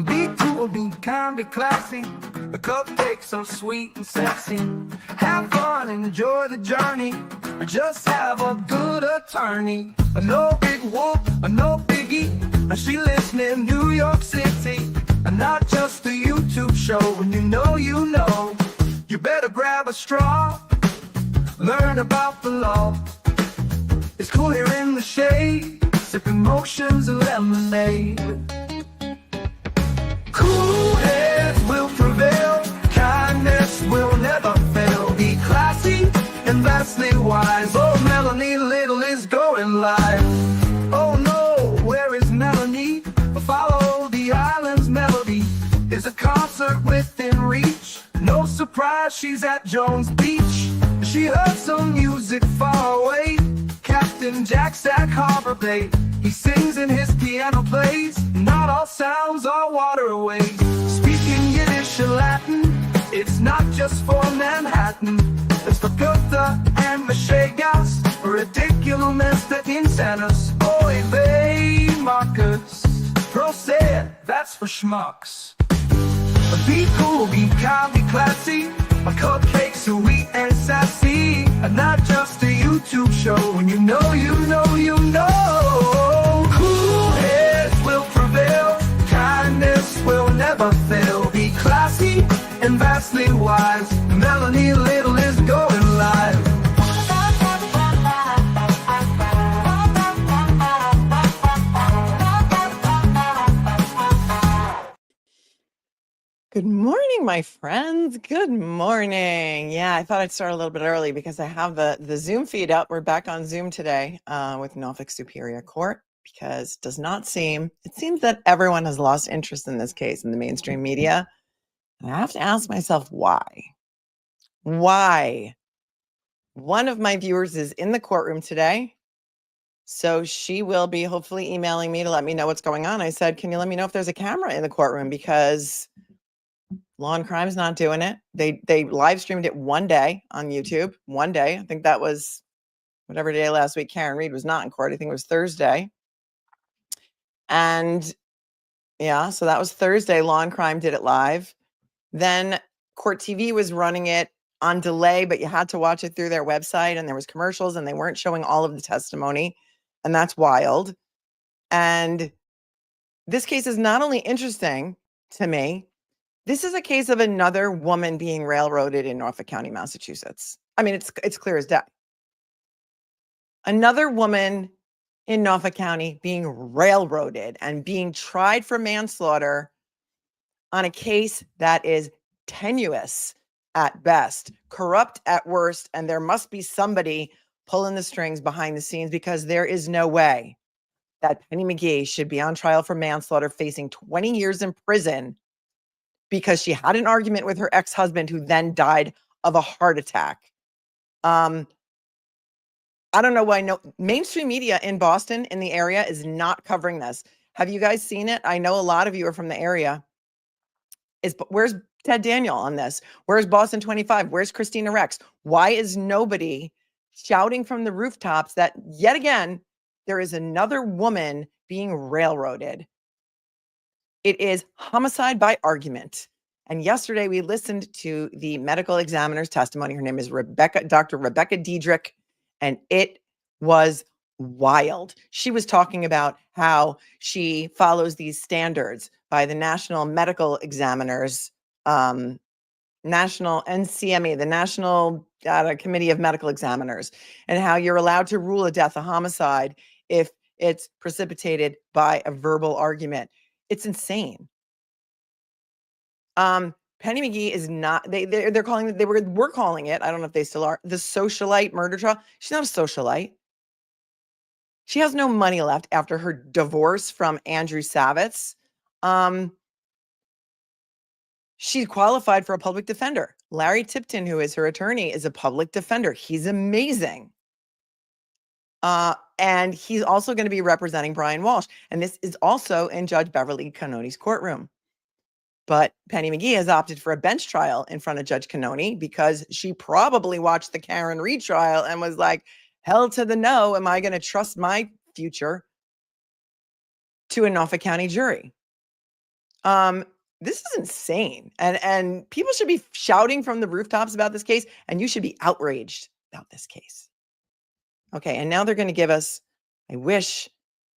Be cool, be kind, be classy. A cupcake so sweet and sexy. Have fun and enjoy the journey. Or just have a good attorney. A no big whoop, a no biggie. And she lives in New York City. And not just a YouTube show. When you know, you better grab a straw. Learn about the law. It's cool here in the shade. Sipping motions and lemonade. Cool heads will prevail. Kindness will never fail. Be classy and vastly wise. Oh, Melanie Little is going live. Oh no, where is Melanie? Follow the island's melody. Is a concert within reach. No surprise, she's at Jones Beach. She heard some music far away. Captain Jack Sack Harbor Bay. He sings and his piano plays. Not all sounds are waterways. Speaking Yiddish and Latin, it's not just for Manhattan. It's for Goethe and Meshegas. Ridiculous that insanus. Oy vey, Marcus. Proceed, that's for schmucks. Be cool, be kind, be classy. A cupcake sweet and sassy. And not just a YouTube show. When you know. Cool heads will prevail. Kindness will never fail. Be classy and vastly wise. Melanie Little is going live. Good morning, my friends. Good morning. Yeah, I thought I'd start a little bit early because I have the Zoom feed up. We're back on Zoom today with Norfolk Superior Court because it seems that everyone has lost interest in this case in the mainstream media. And I have to ask myself why. Why? One of my viewers is in the courtroom today. So she will be hopefully emailing me to let me know what's going on. I said, can you let me know if there's a camera in the courtroom? Because Law and Crime's not doing it. They live streamed it one day on YouTube. One day. I think that was whatever day last week Karen Reed was not in court. I think it was Thursday. And yeah, so that was Thursday. Law and Crime did it live. Then Court TV was running it on delay, but you had to watch it through their website, and there was commercials and they weren't showing all of the testimony. And that's wild. And this case is not only interesting to me, this is a case of another woman being railroaded in Norfolk County, Massachusetts. I mean, it's clear as day. Another woman in Norfolk County being railroaded and being tried for manslaughter on a case that is tenuous at best, corrupt at worst, and there must be somebody pulling the strings behind the scenes because there is no way that Penny McGee should be on trial for manslaughter facing 20 years in prison because she had an argument with her ex-husband who then died of a heart attack. I don't know why mainstream media in Boston, in the area, is not covering this. Have you guys seen it? I know a lot of you are from the area. Where's Ted Daniel on this? Where's Boston 25? Where's Christina Rex? Why is nobody shouting from the rooftops that, yet again, there is another woman being railroaded? It is homicide by argument. And yesterday we listened to the medical examiner's testimony. Her name is Dr. Rebecca Dedrick, and it was wild. She was talking about how she follows these standards by the National Medical Examiners, National NCME, the National Committee of Medical Examiners, and how you're allowed to rule a death a homicide if it's precipitated by a verbal argument. It's insane. Penny McGee is not, they're calling it, we're calling it, I don't know if they still are, the Socialite murder trial. She's not a socialite. She has no money left after her divorce from Andrew Savitz. She qualified for a public defender. Larry Tipton, who is her attorney, is a public defender. He's amazing. And he's also going to be representing Brian Walsh. And this is also in Judge Beverly Cannone's courtroom. But Penny McGee has opted for a bench trial in front of Judge Cannone because she probably watched the Karen Reed trial and was like, hell to the no, am I going to trust my future to a Norfolk County jury? This is insane. And people should be shouting from the rooftops about this case, and you should be outraged about this case. Okay, and now they're going to give us, I wish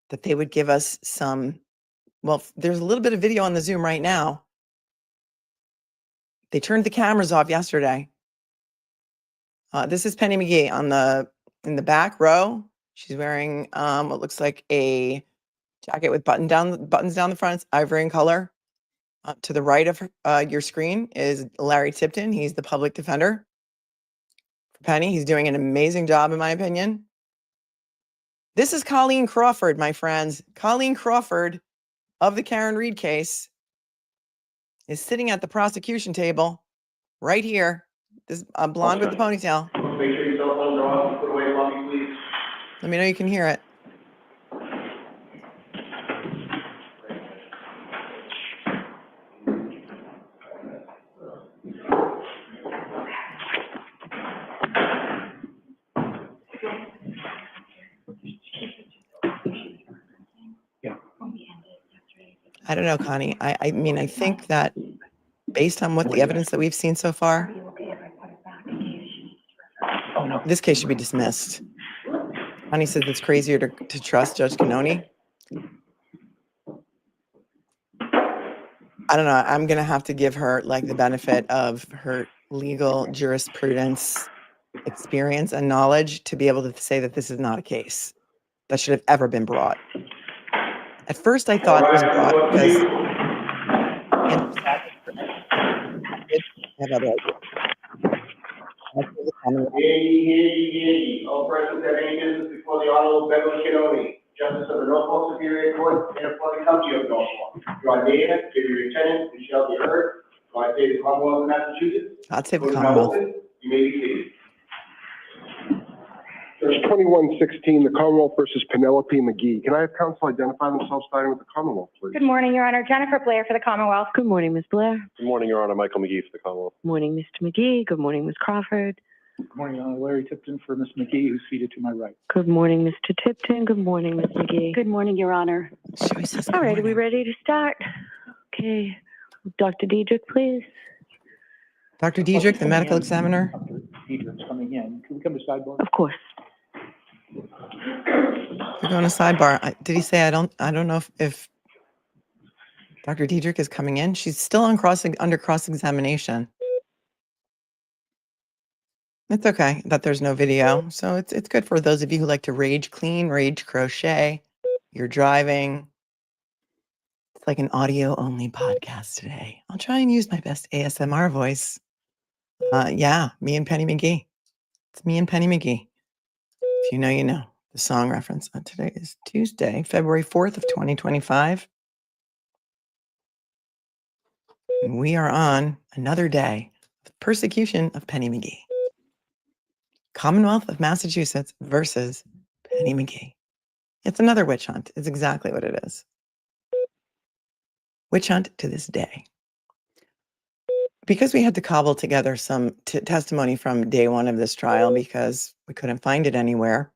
that they would give us some, well, there's a little bit of video on the Zoom right now. They turned the cameras off yesterday. This is Penny McGee in the back row. She's wearing what looks like a jacket with buttons down the front. It's ivory in color. To the right of your screen is Larry Tipton. He's the public defender for Penny. He's doing an amazing job, in my opinion. This is Colleen Crawford, my friends. Colleen Crawford of the Karen Reed case is sitting at the prosecution table right here. This blonde with the ponytail. Make sure your cell phones are off and put away while we please. Let me know you can hear it. I don't know, Connie. I mean, I think that based on what the evidence that we've seen so far, this case should be dismissed. Connie says it's crazier to trust Judge Cannone. I don't know. I'm going to have to give her like the benefit of her legal jurisprudence experience and knowledge to be able to say that this is not a case that should have ever been brought. At first, I thought it was brought because All persons have any business before the Honorable Beverly Cannone, Justice of the Norfolk Superior Court, in the County of Norfolk. Your name, give your lieutenant, and shall be heard. God save the Commonwealth of Massachusetts. God save the Commonwealth. You may be seated. There's 2116, the Commonwealth versus Penelope McGee. Can I have counsel identify themselves starting with the Commonwealth, please? Good morning, Your Honor. Jennifer Blair for the Commonwealth. Good morning, Ms. Blair. Good morning, Your Honor. Michael McGee for the Commonwealth. Good morning, Mr. McGee. Good morning, Ms. Crawford. Good morning, Your Honor. Larry Tipton for Ms. McGee, who's seated to my right. Good morning, Mr. Tipton. Good morning, Ms. McGee. Good morning, Your Honor. All right, are we ready to start? Okay. Dr. Dedrick, please. Dr. Dedrick, the medical examiner. Dr. Dedrick's coming in. Can we come to sidebar? Of course. We're going to sidebar. Did he say I don't know if Dr. Dedrick is coming in? She's still on under cross-examination. It's okay that there's no video. So it's good for those of you who like to rage clean, rage crochet. You're driving. It's like an audio-only podcast today. I'll try and use my best ASMR voice. Yeah, me and Penny McGee. It's me and Penny McGee. If you know, you know. The song reference. Today is Tuesday, February 4th of 2025. And we are on another day of persecution of Penny McGee. Commonwealth of Massachusetts versus Penny McGee. It's another witch hunt. It's exactly what it is. Witch hunt to this day. Because we had to cobble together some testimony from day one of this trial because we couldn't find it anywhere,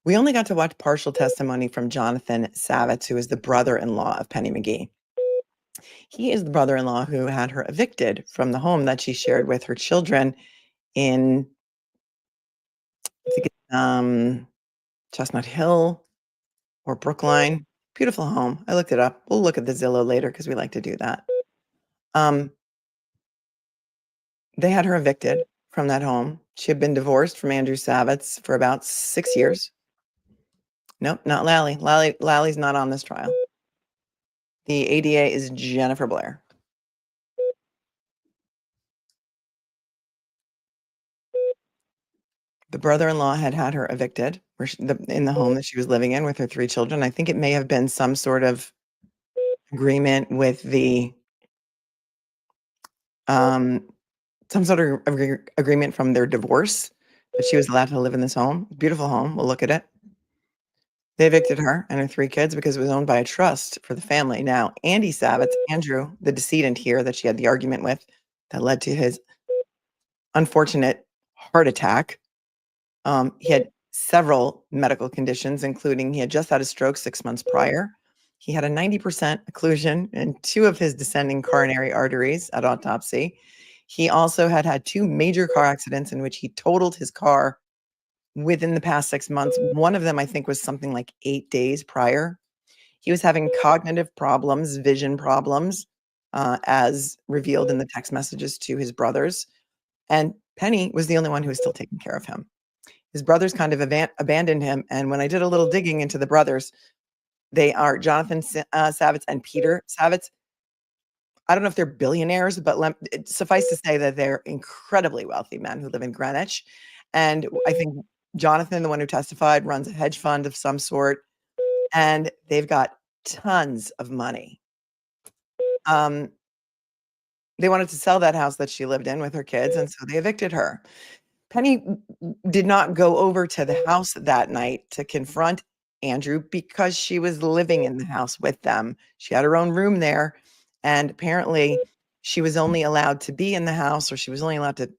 we only got to watch partial testimony from Jonathan Savitz, who is the brother-in-law of Penny McGee. He is the brother-in-law who had her evicted from the home that she shared with her children in Chestnut Hill or Brookline. Beautiful home. I looked it up. We'll look at the Zillow later because we like to do that. They had her evicted from that home. She had been divorced from Andrew Savitz for about 6 years. Nope, not Lally. Lally's not on this trial. The ADA is Jennifer Blair. The brother-in-law had her evicted in the home that she was living in with her 3 children. I think it may have been some sort of agreement with the some sort of agreement from their divorce that she was allowed to live in this home. Beautiful home. We'll look at it. They evicted her and her 3 kids because it was owned by a trust for the family. Now, Andy Savitz, Andrew, the decedent here that she had the argument with that led to his unfortunate heart attack. He had several medical conditions, including he had just had a stroke 6 months prior. He had a 90% occlusion in 2 of his descending coronary arteries at autopsy. He also had 2 major car accidents in which he totaled his car within the past 6 months. One of them, I think, was something like 8 days prior. He was having cognitive problems, vision problems, as revealed in the text messages to his brothers. And Penny was the only one who was still taking care of him. His brothers kind of abandoned him. And when I did a little digging into the brothers, they are Jonathan Savitz and Peter Savitz. I don't know if they're billionaires, but suffice to say that they're incredibly wealthy men who live in Greenwich. And I think Jonathan, the one who testified, runs a hedge fund of some sort, and they've got tons of money. They wanted to sell that house that she lived in with her kids, and so they evicted her. Penny did not go over to the house that night to confront Andrew because she was living in the house with them. She had her own room there, and apparently she was only allowed to be in the house, or she was only allowed to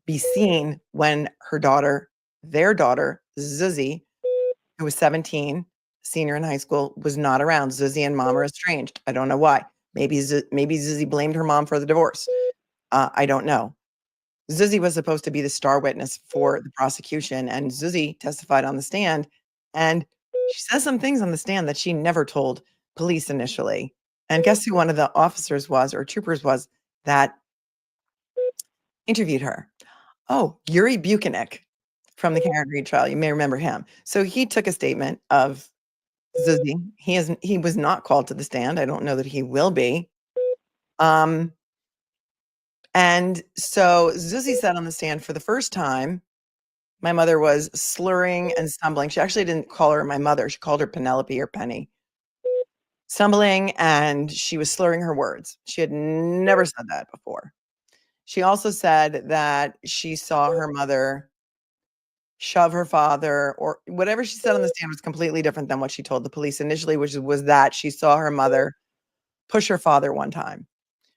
be seen when her daughter, their daughter, Zuzi, who was 17, senior in high school, was not around. Zuzi and mom are estranged. I don't know why. Maybe Zuzi blamed her mom for the divorce. I don't know. Zuzi was supposed to be the star witness for the prosecution, and Zuzi testified on the stand, and she says some things on the stand that she never told police initially. And guess who one of the officers was, or troopers was, that interviewed her? Oh, Yuri Buchanan from the Karen Reed trial. You may remember him. So he took a statement of Zuzi. He was not called to the stand. I don't know that he will be. And so Zuzi said on the stand for the first time, my mother was slurring and stumbling. She actually didn't call her my mother. She called her Penelope or Penny. Stumbling, and she was slurring her words. She had never said that before. She also said that she saw her mother shove her father, or whatever she said on the stand was completely different than what she told the police initially, which was that she saw her mother push her father one time,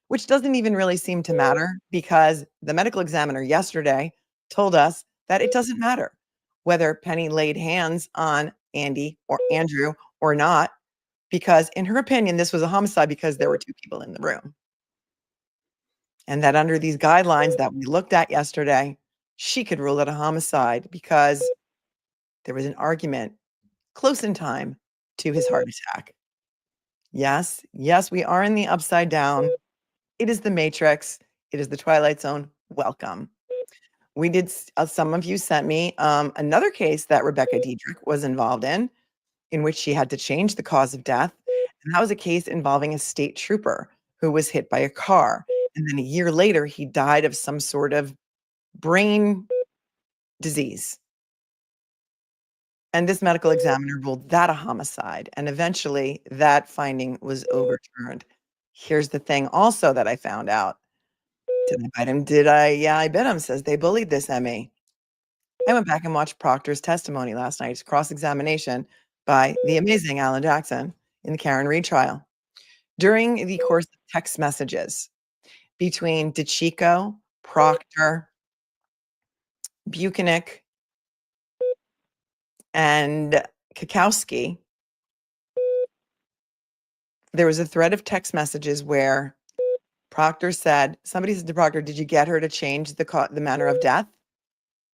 which doesn't even really seem to matter because the medical examiner yesterday told us that it doesn't matter whether Penny laid hands on Andy or Andrew or not, because in her opinion, this was a homicide because there were 2 people in the room. And that under these guidelines that we looked at yesterday, she could rule it a homicide because there was an argument close in time to his heart attack. Yes, we are in the upside down. It is the Matrix. It is the Twilight Zone. Welcome. We did, some of you sent me another case that Rebecca Dedrick was involved in which she had to change the cause of death. And that was a case involving a state trooper who was hit by a car. And then a year later, he died of some sort of brain disease. And this medical examiner ruled that a homicide. And eventually that finding was overturned. Here's the thing also that I found out. Did I bite him? Did I? Yeah, I bit him, says they bullied this ME. I went back and watched Proctor's testimony last night, cross-examination by the amazing Alan Jackson in the Karen Reed trial. During the course of text messages between DeChico, Proctor, Buchanan, and Kukowski, there was a thread of text messages where Proctor said, somebody said to Proctor, did you get her to change the manner of death,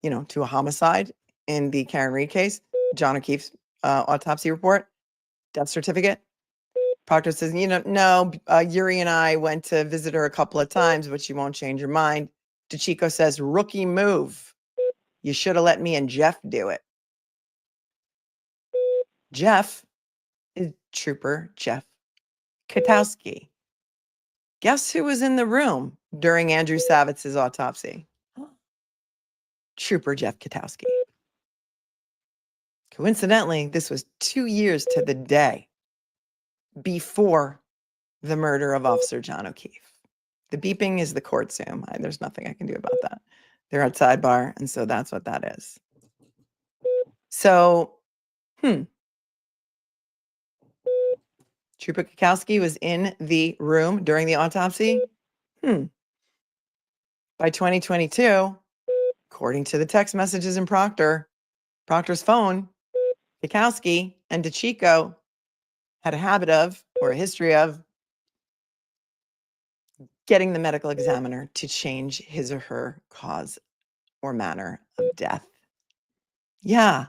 to a homicide in the Karen Reed case, John O'Keefe's autopsy report, death certificate? Proctor says, no, Yuri and I went to visit her a couple of times, but she won't change her mind. DeChico says, rookie move. You should have let me and Jeff do it. Jeff is Trooper Jeff Katowski. Guess who was in the room during Andrew Savitz's autopsy? Trooper Jeff Katowski. Coincidentally, this was 2 years to the day before the murder of Officer John O'Keefe. The beeping is the court Zoom. There's nothing I can do about that. They're at sidebar, and so that's what that is. So, Trooper Kukowski was in the room during the autopsy. By 2022, according to the text messages in Proctor's phone, Kukowski and DeChico had a habit of or a history of getting the medical examiner to change his or her cause or manner of death. Yeah.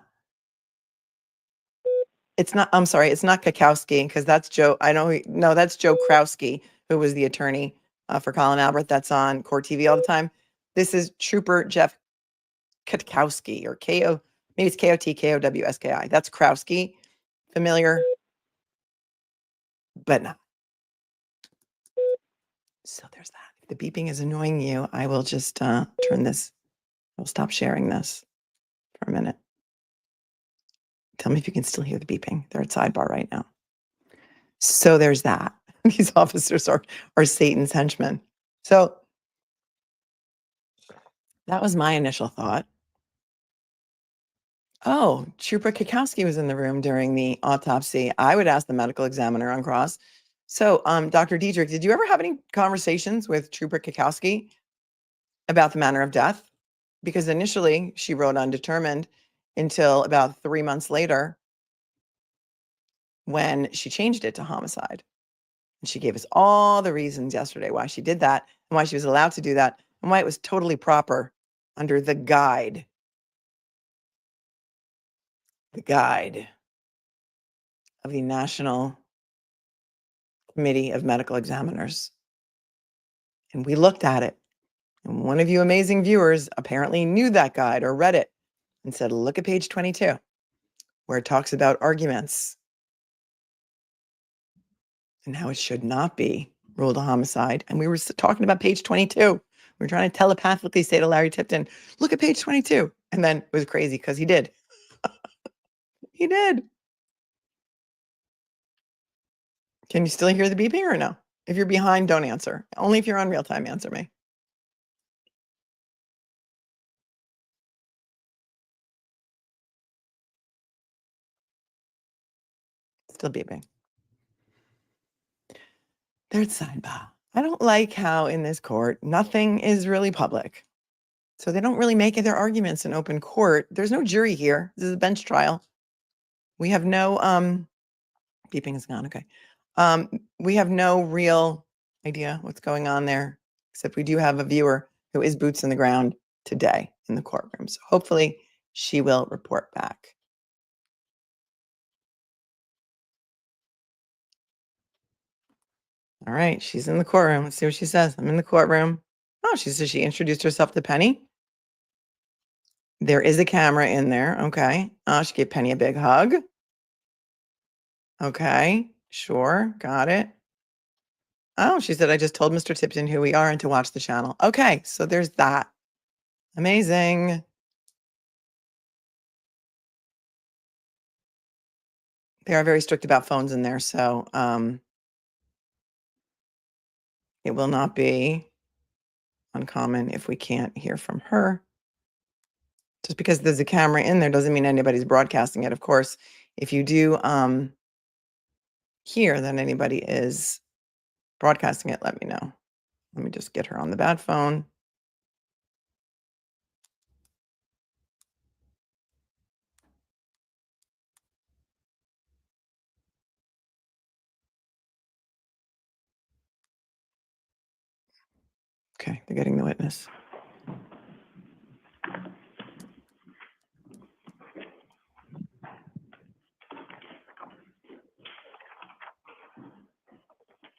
It's not, I'm sorry, it's not Kakowski, because that's Joe. I know, no, that's Joe Krowski, who was the attorney for Colin Albert. That's on Court TV all the time. This is Trooper Jeff Katkowski, or K-O, maybe it's K-O-T-K-O-W-S-K-I. That's Krowski. Familiar, but not. So there's that. If the beeping is annoying you, I will just turn this. I'll stop sharing this for a minute. Tell me if you can still hear the beeping. They're at sidebar right now. So there's that. These officers are Satan's henchmen. So that was my initial thought. Oh, Trooper Kakowski was in the room during the autopsy. I would ask the medical examiner on cross. So, Dr. Dedrick, did you ever have any conversations with Trooper Kakowski about the manner of death? Because initially she wrote undetermined until about 3 months later when she changed it to homicide. And she gave us all the reasons yesterday why she did that and why she was allowed to do that and why it was totally proper under the guide of the National Committee of Medical Examiners. And we looked at it. And one of you amazing viewers apparently knew that guide or read it and said, look at page 22, where it talks about arguments and how it should not be ruled a homicide. And we were talking about page 22. We were trying to telepathically say to Larry Tipton, look at page 22. And then it was crazy because he did. He did. Can you still hear the beeping or no? If you're behind, don't answer. Only if you're on real time, answer me. Still beeping. There's sidebar. I don't like how in this court, nothing is really public. So they don't really make their arguments in open court. There's no jury here. This is a bench trial. We have no, beeping is gone, okay. We have no real idea what's going on there, except we do have a viewer who is boots in the ground today in the courtroom. So hopefully she will report back. All right, she's in the courtroom. Let's see what she says. I'm in the courtroom. Oh, she says she introduced herself to Penny. There is a camera in there. Okay. She gave Penny a big hug. Okay, sure. Got it. Oh, she said, I just told Mr. Tipton who we are and to watch the channel. Okay, so there's that. Amazing. They are very strict about phones in there, so it will not be uncommon if we can't hear from her. Just because there's a camera in there doesn't mean anybody's broadcasting it. Of course, if you do hear that anybody is broadcasting it, let me know. Let me just get her on the bad phone. Okay, they're getting the witness.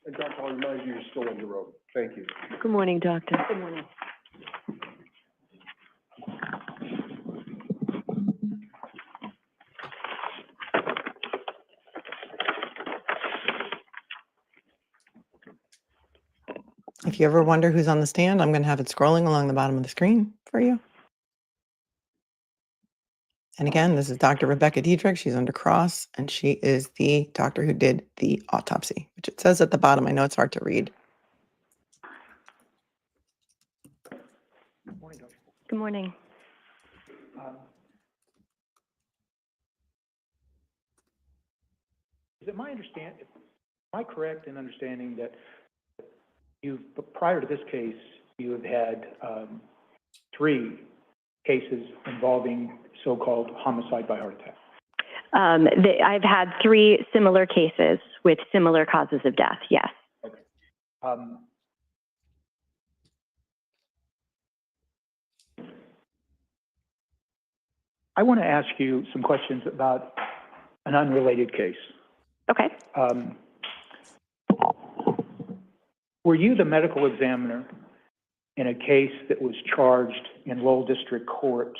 And Doctor, I'll remind you, you're still on the road. Thank you. Good morning, doctor. Good morning. If you ever wonder who's on the stand, I'm going to have it scrolling along the bottom of the screen for you. And again, this is Dr. Rebecca Dedrick. She's under cross, and she is the doctor who did the autopsy, which it says at the bottom. I know it's hard to read. Good morning, Doctor. Good morning. Is it am I correct in understanding that prior to this case, you have had 3 cases involving so-called homicide by heart attack? I've had 3 similar cases with similar causes of death, yes. I want to ask you some questions about an unrelated case. Okay. Were you the medical examiner in a case that was charged in Lowell District Court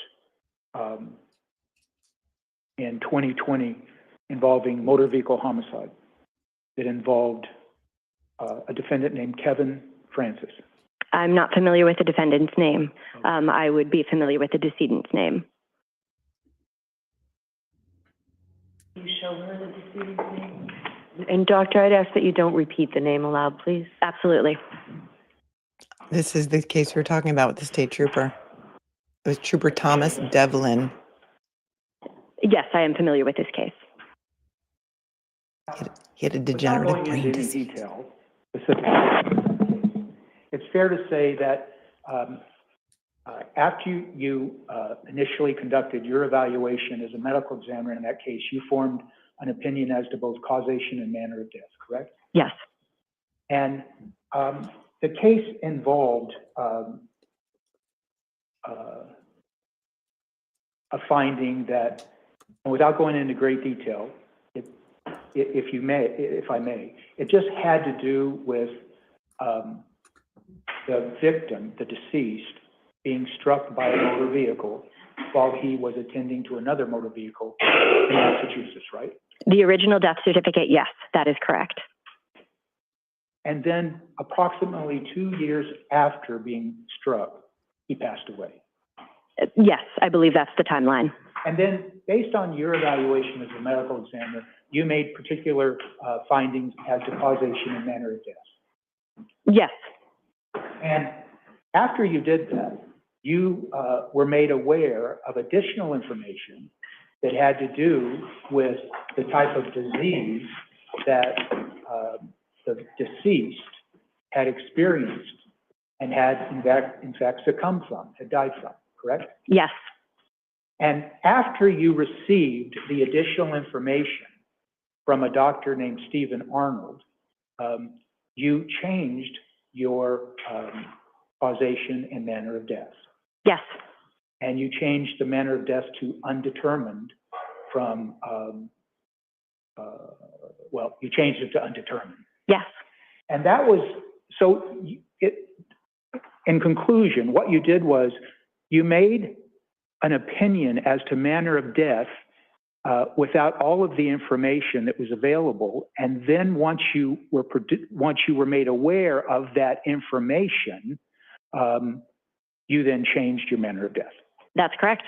in 2020 involving motor vehicle homicide that involved a defendant named Kevin Francis? I'm not familiar with the defendant's name. I would be familiar with the decedent's name. You show her the decedent's name? And doctor, I'd ask that you don't repeat the name aloud, please. Absolutely. This is the case we were talking about with the state trooper. It was Trooper Thomas Devlin. Yes, I am familiar with this case. He had a Without degenerative going brain into any disease. detail specifically, it's fair to say that after you initially conducted your evaluation as a medical examiner in that case, you formed an opinion as to both causation and manner of death, correct? Yes. And the case involved a finding that, without going into great detail, if I may, it just had to do with the victim, the deceased, being struck by a motor vehicle while he was attending to another motor vehicle in Massachusetts, right? The original death certificate, yes, that is correct. And then approximately 2 years after being struck, he passed away. Yes, I believe that's the timeline. And then, based on your evaluation as a medical examiner, you made particular findings as to causation and manner of death. Yes. And after you did that, you were made aware of additional information that had to do with the type of disease that the deceased had experienced and had, in fact, succumbed from, had died from, correct? Yes. And after you received the additional information from a doctor named Stephen Arnold, you changed your causation and manner of death. Yes. And you changed the manner of death to undetermined from, well, you changed it to undetermined. Yes. And that was, so in conclusion, what you did was you made an opinion as to manner of death without all of the information that was available. And then once you were made aware of that information, you then changed your manner of death. That's correct.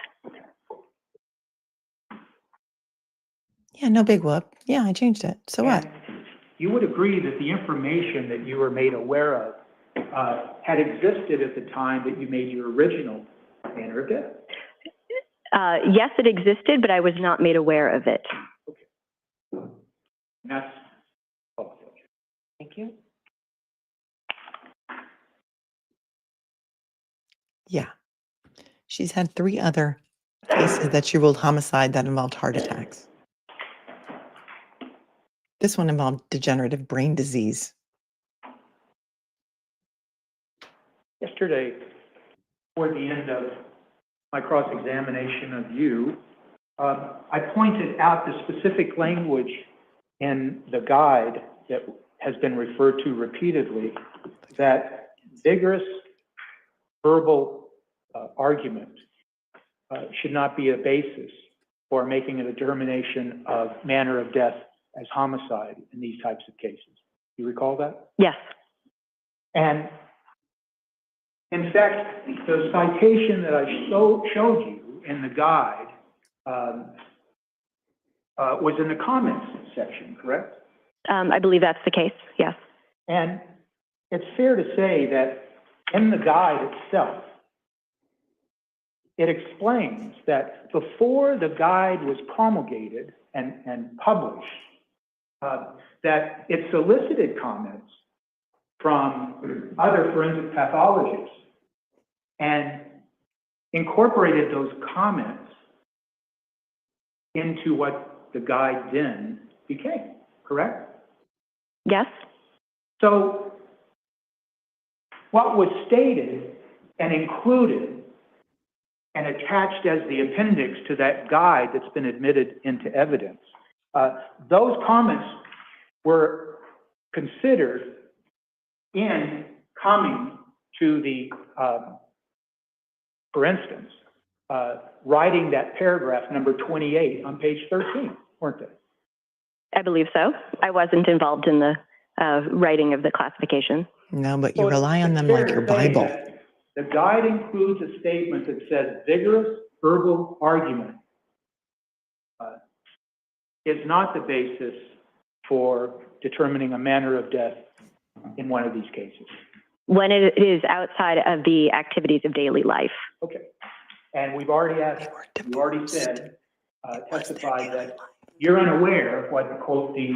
Yeah, no big whoop. Yeah, I changed it. So what? And you would agree that the information that you were made aware of had existed at the time that you made your original manner of death? Yes, it existed, but I was not made aware of it. And that's all. Thank you. Yeah. She's had 3 other cases that she ruled homicide that involved heart attacks. This one involved degenerative brain disease. Yesterday, toward the end of my cross-examination of you, I pointed out the specific language in the guide that has been referred to repeatedly, that vigorous verbal argument should not be a basis for making a determination of manner of death as homicide in these types of cases. You recall that? Yes. And in fact, the citation that I showed you in the guide was in the comments section, correct? I believe that's the case, yes. And it's fair to say that in the guide itself, it explains that before the guide was promulgated and published, that it solicited comments from other forensic pathologists and incorporated those comments into what the guide then became, correct? Yes? So what was stated and included and attached as the appendix to that guide that's been admitted into evidence, those comments were considered in coming to the, for instance, writing that paragraph number 28 on page 13, weren't they? I believe so. I wasn't involved in the writing of the classification. No, but So you rely on it's them fair like to your say Bible. that the guide includes a statement that says vigorous verbal argument is not the basis for determining a manner of death in one of these cases. When it is outside of the activities of daily life. Okay. And we've already asked, They were you already divorced. said, It was testified their that you're unaware of what, quote, the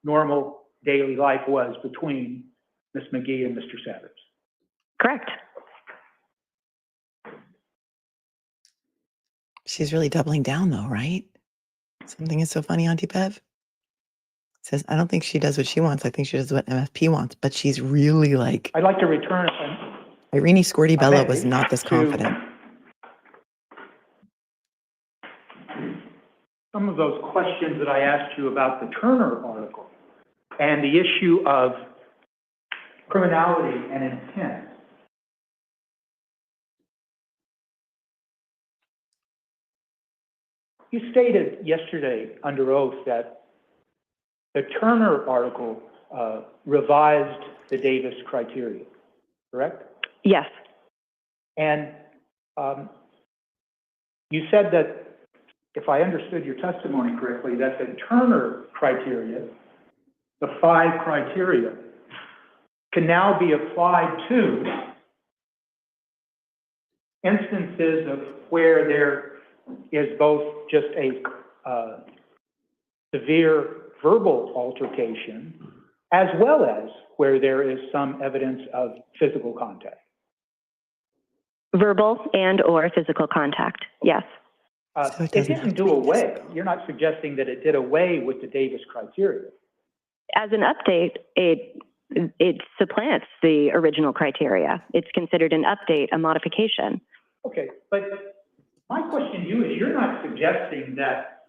normal daily life was between Ms. McGee and Mr. Savitz. Correct. She's really doubling down though, right? Something is so funny, Auntie Bev. Says, I don't think she does what she wants. I think she does what MFP wants. But she's really like, I'd like to return, Irene Scorty Bella was may, not this to confident. some of those questions that I asked you about the Turner article and the issue of criminality and intent. You stated yesterday under oath that the Turner article revised the Davis criteria, correct? Yes. And you said that, if I understood your testimony correctly, that the Turner criteria, the 5 criteria, can now be applied to instances of where there is both just a severe verbal altercation, as well as where there is some evidence of physical contact. Verbal and or physical contact. Yes. So it It doesn't have didn't to do be away. physical. You're not suggesting that it did away with the Davis criteria. As an update, it supplants the original criteria. It's considered an update, a modification. Okay, but my question to you is, you're not suggesting that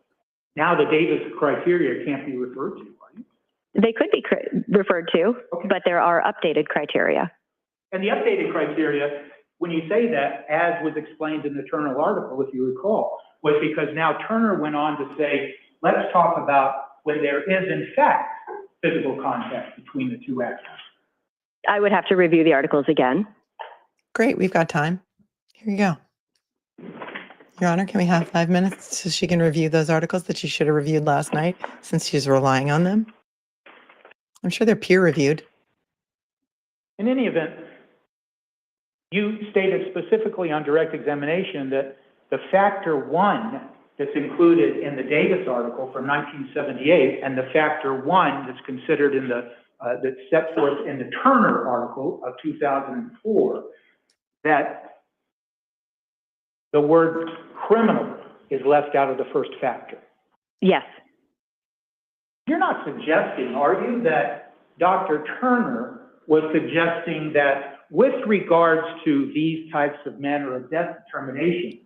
now the Davis criteria can't be referred to, are you? They could be referred to, Okay. but there are updated criteria. And the updated criteria, when you say that, as was explained in the Turner article, if you recall, was because now Turner went on to say, let's talk about when there is in fact physical contact between the two actors. I would have to review the articles again. Great, we've got time. Here you go. Your Honor, can we have 5 minutes so she can review those articles that she should have reviewed last night since she's relying on them? I'm sure they're peer reviewed. In any event, you stated specifically on direct examination that the factor 1 that's included in the Davis article from 1978 and the factor 1 that's considered in the, that's set forth in the Turner article of 2004, that the word criminal is left out of the first factor. Yes. You're not suggesting, are you, that Dr. Turner was suggesting that with regards to these types of manner of death determination,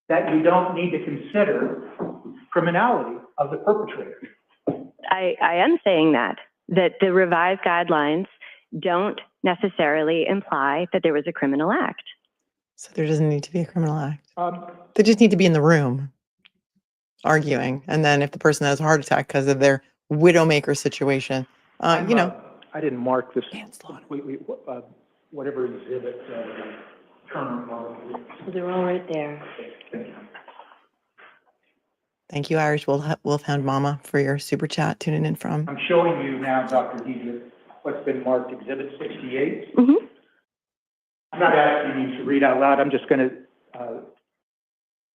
that you don't need to consider criminality of the perpetrator? I am saying that the revised guidelines don't necessarily imply that there was a criminal act. So there doesn't need to be a criminal act. They just need to be in the room arguing. And then if the person has a heart attack because of their widowmaker situation, you know. I didn't mark this Manslaughter. completely, whatever exhibit Turner article. So they're all right there. Thank you, Irish Wolfhound Mama, for your super chat tuning in from. I'm showing you now, Dr. Dedrick, what's been marked Exhibit 68. Mm-hmm. I'm not asking you to read out loud. I'm just going to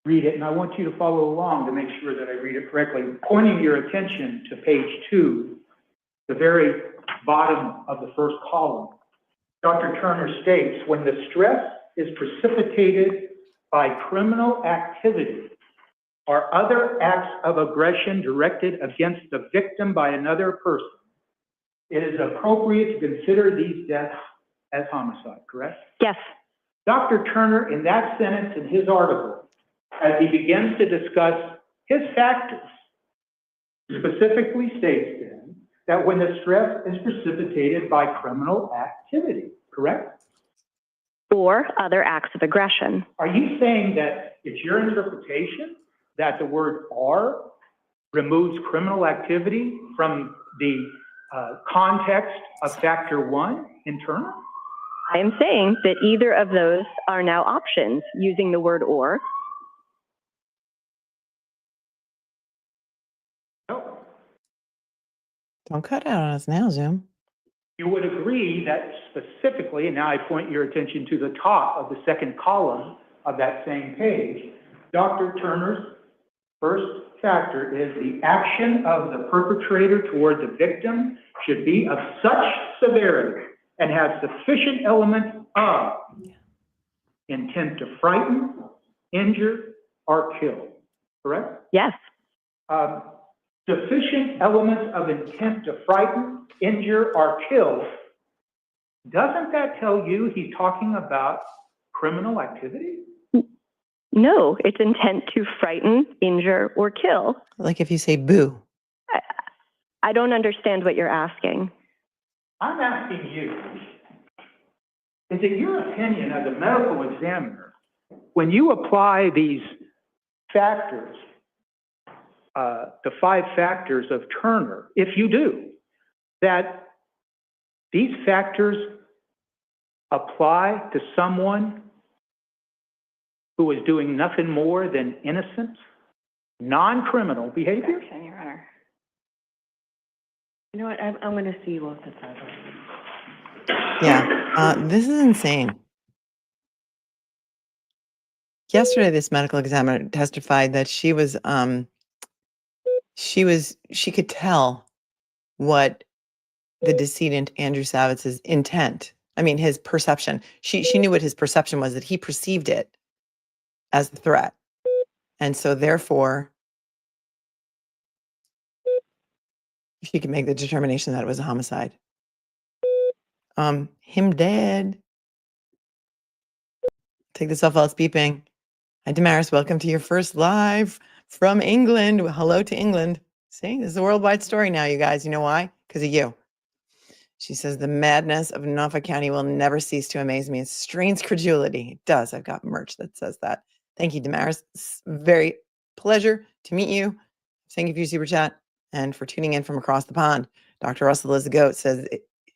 read it, and I want you to follow along to make sure that I read it correctly. Pointing your attention to page 2, the very bottom of the first column, Dr. Turner states, when the stress is precipitated by criminal activity, or other acts of aggression directed against the victim by another person, it is appropriate to consider these deaths as homicide, correct? Yes. Dr. Turner, in that sentence in his article, as he begins to discuss his factors, specifically states then that when the stress is precipitated by criminal activity, correct? Or other acts of aggression. Are you saying that it's your interpretation that the word "or" removes criminal activity from the context of factor 1 in Turner? I am saying that either of those are now options using the word "or." No. Don't cut out on us now, Zoom. You would agree that specifically, and now I point your attention to the top of the second column of that same page, Dr. Turner's first factor is the action of the perpetrator toward the victim should be of such severity and have sufficient elements of intent to frighten, injure, or kill, correct? Yes. Sufficient elements of intent to frighten, injure, or kill, doesn't that tell you he's talking about criminal activity? No, it's intent to frighten, injure, or kill. Like if you say boo. I don't understand what you're asking. I'm asking you, is it your opinion as a medical examiner, when you apply these factors, the 5 factors of Turner, if you do, that these factors apply to someone who is doing nothing more than innocent, non-criminal behavior? Your Honor. You know what, I'm going to see you both at 5. Yeah, this is insane. Yesterday, this medical examiner testified that she could tell what the decedent Andrew Savitz's intent. I mean, his perception. She knew what his perception was, that he perceived it as a threat, and so therefore, she could make the determination that it was a homicide. Him dead. Take this off while it's beeping. Hi, Damaris. Welcome to your first live from England. Well, hello to England. See, this is a worldwide story now, you guys. You know why? Because of you. She says, the madness of Norfolk County will never cease to amaze me. It strains credulity. It does. I've got merch that says that. Thank you, Damaris. It's very pleasure to meet you. Thank you for your super chat and for tuning in from across the pond. Dr. Russell is the goat says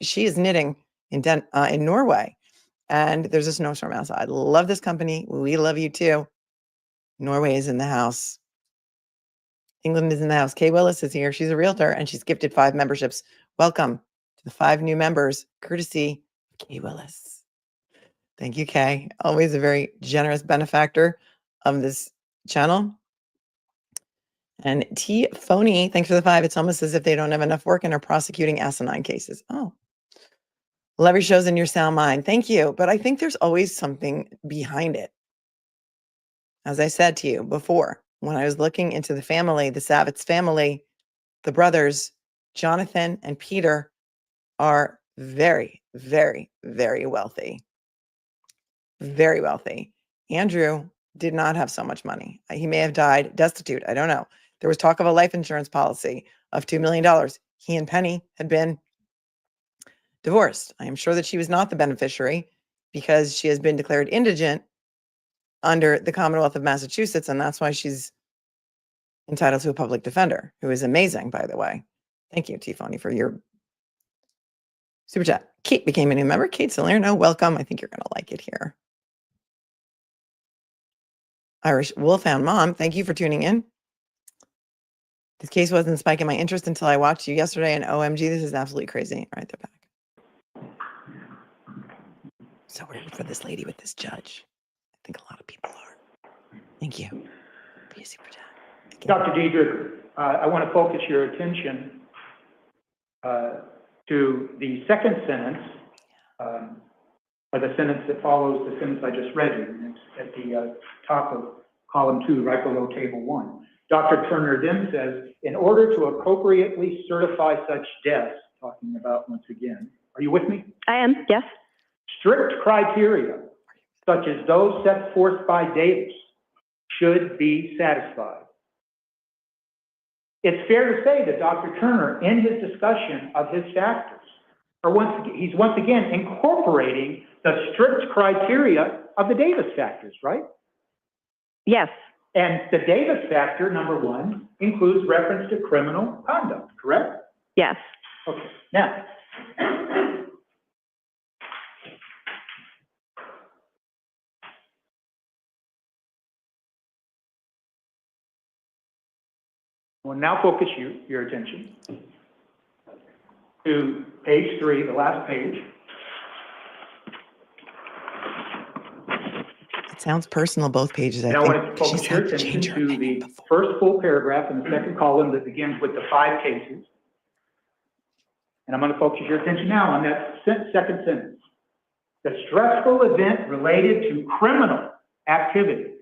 she is knitting in Norway, and there's a snowstorm outside. Love this company. We love you too. Norway is in the house. England is in the house. Kay Willis is here. She's a realtor and she's gifted 5 memberships. Welcome to the 5 new members, courtesy of Kay Willis. Thank you, Kay. Always a very generous benefactor of this channel. And T Phony, thanks for the 5. It's almost as if they don't have enough work and are prosecuting asinine cases. Oh. Levy shows in your sound mind. Thank you. But I think there's always something behind it. As I said to you before, when I was looking into the family, the Savitz family, the brothers, Jonathan and Peter, are very, very, very wealthy. Very wealthy. Andrew did not have so much money. He may have died destitute. I don't know. There was talk of a life insurance policy of $2 million. He and Penny had been divorced. I am sure that she was not the beneficiary because she has been declared indigent under the Commonwealth of Massachusetts, and that's why she's entitled to a public defender, who is amazing, by the way. Thank you, T-Phony, for your super chat. Kate became a new member. Kate Salerno, welcome. I think you're going to like it here. Irish Wolfhound Mom, thank you for tuning in. This case wasn't spiking my interest until I watched you yesterday, and OMG, this is absolutely crazy. All right, they're back. So we're in for this lady with this judge. I think a lot of people are. Thank you. Be a super chat. Dr. Dedrick, I want to focus your attention to the second sentence, or the sentence that follows the sentence I just read you. And it's at the top of column 2, right below table 1. Dr. Turner then says, in order to appropriately certify such deaths, talking about once again, are you with me? I am, yes. Strict criteria, such as those set forth by Davis, should be satisfied. It's fair to say that Dr. Turner, in his discussion of his factors, he's once again incorporating the strict criteria of the Davis factors, right? Yes. And the Davis factor, number 1, includes reference to criminal conduct, correct? Yes. Okay, now, we'll now focus your attention to page 3, the last page. It sounds personal, both pages, I And I think. want to focus She's your had to attention change her to opinion the before. first full paragraph in the second column that begins with the 5 cases. And I'm going to focus your attention now on that second sentence. The stressful event related to criminal activity.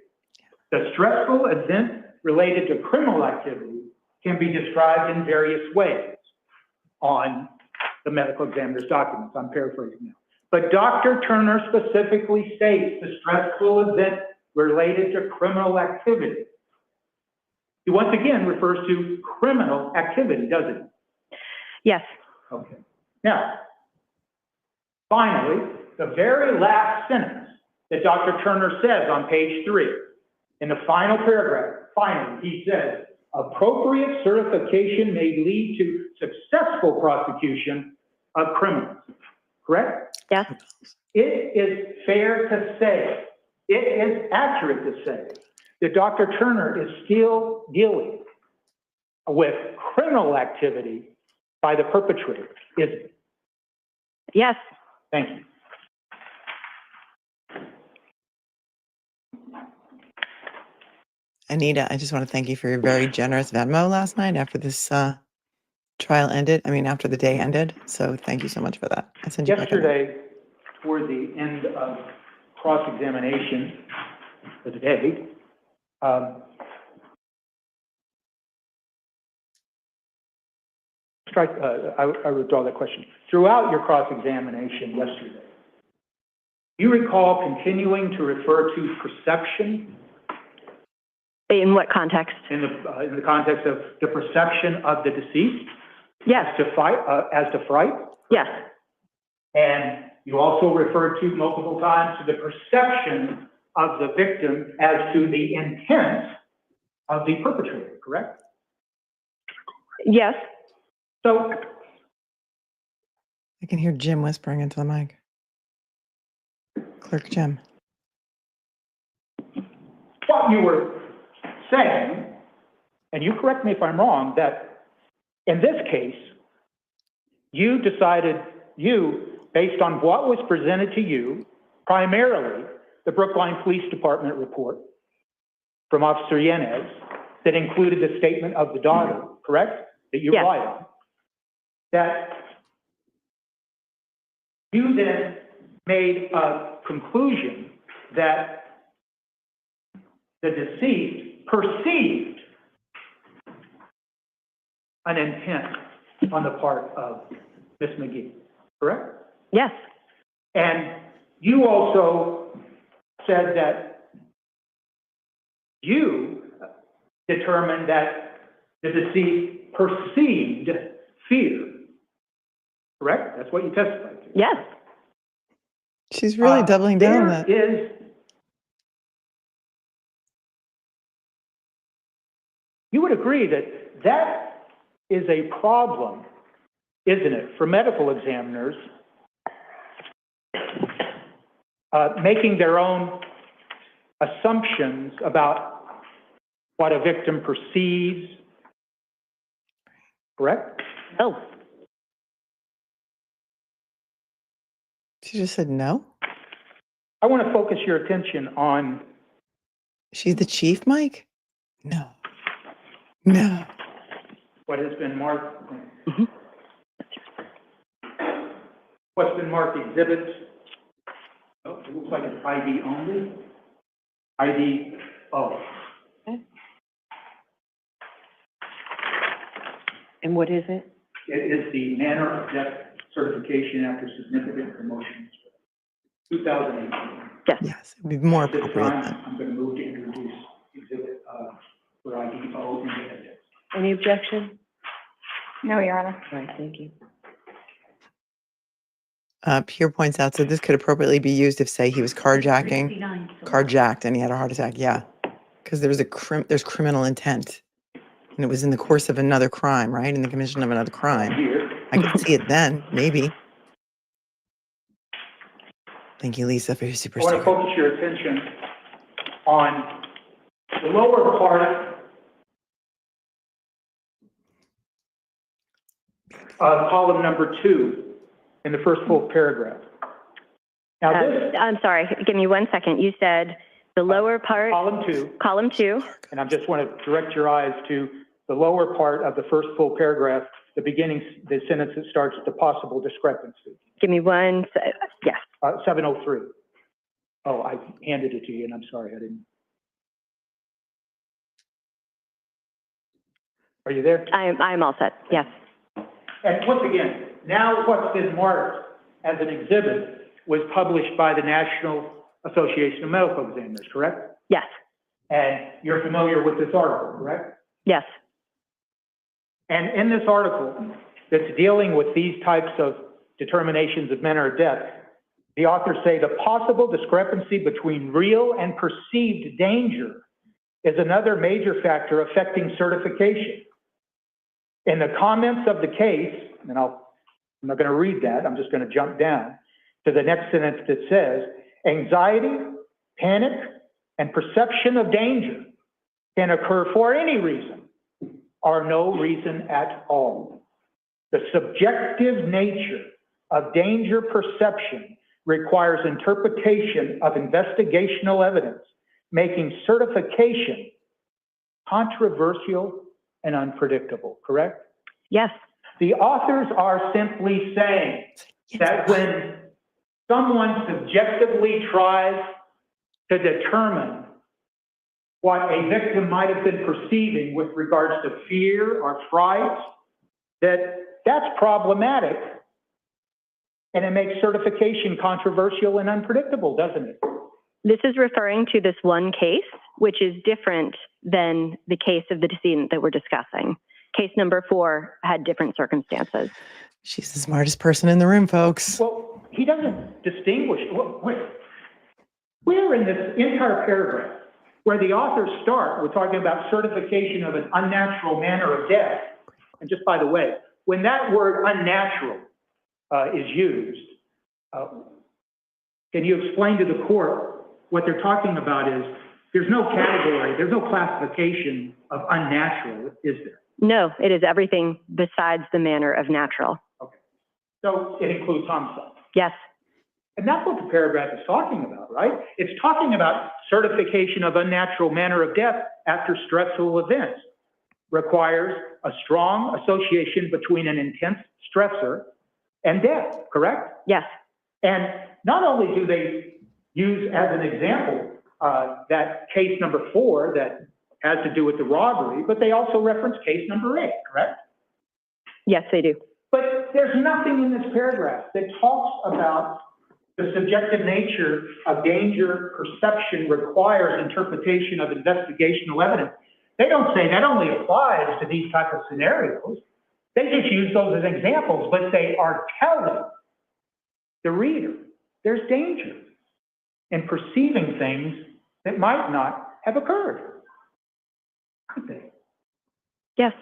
The stressful event related to criminal activity can be described in various ways on the medical examiner's documents. I'm paraphrasing now. But Dr. Turner specifically states the stressful event related to criminal activity. He once again refers to criminal activity, doesn't he? Yes. Okay. Now, finally, the very last sentence that Dr. Turner says on page 3, in the final paragraph, finally, he says, appropriate certification may lead to successful prosecution of criminals. Correct? Yes. It is fair to say, it is accurate to say, that Dr. Turner is still dealing with criminal activity by the perpetrator, isn't it? Yes. Thank you. Anita, I just want to thank you for your very generous Venmo last night after this trial ended. I mean, after the day ended. So thank you so much for that. I sent you back a note. Yesterday, toward the end of cross-examination for the day, I withdraw that question. Throughout your cross-examination yesterday, you recall continuing to refer to perception? In what context? In the context of the perception of the deceased? Yes. As to fright? Yes. And you also referred to multiple times to the perception of the victim as to the intent of the perpetrator, correct? Yes. So, I can hear Jim whispering into the mic. Clerk Jim. what you were saying, and you correct me if I'm wrong, that in this case, you decided, based on what was presented to you, primarily the Brookline Police Department report from Officer Yanez that included the statement of the daughter, correct? That you relied on. That you then made a conclusion that the deceased perceived an intent on the part of Ms. McGee, correct? Yes. And you also said that you determined that the deceased perceived fear, correct? That's what you testified to. Yes. She's really doubling down on that. You would agree that that is a problem, isn't it, for medical examiners making their own assumptions about what a victim perceives, correct? Oh. She just said no? I want to focus your attention on... She's the chief, Mike? No. No. What has been marked... What's been marked exhibits? Oh, it looks like it's ID only. ID, oh, And what is it? It is the manner of death certification after significant commotion. 2018. Yes. Yes, it would be more At this appropriate time, then. I'm going to move to introduce exhibit for ID O and evidence. Any objection? No, Your Honor. All right, thank you. Pierre points out, so this could appropriately be used if, say, he was carjacking, carjacked, and he had a heart attack. Yeah, because there was there's criminal intent, and it was in the course of another crime, right? In the commission of another crime. Here, I could see it then, maybe. Thank you, Lisa, for your super I want to sticker. focus your attention on the lower part of column number 2 in the first full paragraph. Now this, I'm sorry, give me 1 second. You said the lower part, column 2, and I just want to direct your eyes to the lower part of the first full paragraph, the beginning, the sentence that starts the possible discrepancy. give me yes. 703. Oh, I handed it to you, and I'm sorry, I didn't. Are you there? I'm all set, yes. And once again, now what's been marked as an exhibit was published by the National Association of Medical Examiners, correct? Yes, And you're familiar with this article, correct? yes, And in this article that's dealing with these types of determinations of manner of death, the authors say the possible discrepancy between real and perceived danger is another major factor affecting certification. In the comments of the case, and I'm not going to read that, I'm just going to jump down to the next sentence that says, anxiety, panic, and perception of danger can occur for any reason or no reason at all. The subjective nature of danger perception requires interpretation of investigational evidence, making certification controversial and unpredictable, correct? yes, The authors are simply saying that when someone subjectively tries to determine what a victim might have been perceiving with regards to fear or fright, that's problematic. And it makes certification controversial and unpredictable, doesn't it? This is referring to this one case, which is different than the case of the decedent that we're discussing. Case number 4 had different circumstances. She's the smartest person in the room, folks. Well, he doesn't distinguish. Where in this entire paragraph, where the authors start, we're talking about certification of an unnatural manner of death. And just by the way, when that word unnatural is used, can you explain to the court what they're talking about is there's no category, there's no classification of unnatural, is there? No, it is everything besides the manner of natural. Okay. So it includes homicide. Yes, And that's what the paragraph is talking about, right? It's talking about certification of unnatural manner of death after stressful events. Requires a strong association between an intense stressor and death, correct? yes, And not only do they use as an example that case number 4 that has to do with the robbery, but they also reference case number 8, correct? yes, they do. But there's nothing in this paragraph that talks about the subjective nature of danger perception requires interpretation of investigational evidence. They don't say that only applies to these type of scenarios. They just use those as examples, but they are telling the reader there's danger in perceiving things that might not have occurred. Aren't they? Yes.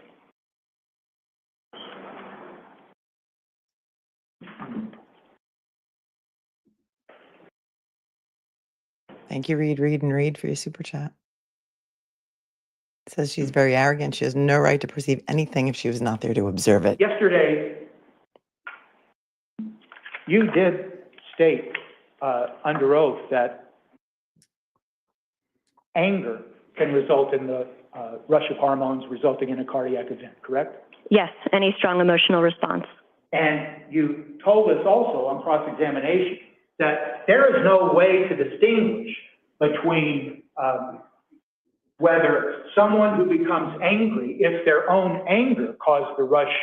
Thank you, Reed, for your super chat. It says she's very arrogant. She has no right to perceive anything if she was not there to observe it. Yesterday, you did state under oath that anger can result in the rush of hormones resulting in a cardiac event, correct? Yes, any strong emotional response. And you told us also on cross-examination that there is no way to distinguish between whether someone who becomes angry, if their own anger caused the rush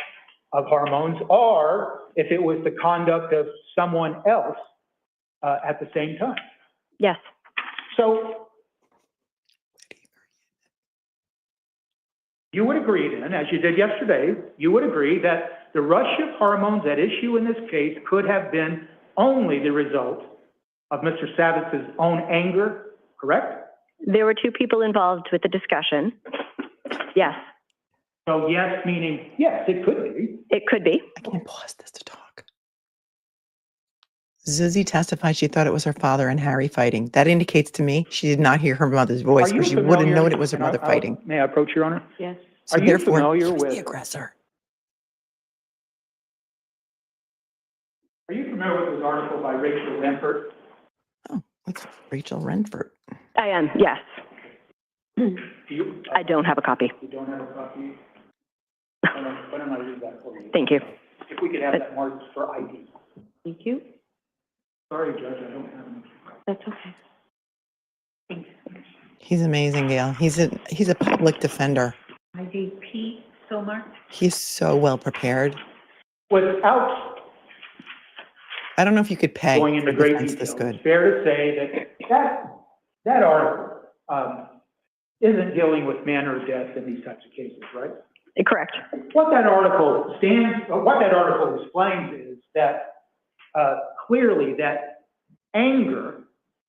of hormones, or if it was the conduct of someone else at the same time. Yes. So you would agree then, as you did yesterday, you would agree that the rush of hormones at issue in this case could have been only the result of Mr. Savitz's own anger, correct? There were two people involved with the discussion. Yes, So yes, meaning, yes, it could be. it could be. I can't pause this to talk. Zuzi testified she thought it was her father and Harry fighting. That indicates to me she did not hear her mother's voice, Are you or she wouldn't familiar- know it was her and mother fighting. May I approach, Your Honor? Yes. So Are you therefore, familiar he was with- the aggressor. Are you familiar with this article by Rachel Lampert? Oh, what's Rachel Renford? I am, yes. Do you? I don't have a copy. You don't have a copy? Why don't I read that for you? Thank you. If we could have that marked for ID. Thank you. Sorry, Judge, I don't have any. That's okay. Thanks. He's amazing, Gail. He's a public defender. IVP, so marked. He's so well prepared. Without I don't know if you could pay going for into great defense detail, this it's good. fair to say that article isn't dealing with manner of death in these types of cases, right? Correct. What that article explains is that clearly that anger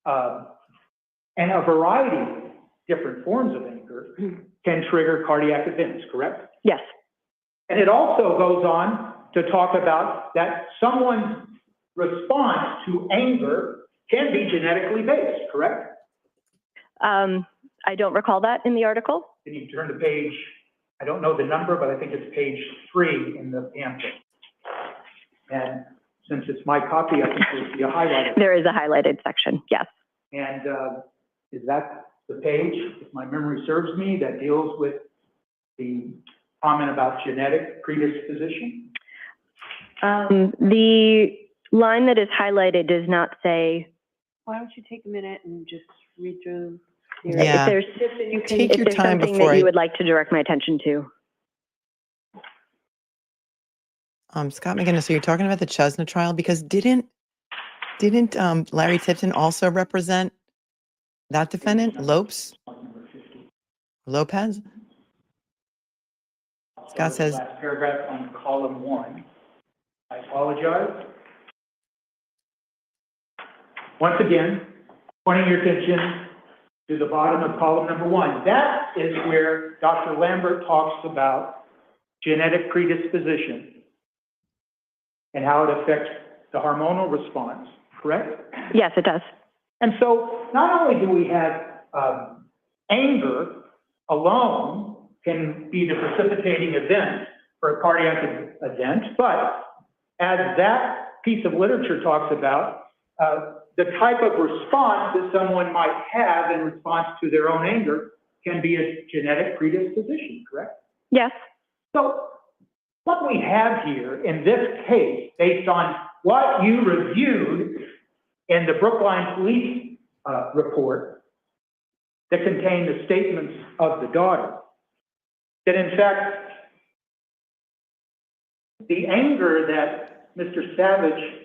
and a variety of different forms of anger can trigger cardiac events, correct? Yes. And it also goes on to talk about that someone's response to anger can be genetically based, correct? I don't recall that in the article. Can you turn to page, I don't know the number, but I think it's page 3 in the pamphlet. And since it's my copy, I think there's a highlighted. There is a highlighted section, yes. And is that the page, if my memory serves me, that deals with the comment about genetic predisposition? The line that is highlighted does not say. Why don't you take a minute and just read through? Yeah. If there's, Just that you can. Take if your there's time something before that you I- would like to direct my attention to. Scott McGinnis, so you're talking about the Chesna trial because didn't Larry Tipton also represent that defendant, Lopez? Scott says, Last paragraph on column 1. I apologize. Once again, pointing your attention to the bottom of column number 1. That is where Dr. Lambert talks about genetic predisposition and how it affects the hormonal response, correct? Yes, it does. And so not only do we have anger alone can be the precipitating event for a cardiac event, but as that piece of literature talks about, the type of response that someone might have in response to their own anger can be a genetic predisposition, correct? Yes. So what we have here in this case, based on what you reviewed in the Brookline Police report that contained the statements of the daughter, that in fact, the anger that Mr. Savitz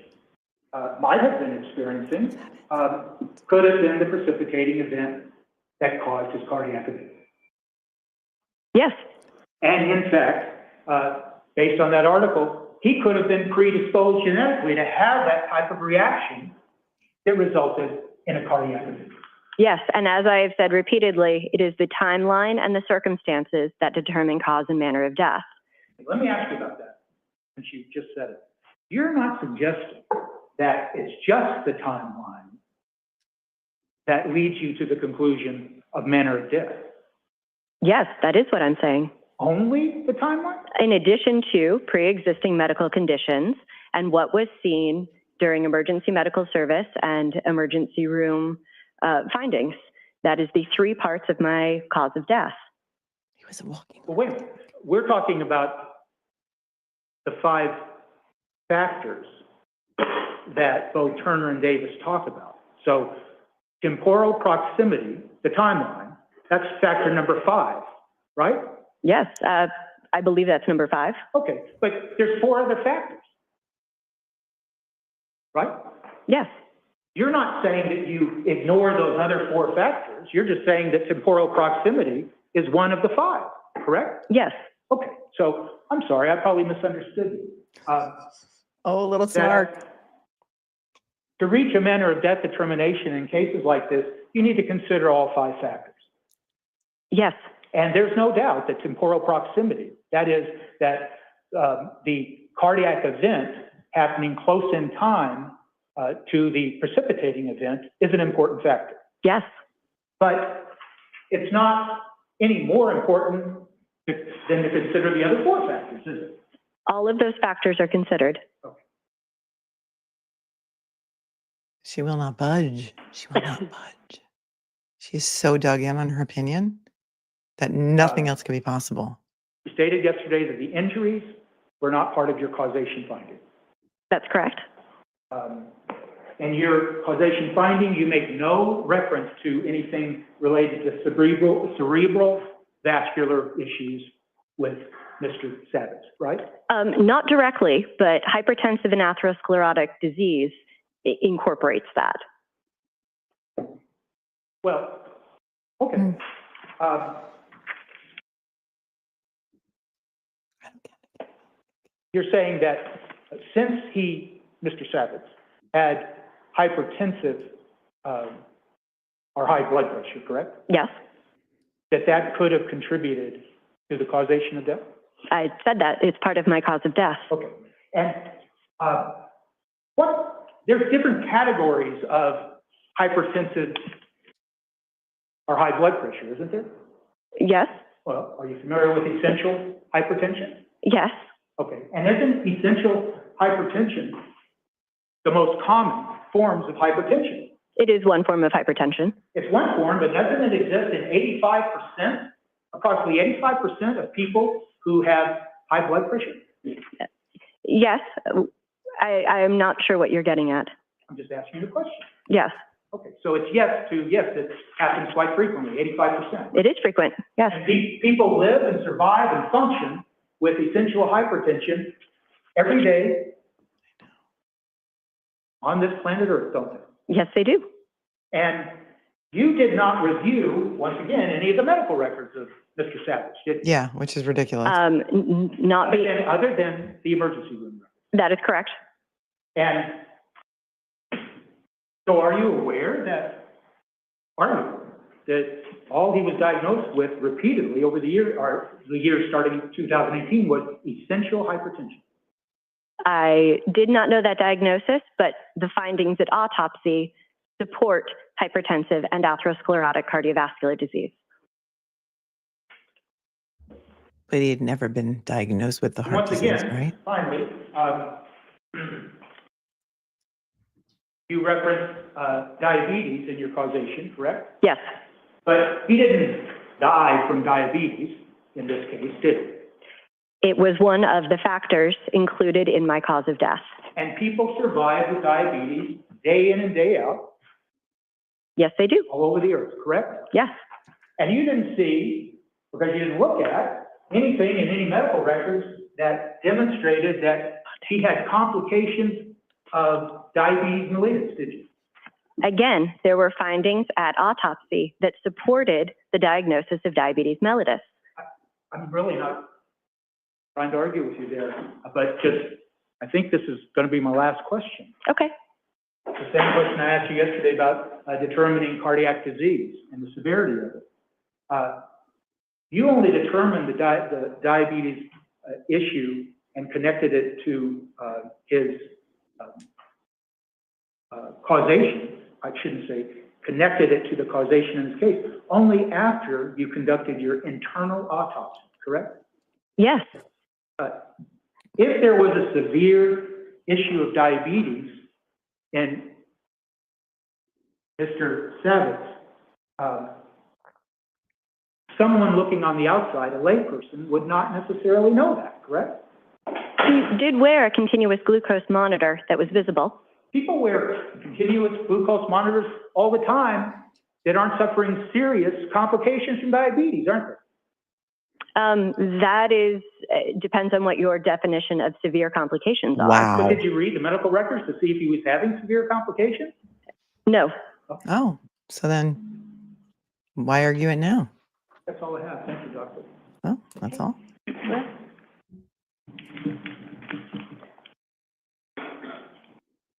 might have been experiencing could have been the precipitating event that caused his cardiac event. Yes. And in fact, based on that article, he could have been predisposed genetically to have that type of reaction that resulted in a cardiac event. Yes, and as I have said repeatedly, it is the timeline and the circumstances that determine cause and manner of death. Let me ask you about that, since you just said it. You're not suggesting that it's just the timeline that leads you to the conclusion of manner of death. Yes, that is what I'm saying. Only the timeline? In addition to pre-existing medical conditions and what was seen during emergency medical service and emergency room findings. That is the 3 parts of my cause of death. he was walking. Well, wait a minute. We're talking about the 5 factors that both Turner and Davis talk about. So temporal proximity, the timeline, That's factor number 5, right? Yes, I believe that's number 5. Okay, but there's 4 other factors, right? Yes, You're not saying that you ignore those other 4 factors. You're just saying that temporal proximity is one of the 5, correct? yes. Okay, so I'm sorry, I probably misunderstood you. Oh, a little That snark. To reach a manner of death determination in cases like this, you need to consider all 5 factors. Yes, And there's no doubt that temporal proximity, that is, that the cardiac event happening close in time to the precipitating event is an important factor. yes. But it's not any more important than to consider the other 4 factors, is it? All of those factors are considered. She will not budge. She will not budge. She's so dug in on her opinion that nothing else could be possible. You stated yesterday that the injuries were not part of your causation finding. That's correct. And your causation finding, you make no reference to anything related to cerebral vascular issues with Mr. Savitz, right? Not directly, but hypertensive and atherosclerotic disease incorporates that. Well, okay. You're saying that since Mr. Savitz, had hypertensive or high blood pressure, correct? Yes, That could have contributed to the causation of death? I said that. It's part of my cause of death. Okay. And there's different categories of hypertensive or high blood pressure, isn't there? Yes, Well, are you familiar with essential hypertension? yes. Okay. And isn't essential hypertension the most common forms of hypertension? It is one form of hypertension. It's one form, but doesn't it exist in 85%, approximately 85% of people who have high blood pressure? Yes, I am not sure what you're getting at. I'm just asking you a question. Yes, Okay, so it's yes, it happens quite frequently, 85%. it is frequent. Yes, And people live and survive and function with essential hypertension every day on this planet Earth, don't they? yes, they do. And you did not review, once again, any of the medical records of Mr. Savitz, did you? Yeah, which is ridiculous. Not be, Other than the emergency room records. that is correct. And so are you aware that all he was diagnosed with repeatedly over the year starting in 2018 was essential hypertension? I did not know that diagnosis, but the findings at autopsy support hypertensive and atherosclerotic cardiovascular disease. But he had never been diagnosed with the heart Once disease, again, right? finally, you referenced diabetes in your causation, correct? Yes, But he didn't die from diabetes in this case, did he? it was one of the factors included in my cause of death. And people survive with diabetes day in and day out Yes, they do. all over the earth, correct? Yes, And you didn't see, because you didn't look at anything in any medical records that demonstrated that he had complications of diabetes mellitus, did you? again, there were findings at autopsy that supported the diagnosis of diabetes mellitus. I'm really not trying to argue with you there, but I think this is going to be my last question. Okay. The same question I asked you yesterday about determining cardiac disease and the severity of it. You only determined the diabetes issue and connected it to his causation. I shouldn't say connected it to the causation in his case, only after you conducted your internal autopsy, correct? Yes, If there was a severe issue of diabetes in Mr. Savitz, someone looking on the outside, a layperson, would not necessarily know that, correct? he did wear a continuous glucose monitor that was visible. People wear continuous glucose monitors all the time that aren't suffering serious complications from diabetes, aren't there? That is, depends on what your definition of severe complications are. Wow. But did you read the medical records to see if he was having severe complications? No. Oh, so then why argue it now? That's all I have. Thank you, doctor. Oh, that's all.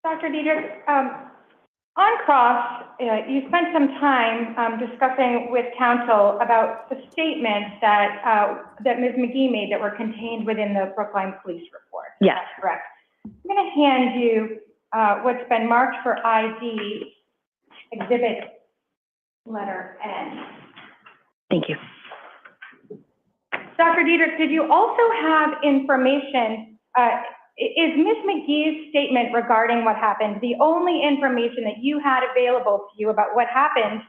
Dr. Dedrick, on cross, you spent some time discussing with counsel about the statements that Ms. McGee made that were contained within the Brookline Police Report. Yes. That's correct. I'm going to hand you what's been marked for ID, Exhibit letter N. Thank you. Dr. Dedrick, did you also have information, is Ms. McGee's statement regarding what happened the only information that you had available to you about what happened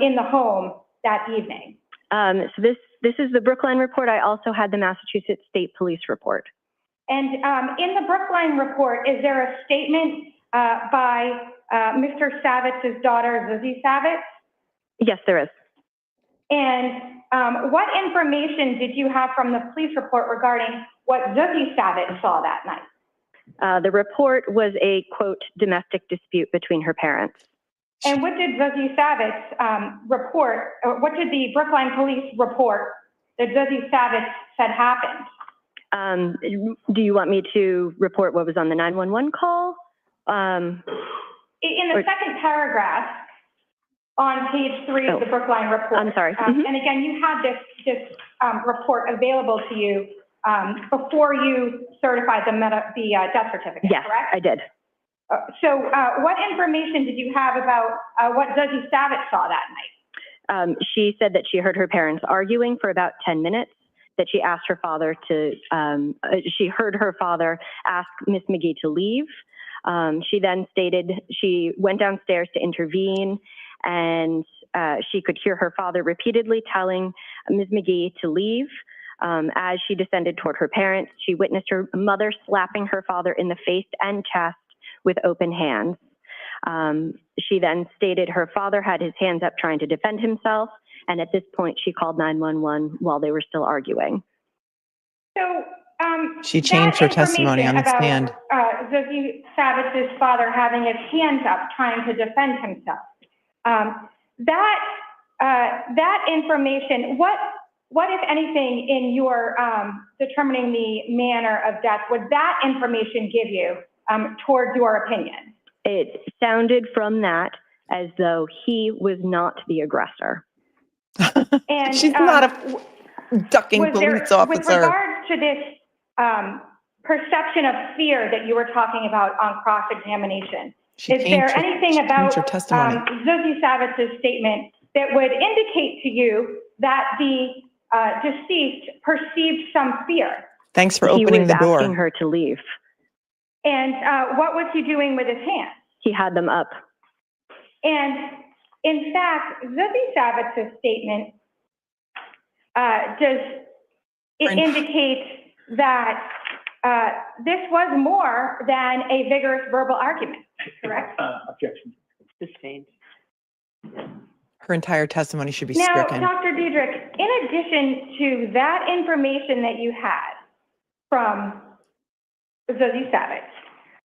in the home that evening? So this is the Brookline report. I also had the Massachusetts State Police report. And in the Brookline report, is there a statement by Mr. Savitz's daughter, Zuzi Savitz? Yes, there is. And what information did you have from the police report regarding what Zuzi Savitz saw that night? The report was a, quote, domestic dispute between her parents. And what did Zuzi Savitz report, or what did the Brookline police report that Zuzi Savitz said happened? Do you want me to report what was on the 911 call? In the second paragraph on page 3 of the Brookline report. I'm sorry. And again, you had this report available to you before you certified the death certificate, Yes, correct? I did. So what information did you have about what Zuzi Savitz saw that night? She said that she heard her parents arguing for about 10 minutes, that she asked her father to, she heard her father ask Miss McGee to leave. She then stated she went downstairs to intervene, and she could hear her father repeatedly telling Ms. McGee to leave. As she descended toward her parents, she witnessed her mother slapping her father in the face and chest with open hands. She then stated her father had his hands up trying to defend himself, and at this point she called 911 while they were still arguing. So She changed her testimony on the stand. Zuzi Savitz's father having his hands up trying to defend himself. That information, what if anything in your determining the manner of death would that information give you towards your opinion? It sounded from that as though he was not the aggressor. And She's not a ducking police officer. With regards to this perception of fear that you were talking about on cross-examination, is there anything about Zuzi Savitz's statement that would indicate to you that the deceased perceived some fear? Thanks for opening the door. He was asking her to leave. And what was he doing with his hands? He had them up. And in fact, Zuzi Savitz's statement does it indicate that this was more than a vigorous verbal argument, correct? Objection. Sustained. Her entire testimony should be now, stricken. Dr. Dedrick, in addition to that information that you had from Zuzi Savitz,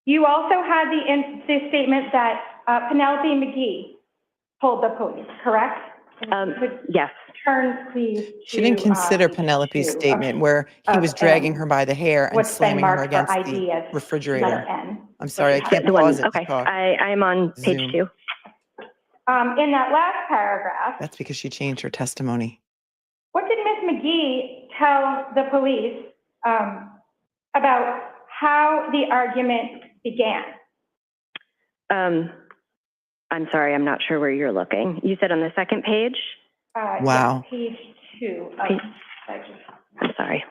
you also had the statement that Penelope McGee told the police, correct? Yes. Turn, please. She didn't consider Penelope's statement where he was dragging her by the hair and slamming her against the refrigerator. I'm sorry, I can't pause it. Okay, I am on page 2. In that last paragraph. That's because she changed her testimony. What did Ms. McGee tell the police about how the argument began? I'm sorry, I'm not sure where you're looking. You said on the second page? Wow. Yes, page 2. I'm sorry.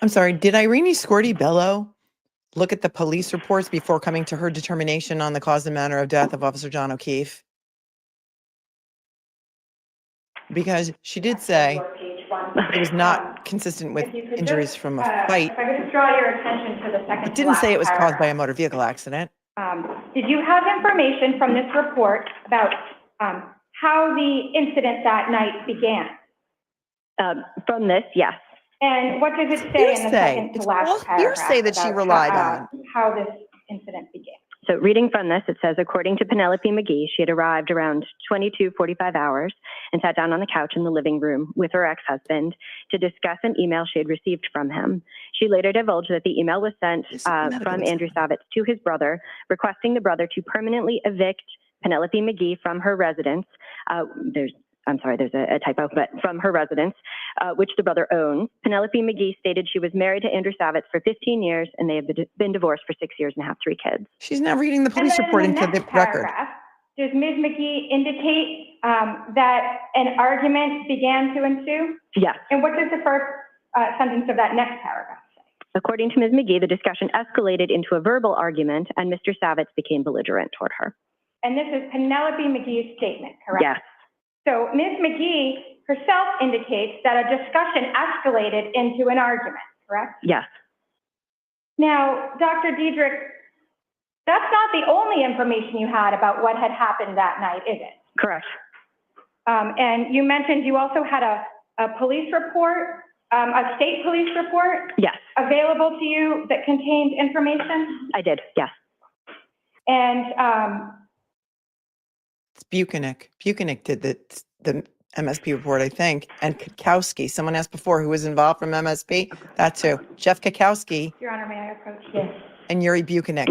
I'm sorry, did Irene Scorti Bello look at the police reports before coming to her determination on the cause and manner of death of Officer John O'Keefe? Because she did say it was not consistent with injuries from a fight. If I could just draw your attention to the second. It didn't say it was caused by a motor vehicle accident. Did you have information from this report about how the incident that night began? From this, yes. And what does it say in the second to It's last all paragraph? hearsay that she about relied on. How this incident began? So reading from this, it says, according to Penelope McGee, she had arrived around 22:45 hours and sat down on the couch in the living room with her ex-husband to discuss an email she had received from him. She later divulged that the email was sent from Andrew Savitz to his brother, requesting the brother to permanently evict Penelope McGee from her residence. There's a typo, but from her residence, which the brother owns. Penelope McGee stated she was married to Andrew Savitz for 15 years and they have been divorced for 6 years and have 3 kids. She's now reading the police report into the record. Does Ms. McGee indicate that an argument began to ensue? Yes. And what does the first sentence of that next paragraph say? According to Ms. McGee, the discussion escalated into a verbal argument and Mr. Savitz became belligerent toward her. And this is Penelope McGee's statement, correct? Yes. So Ms. McGee herself indicates that a discussion escalated into an argument, correct? Yes. Now, Dr. Dedrick, that's not the only information you had about what had happened that night, is it? Correct. And you mentioned you also had a police report, a state police report? Yes. Available to you that contained information? I did, yes. And It's Buchanan. Buchanan did the MSP report, I think, and Kakowski. Someone asked before who was involved from MSP. That too. Jeff Kakowski Your Honor, may I approach? Yes. and Yuri Buchanan.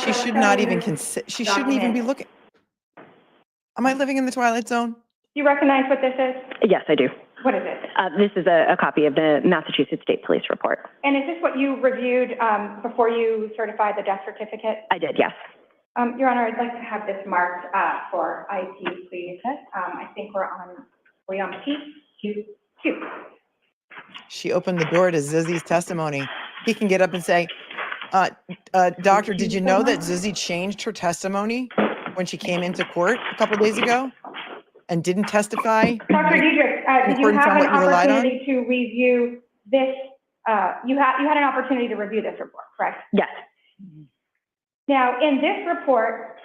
She should not even consider. She shouldn't even be looking. Am I living in the Twilight Zone? Do you recognize what this is? Yes, I do. What is it? This is a copy of the Massachusetts State Police report. And is this what you reviewed before you certified the death certificate? I did, yes. Your Honor, I'd like to have this marked for IT, please. I think we're on P2. She opened the door to Zizzy's testimony. He can get up and say, doctor, did you know that Zizzy changed her testimony when she came into court a couple days ago and didn't testify? Dr. Dedrick, did you have an opportunity to review this? You had an opportunity to review this report, correct? Yes. Now, in this report,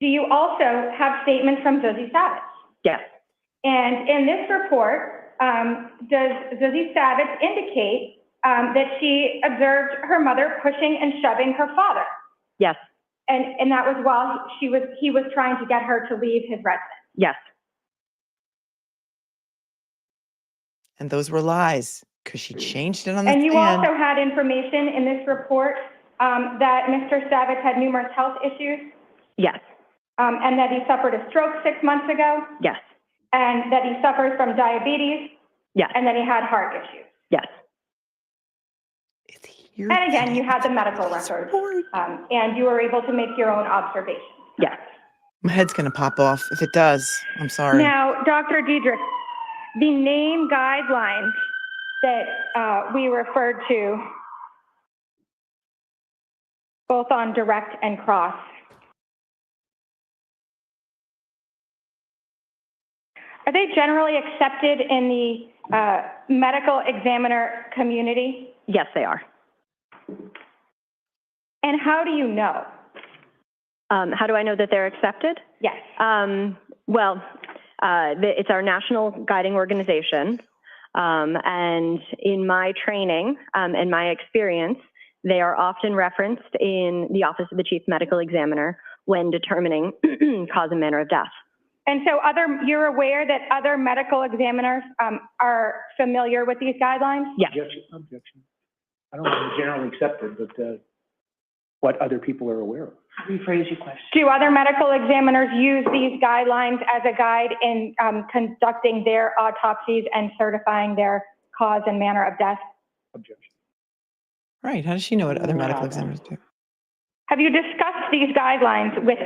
do you also have statements from Zizzy Savitz? Yes. And in this report, does Zizzy Savitz indicate that she observed her mother pushing and shoving her father? Yes. And that was while he was trying to get her to leave his residence? Yes. And those were lies because she changed it on the And you stand. also had information in this report that Mr. Savitz had numerous health issues? Yes. And that he suffered a stroke 6 months ago? Yes. And that he suffers from diabetes? Yes. And that he had heart issues? Yes. And again, you had the medical records, and you were able to make your own observations? Yes. My head's going to pop off. If it does, I'm sorry. Now, Dr. Dedrick, the name guidelines that we referred to, both on direct and cross, are they generally accepted in the medical examiner community? Yes, they are. And how do you know? How do I know that they're accepted? Yes. It's our national guiding organization. And in my training and my experience, they are often referenced in the Office of the Chief Medical Examiner when determining cause and manner of death. And so you're aware that other medical examiners are familiar with these guidelines? Yes. Objection. I don't know if they're generally accepted, but what other people are aware of. Rephrase your question. Do other medical examiners use these guidelines as a guide in conducting their autopsies and certifying their cause and manner of death? Objection. Right. How does she know what other medical examiners do? Have you discussed these guidelines with?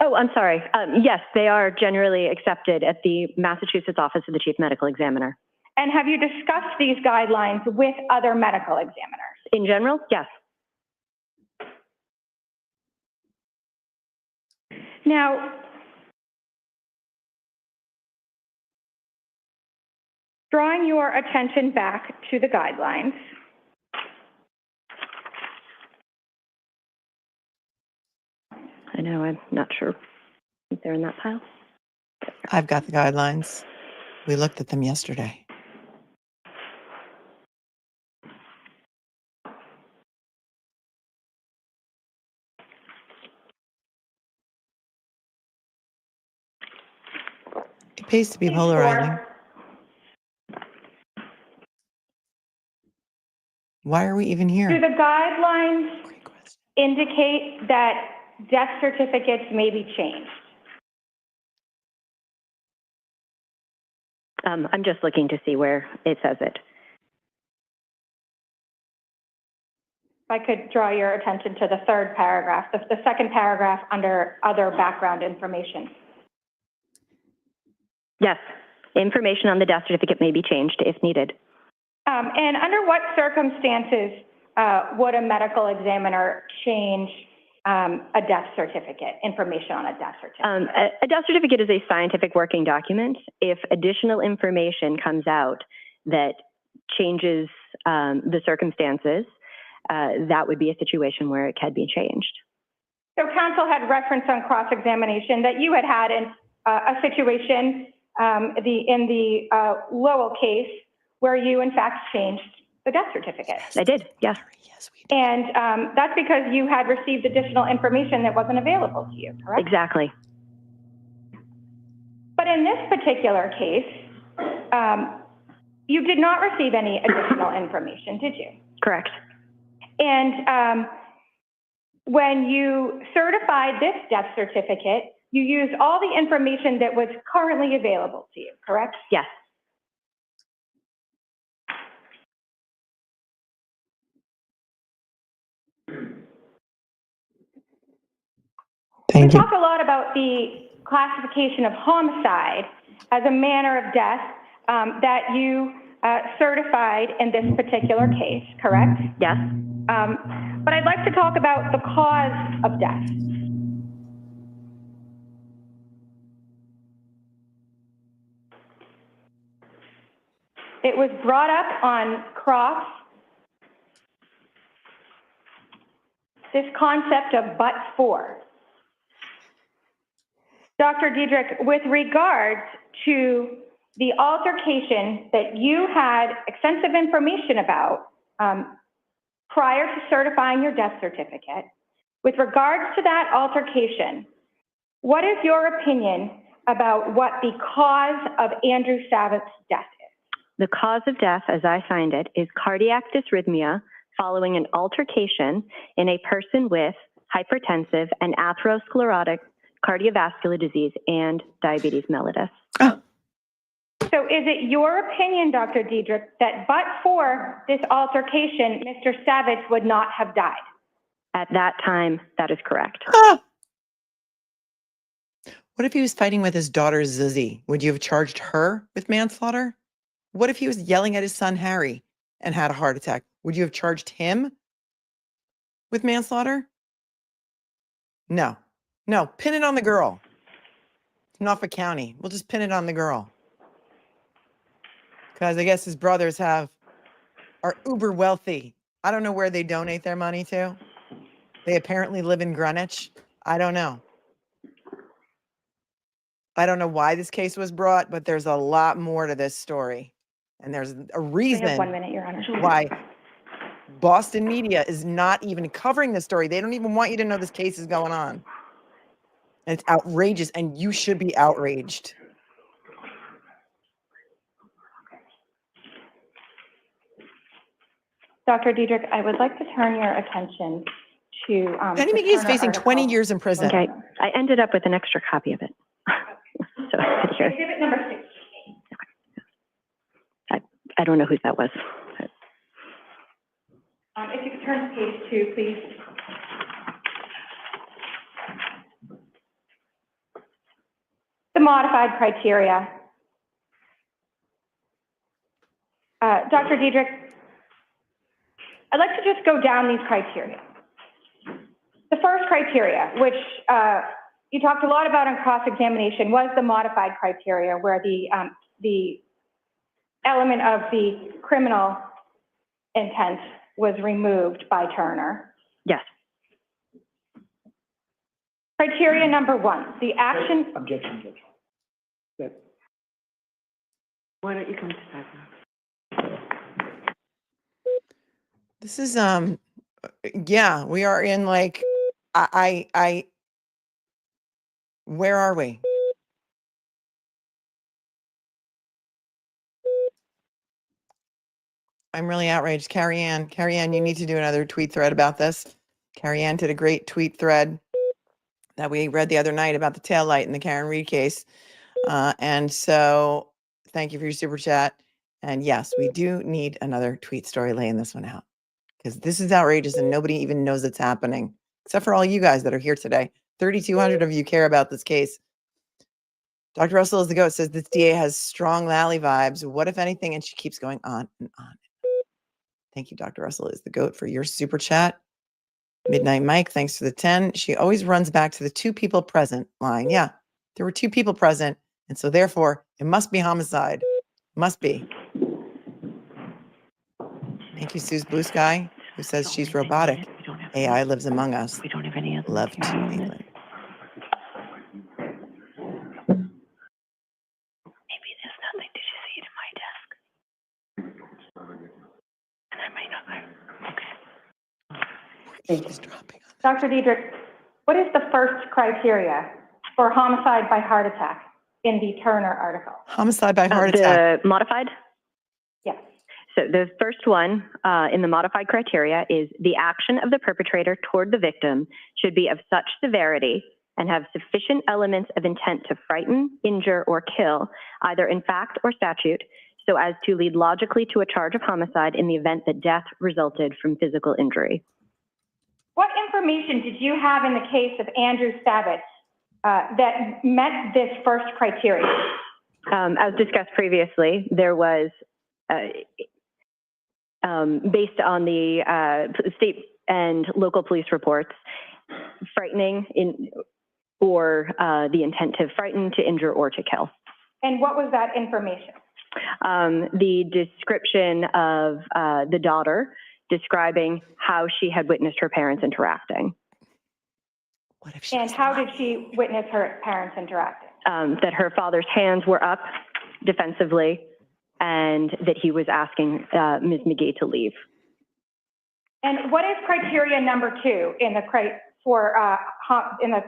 Oh, I'm sorry. Yes, they are generally accepted at the Massachusetts Office of the Chief Medical Examiner. And have you discussed these guidelines with other medical examiners? In general, yes. Now, drawing your attention back to the guidelines, No, I'm not sure if they're in that pile. I've got the guidelines. We looked at them yesterday. It pays to be polarizing. Why are we even Do here? the guidelines Great question. indicate that death certificates may be changed? I'm just looking to see where it says it. If I could draw your attention to the third paragraph, the second paragraph under other background information. Yes, information on the death certificate may be changed if needed. And under what circumstances would a medical examiner change a death certificate, information on a death certificate? A death certificate is a scientific working document. If additional information comes out that changes the circumstances, that would be a situation where it can be changed. So counsel had referenced on cross-examination that you had in a situation in the Lowell case where you in fact changed the death certificate. I did, yes. Yes, we did. And that's because you had received additional information that wasn't available to you, correct? Exactly. But in this particular case, you did not receive any additional information, did you? Correct. And when you certified this death certificate, you used all the information that was currently available to you, correct? Yes. We Thank you. talked a lot about the classification of homicide as a manner of death that you certified in this particular case, correct? Yes. But I'd like to talk about the cause of death. It was brought up on cross, this concept of but for. Dr. Dedrick, with regards to the altercation that you had extensive information about prior to certifying your death certificate, with regards to that altercation, what is your opinion about what the cause of Andrew Savitz's death is? The cause of death, as I find it, is cardiac dysrhythmia following an altercation in a person with hypertensive and atherosclerotic cardiovascular disease and diabetes mellitus. Oh. So is it your opinion, Dr. Dedrick, that but for this altercation, Mr. Savitz would not have died? At that time, that is correct. Ah. What if he was fighting with his daughter, Zizzy? Would you have charged her with manslaughter? What if he was yelling at his son, Harry, and had a heart attack? Would you have charged him with manslaughter? No. No, pin it on the girl. Norfolk County. We'll just pin it on the girl. Because I guess his brothers are uber wealthy. I don't know where they donate their money to. They apparently live in Greenwich. I don't know. I don't know why this case was brought, but there's a lot more to this story. And there's a reason We have 1 minute, Your Honor. why Boston media is not even covering this story. They don't even want you to know this case is going on. And it's outrageous, and you should be outraged. Dr. Dedrick, I would like to turn your attention to Penny the McGee is Turner facing 20 article. years in prison. Okay, I ended up with an extra copy of it. So here. Exhibit number 16. I don't know whose that was. If you could turn to page 2, please. The modified criteria. Dr. Dedrick, I'd like to just go down these criteria. The first criteria, which you talked a lot about in cross-examination, was the modified criteria, where the element of the criminal intent was removed by Turner. Yes. Criteria number 1, the action. Objection, Judge. That, Why don't you come to that now? This is, yeah, we are in like, where are we? I'm really outraged. Carrie Ann, you need to do another tweet thread about this. Carrie Ann did a great tweet thread that we read the other night about the taillight in the Karen Reed case. And so thank you for your super chat. And yes, we do need another tweet story laying this one out, because this is outrageous and nobody even knows it's happening, except for all you guys that are here today. 3,200 of you care about this case. Dr. Russell is the GOAT, says this DA has strong Lally vibes. What, if anything? And she keeps going on and on. Thank you, Dr. Russell is the GOAT, for your super chat. Midnight Mike, thanks for the 10. She always runs back to the 2 people present line. Yeah, there were 2 people present, and so therefore it must be homicide. Must be. Thank you, Sue's Blue Sky, who says she's robotic. AI lives among us. We don't have any other. Love to Leland. Maybe there's nothing. Did you see it in my desk? And I might not. Okay. Thank you. Dr. Dedrick, what is the first criteria for homicide by heart attack in the Turner article? Homicide by heart attack. The modified? Yes. So the first one in the modified criteria is the action of the perpetrator toward the victim should be of such severity and have sufficient elements of intent to frighten, injure, or kill, either in fact or statute, so as to lead logically to a charge of homicide in the event that death resulted from physical injury. What information did you have in the case of Andrew Savitz that met this first criteria? As discussed previously, there was, based on the state and local police reports, frightening or the intent to frighten, to injure, or to kill. And what was that information? The description of the daughter describing how she had witnessed her parents interacting. What if she And how did she witness her parents interacting? That her father's hands were up defensively and that he was asking Ms. McGee to leave. And what is criteria number 2 in the in the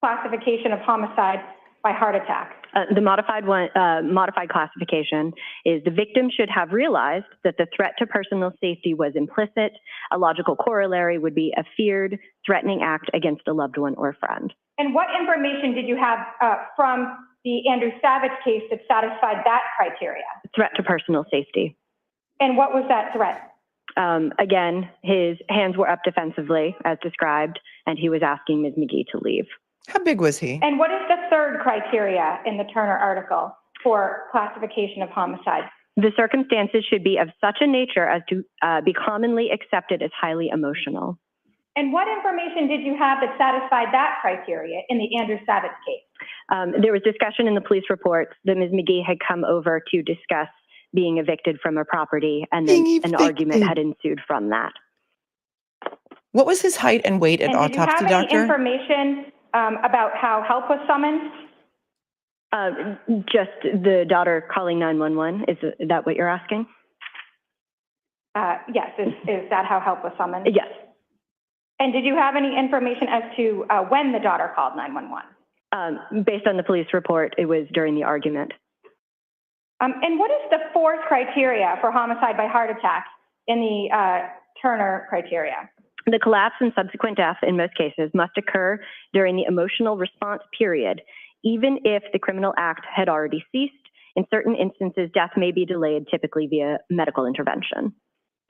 classification of homicide by heart attack? The modified classification is the victim should have realized that the threat to personal safety was implicit. A logical corollary would be a feared, threatening act against a loved one or friend. And what information did you have from the Andrew Savitz case that satisfied that criteria? Threat to personal safety. And what was that threat? Again, his hands were up defensively, as described, and he was asking Ms. McGee to leave. How big was he? And what is the third criteria in the Turner article for classification of homicide? The circumstances should be of such a nature as to be commonly accepted as highly emotional. And what information did you have that satisfied that criteria in the Andrew Savitz case? There was discussion in the police reports that Ms. McGee had come over to discuss being evicted from her property, and then an argument had ensued from that. What was his height and weight at autopsy, doctor? doctor? Any information about how help was summoned? Just the daughter calling 911. Is that what you're asking? Yes. Is that how help was summoned? Yes. And did you have any information as to when the daughter called 911? Based on the police report, it was during the argument. And what is the fourth criteria for homicide by heart attack in the Turner criteria? The collapse and subsequent death in most cases must occur during the emotional response period, even if the criminal act had already ceased. In certain instances, death may be delayed, typically via medical intervention.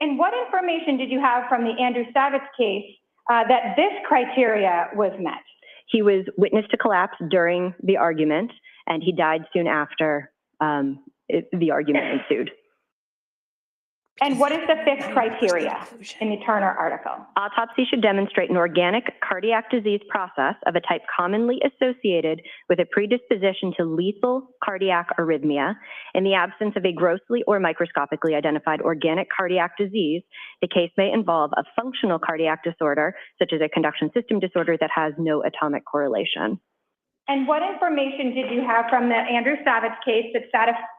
And what information did you have from the Andrew Savitz case that this criteria was met? He was witness to collapse during the argument, and he died soon after the argument ensued. And what is the fifth criteria in the Turner article? Autopsy should demonstrate an organic cardiac disease process of a type commonly associated with a predisposition to lethal cardiac arrhythmia. In the absence of a grossly or microscopically identified organic cardiac disease, the case may involve a functional cardiac disorder, such as a conduction system disorder that has no atomic correlation. And what information did you have from the Andrew Savitz case that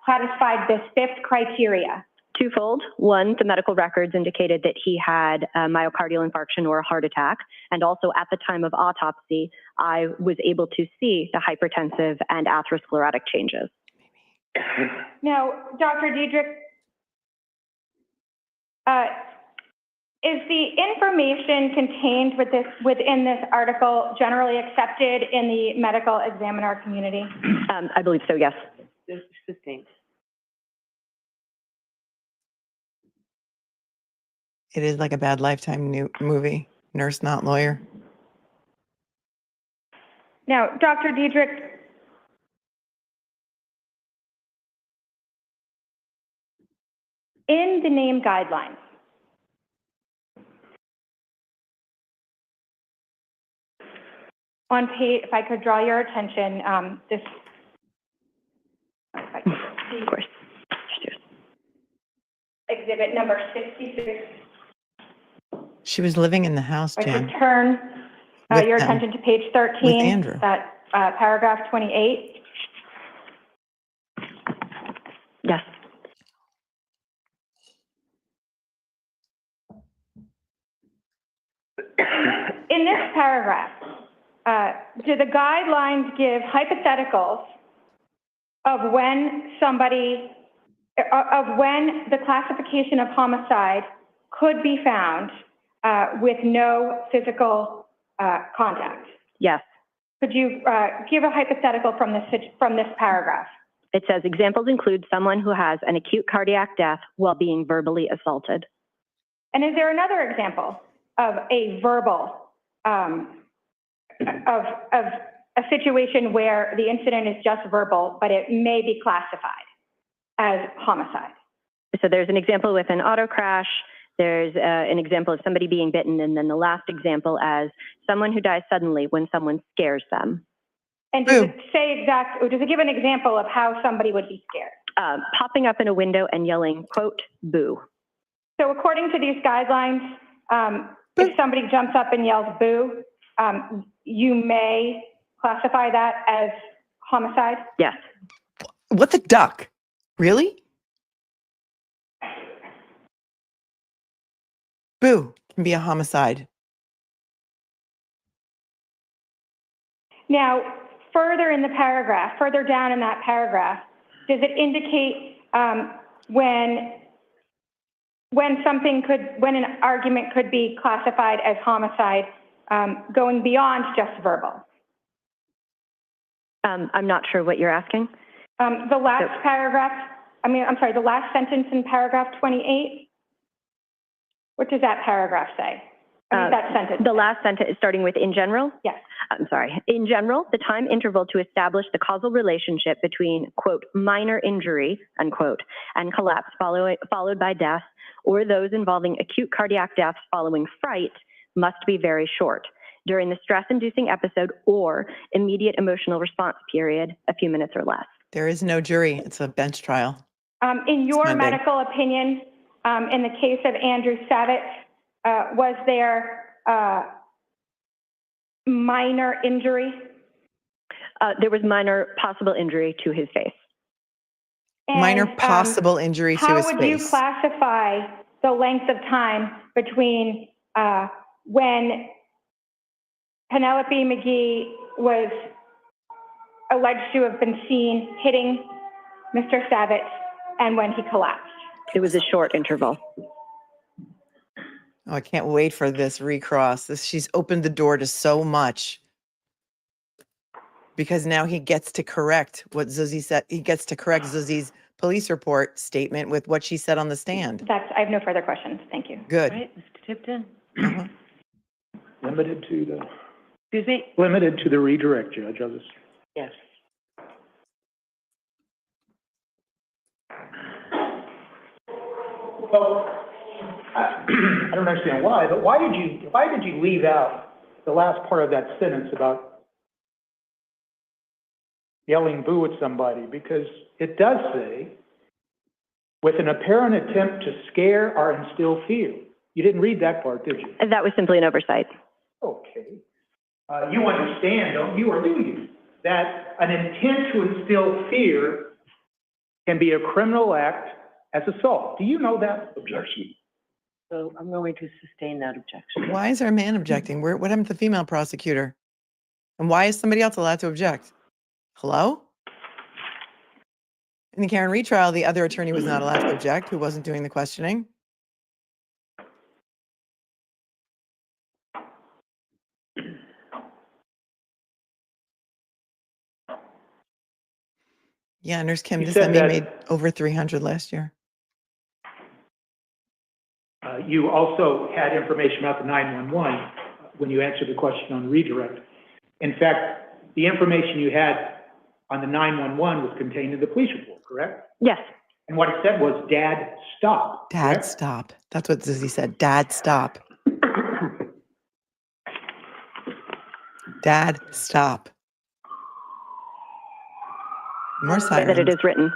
satisfied this fifth criteria? Twofold. One, the medical records indicated that he had a myocardial infarction or a heart attack. And also at the time of autopsy, I was able to see the hypertensive and atherosclerotic changes. Now, Dr. Dedrick, is the information contained within this article generally accepted in the medical examiner community? I believe so, yes. Sustained. It is like a bad Lifetime movie, Nurse Not Lawyer. Now, Dr. Dedrick, in the name guidelines, on page, if I could draw your attention, this. Of course. Exhibit number 66. She was living in the house, I Jan. could turn your attention to page 13. With Andrew. That paragraph 28. Yes. In this paragraph, do the guidelines give hypotheticals of when somebody, of when the classification of homicide could be found with no physical contact? Yes. Could you give a hypothetical from this paragraph? It says examples include someone who has an acute cardiac death while being verbally assaulted. And is there another example of a verbal, of a situation where the incident is just verbal, but it may be classified as homicide? So there's an example with an auto crash. There's an example of somebody being bitten. And then the last example as someone who dies suddenly when someone scares them. And does it say or does it give an example of how somebody would be scared? Popping up in a window and yelling, quote, boo. So according to these guidelines, if somebody jumps up and yells boo, you may classify that as homicide? Yes. What the duck? Really? Boo can be a homicide. Now, further in the paragraph, further down in that paragraph, does it indicate when an argument could be classified as homicide, going beyond just verbal? I'm not sure what you're asking. The last paragraph, the last sentence in paragraph 28. What does that paragraph say? That sentence. The last sentence, starting with in general? Yes. I'm sorry. In general, the time interval to establish the causal relationship between, quote, minor injury, unquote, and collapse followed by death, or those involving acute cardiac deaths following fright must be very short. During the stress-inducing episode or immediate emotional response period, a few minutes or less. There is no jury. It's a bench trial. In your medical opinion, in the case of Andrew Savitz, was there minor injury? There was minor possible injury to his face. And, minor possible injury to his face. How would you classify the length of time between when Penelope McGee was alleged to have been seen hitting Mr. Savitz and when he collapsed? It was a short interval. Oh, I can't wait for this recross. She's opened the door to so much. Because now he gets to correct what Zuzi said. He gets to correct Zuzi's police report statement with what she said on the stand. I have no further questions. Thank you. Good. All right, Mr. Tipton. Limited to the, Excuse me? limited to the redirect, Judge. I'll just. Yes. Well, I don't understand why, but why did you leave out the last part of that sentence about yelling boo at somebody? Because it does say, with an apparent attempt to scare or instill fear. You didn't read that part, did you? That was simply an oversight. Okay. You understand, don't you, or do you, that an intent to instill fear can be a criminal act as assault? Do you know that? Objection. So I'm going to sustain that objection. Why is our man objecting? What happened to the female prosecutor? And why is somebody else allowed to object? Hello? In the Karen retrial, the other attorney was not allowed to object, who wasn't doing the questioning. Yeah, Nurse Kim, You this said ME that- made over 300 last year. You also had information about the 911 when you answered the question on redirect. In fact, the information you had on the 911 was contained in the police report, correct? Yes. And what it said was, Dad, stop. Dad, correct? stop. That's what Zizzy said. Dad, stop. Dad, stop. More That it sirens. is written.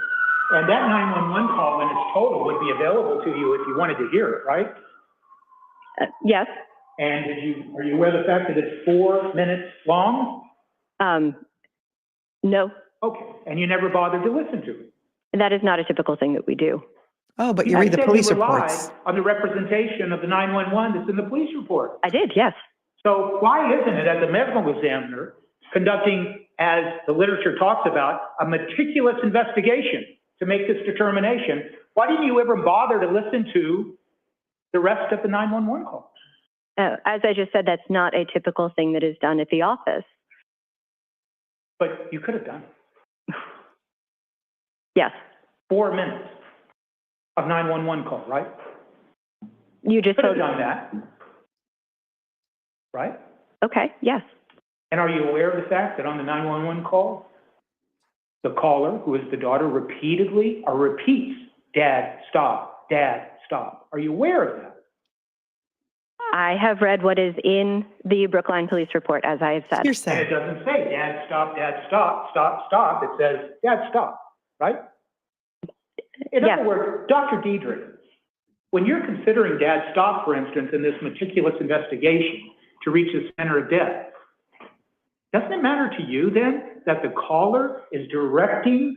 And that 911 call in its total would be available to you if you wanted to hear it, right? Yes. And are you aware of the fact that it's 4 minutes long? No, Okay, and you never bothered to listen to it? that is not a typical thing that we do. Oh, but you read the said police you relied reports. on the representation of the 911 that's in the police report. I did, yes. So why isn't it, as a medical examiner, conducting, as the literature talks about, a meticulous investigation to make this determination, why didn't you ever bother to listen to the rest of the 911 call? As I just said, that's not a typical thing that is done at the office. But you could have done it. Yes. 4 minutes of 911 call, right? You just Could have told done that, right? Okay, yes. And are you aware of the fact that on the 911 call, the caller, who is the daughter, repeatedly or repeats, Dad, stop, Dad, stop. Are you aware of that? I have read what is in the Brookline Police Report, as I have said. You're And saying. it doesn't say, Dad, stop, stop, stop. It says, Dad, stop, right? In Yes. other words, Dr. Dedrick, when you're considering Dad, stop, for instance, in this meticulous investigation to reach the center of death, doesn't it matter to you then that the caller is directing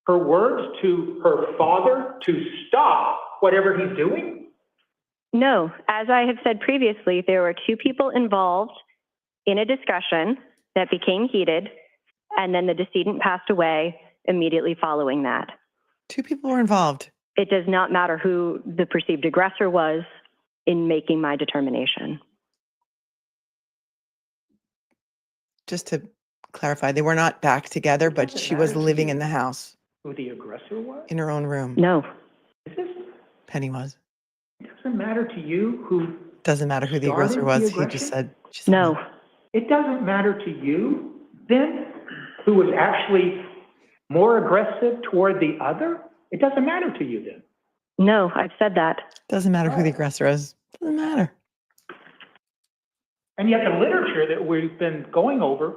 her words to her father to stop whatever he's doing? No, as I have said previously, there were two people involved in a discussion that became heated, and then the decedent passed away immediately following that. 2 people were involved. It does not matter who the perceived aggressor was in making my determination. Just to clarify, they were not back together, but she was living in the house Who the aggressor was? in her own room. No, Is this, Penny was. it doesn't matter to you who, Doesn't matter who the Started aggressor the was. He aggression? just said. She said no, it doesn't matter to you then who was actually more aggressive toward the other? It doesn't matter to you then. no, I've said that. Doesn't matter who the aggressor is. Doesn't matter. And yet the literature that we've been going over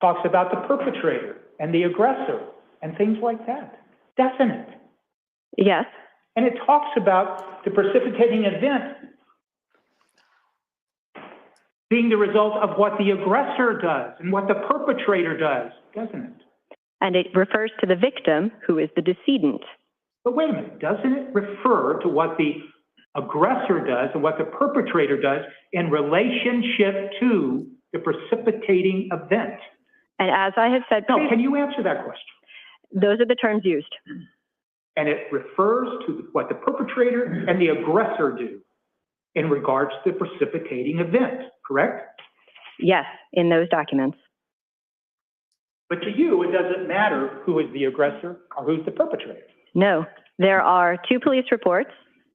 talks about the perpetrator and the aggressor and things like that, doesn't it? Yes, And it talks about the precipitating event being the result of what the aggressor does and what the perpetrator does, doesn't it? and it refers to the victim, who is the decedent. But wait a minute, doesn't it refer to what the aggressor does and what the perpetrator does in relationship to the precipitating event? And as I have said, No, can you answer that question? those are the terms used. And it refers to what the perpetrator and the aggressor do in regards to the precipitating event, correct? Yes, in those documents. But to you, it doesn't matter who is the aggressor or who's the perpetrator. No, there are two police reports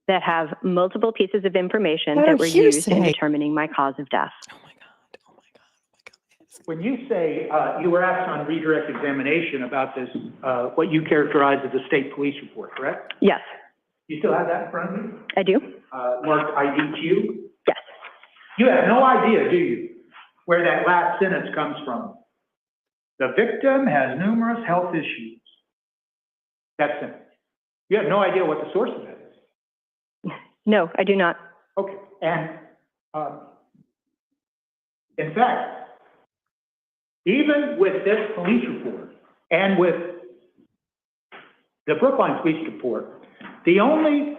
that have multiple pieces of information Oh, that were used in hearsay. determining my cause of death. Oh my God. Oh my God. Oh my God. When you say, you were asked on redirect examination about this, what you characterize as a state police report, correct? Yes, You still have that in front of you? I do. Marked IDQ? Yes. You have no idea, do you, where that last sentence comes from? The victim has numerous health issues. That sentence. You have no idea what the source of that is. No, I do not. Okay, and in fact, even with this police report and with the Brookline Police Report, the only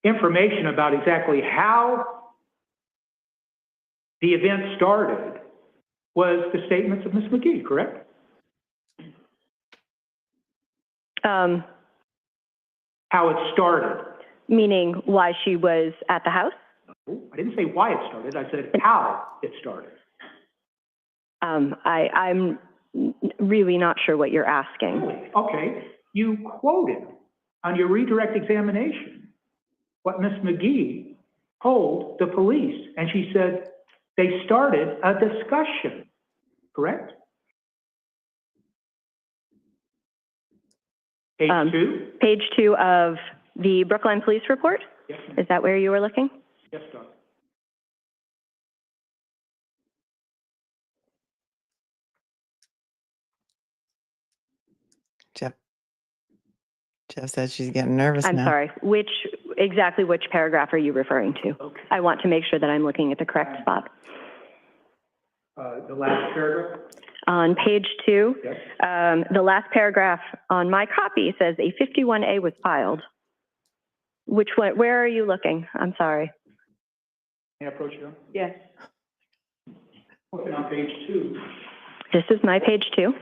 information about exactly how the event started was the statements of Ms. McGee, correct? How it started. Meaning why she was at the house? I didn't say why it started, I said how it started. I'm really not sure what you're asking. Okay, you quoted on your redirect examination what Ms. McGee told the police, and she said they started a discussion, correct? Page 2? Page 2 of the Brookline Police Report? Yes, ma'am. Is that where you were looking? Yes, Doc. Jeff says she's getting nervous I'm now. sorry. Exactly which paragraph are you referring to? Okay. I want to make sure that I'm looking at the correct spot. The last paragraph? On page 2, Yes. the last paragraph on my copy says a 51A was filed. Which one? Where are you looking? I'm sorry. May I approach you? Yes. Looking on page 2. This is my page 2.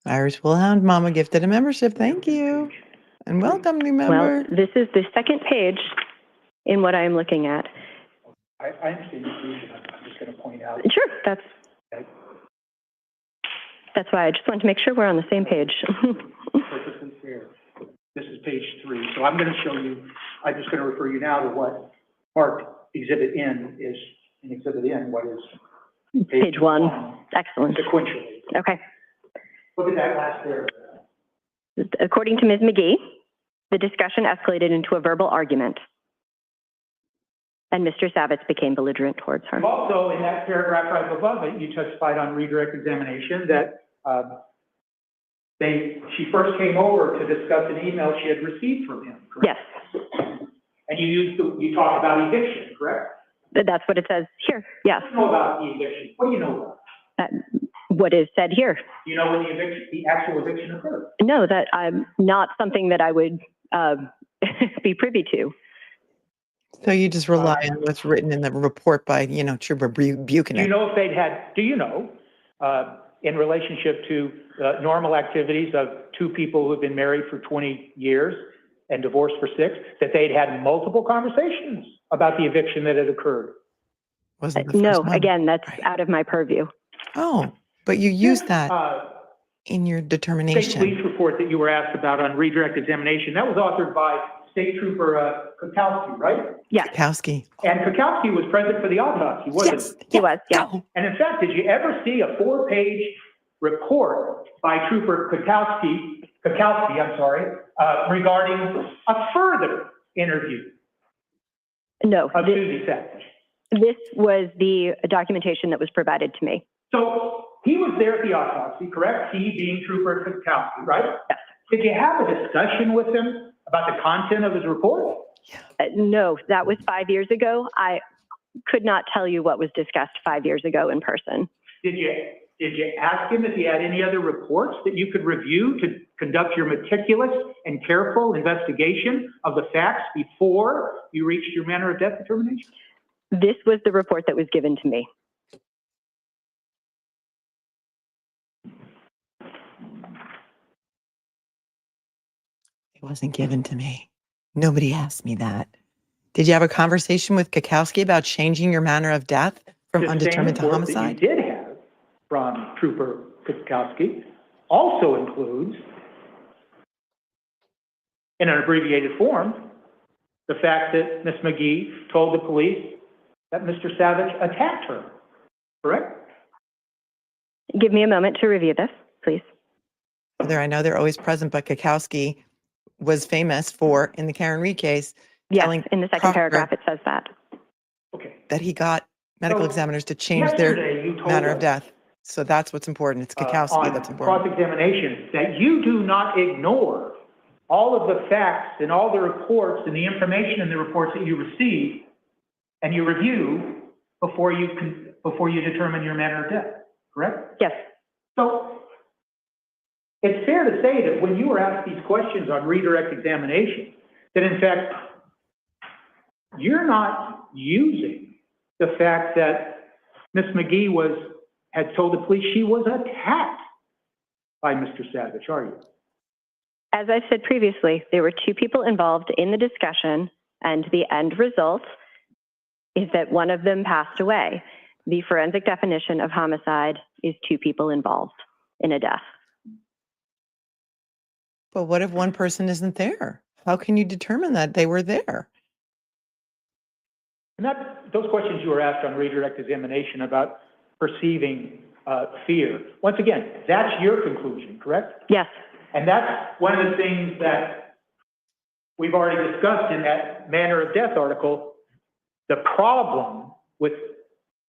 Irish Wolfhound Mama gifted a membership. Thank you. And welcome, new member. Well, this is the second page in what I am looking at. I understand your position. I'm just going to point out. Sure, that's why I just wanted to make sure we're on the same page. Perfectly fair. This is page 3. So I'm going to show you, I'm just going to refer you now to what marked Exhibit N is, in Exhibit N, what is Page 1. Excellent. sequentially. Okay. Look at that last paragraph. According to Ms. McGee, the discussion escalated into a verbal argument, and Mr. Savitz became belligerent towards her. Also, in that paragraph right above it, you testified on redirect examination that she first came over to discuss an email she had received from him, correct? Yes, And you talked about eviction, correct? that's what it says here. Yes. What do you know about the eviction? What do you know about it? What is said here? Do you know when the actual eviction occurred? No, that I'm not something that I would be privy to. So you just rely on what's written in the report by, Trooper Buchanan. Do you know if they'd had, in relationship to normal activities of two people who have been married for 20 years and divorced for 6, that they'd had multiple conversations about the eviction that had occurred? Wasn't the first No, one. again, that's Right. out of my purview. Oh, but you used that State in your police determination. report that you were asked about on redirect examination, that was authored by State Trooper Kukowski, right? Yes, Kowski. And Kukowski was present for the autopsy, wasn't he? he was, yes. Go. And in fact, did you ever see a 4-page report by Trooper Kukowski, regarding a further interview No, of Susie Savitz? this was the documentation that was provided to me. So he was there at the autopsy, correct? He being Trooper Kukowski, right? Yes. Did you have a discussion with him about the content of his report? No, that was 5 years ago. I could not tell you what was discussed 5 years ago in person. Did you ask him if he had any other reports that you could review to conduct your meticulous and careful investigation of the facts before you reached your manner of death determination? This was the report that was given to me. It wasn't given to me. Nobody asked me that. Did you have a conversation with Kukowski about changing your manner of death from The same undetermined to report homicide? that you did have from Trooper Kukowski also includes, in an abbreviated form, the fact that Ms. McGee told the police that Mr. Savitz attacked her, correct? Give me a moment to review this, please. I know they're always present, but Kukowski was famous for in the Karen Reed case, Yes, telling in the second Proctor paragraph, it says that. Okay. that he got medical So, examiners to change yesterday their you told manner of us, death. So that's what's important. It's Kukowski that's on important. cross-examination, that you do not ignore all of the facts and all the reports and the information in the reports that you receive and you review before you determine your manner of death, correct? Yes. So it's fair to say that when you were asked these questions on redirect examination, that in fact, you're not using the fact that Ms. McGee had told the police she was attacked by Mr. Savitz, are you? As I said previously, there were two people involved in the discussion, and the end result is that one of them passed away. The forensic definition of homicide is two people involved in a death. But what if one person isn't there? How can you determine that they were there? And those questions you were asked on redirect examination about perceiving fear. Once again, that's your conclusion, correct? Yes. And that's one of the things that we've already discussed in that manner of death article, the problem with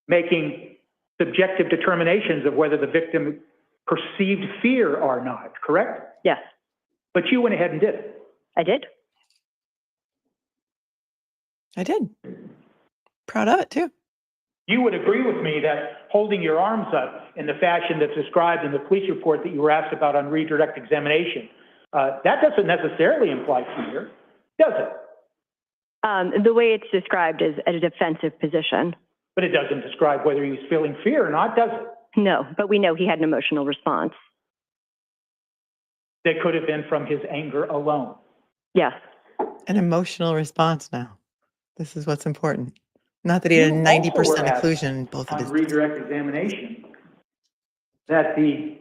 making subjective determinations of whether the victim perceived fear or not, correct? Yes. But you went ahead and did it. I did. I did. Proud of it too. You would agree with me that holding your arms up in the fashion that's described in the police report that you were asked about on redirect examination, that doesn't necessarily imply fear, does it? The way it's described is a defensive position. But it doesn't describe whether he was feeling fear or not, does it? No, but we know he had an emotional response. That could have been from his anger alone. Yes. An emotional response now. This is what's important. Not that he had a You 90% also were asked occlusion in both of on his. redirect examination that the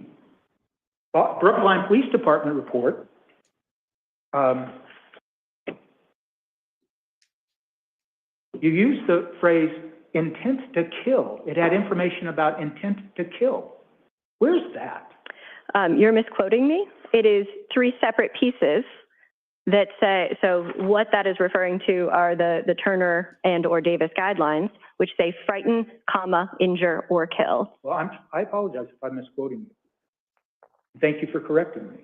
Brookline Police Department report you used the phrase intent to kill. It had information about intent to kill. Where's that? You're misquoting me. It is three separate pieces that say, so what that is referring to are the Turner and or Davis guidelines, which say frighten, comma, injure, or kill. Well, I apologize if I'm misquoting you. Thank you for correcting me.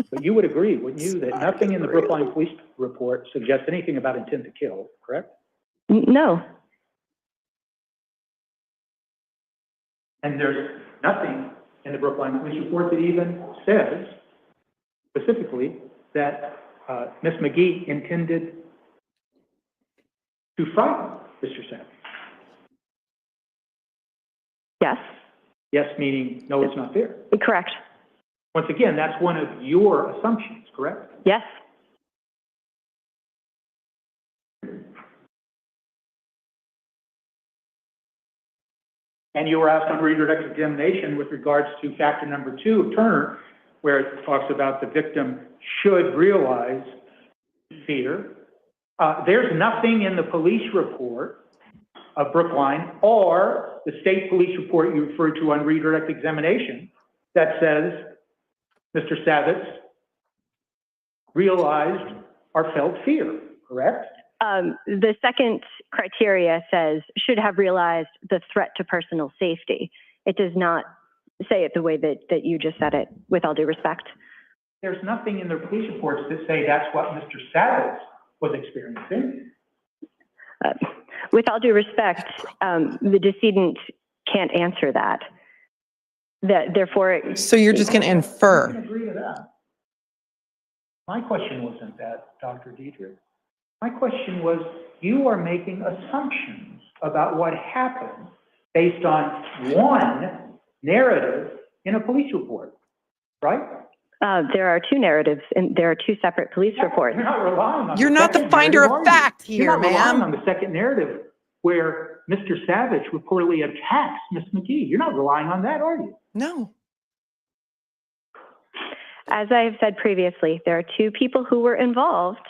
But you would agree, wouldn't you, that nothing in the Brookline Police report suggests anything about intent to kill, correct? No. And there's nothing in the Brookline Police report that even says specifically that Ms. McGee intended to frighten Mr. Savitz. Yes. Yes, meaning no, it's not there. Correct. Once again, that's one of your assumptions, correct? Yes. And you were asked on redirect examination with regards to factor number 2 of Turner, where it talks about the victim should realize fear. There's nothing in the police report of Brookline or the state police report you referred to on redirect examination that says Mr. Savitz realized or felt fear, correct? The second criteria says should have realized the threat to personal safety. It does not say it the way that you just said it, with all due respect. There's nothing in the police reports that say that's what Mr. Savitz was experiencing. With all due respect, the decedent can't answer that. Therefore, So you're just going to I infer. can agree to that. My question wasn't that, Dr. Dedrick. My question was, you are making assumptions about what happened based on one narrative in a police report, right? there are two narratives, and there are two separate police reports. You're not relying on You're not the second finder narrative, of are you? fact You're here, not relying on ma'am. the second narrative where Mr. Savitz reportedly attacks Miss McGee. You're not relying on that, are you? No. As I have said previously, there are two people who were involved,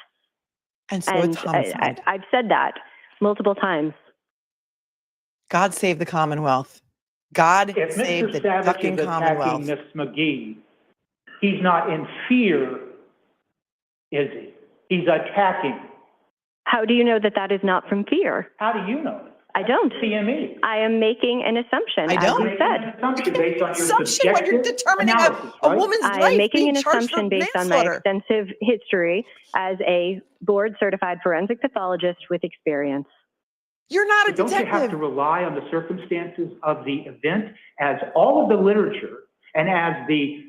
And so and it's homicide. I've said that multiple times. God save the Commonwealth. God If save the Mr. Savitz fucking is attacking Commonwealth. Miss McGee, he's not in fear is he? He's attacking. How do you know that that is not from fear? How do you know? I don't. CME. I am making an assumption, I as don't. you said. An assumption based on your Assumption when you're subjective determining analysis, a right? woman's I life am making being an charged assumption for based on my manslaughter. extensive history as a board-certified forensic pathologist with experience. You're not a But don't you have to detective. rely on the circumstances of the event, as all of the literature and as the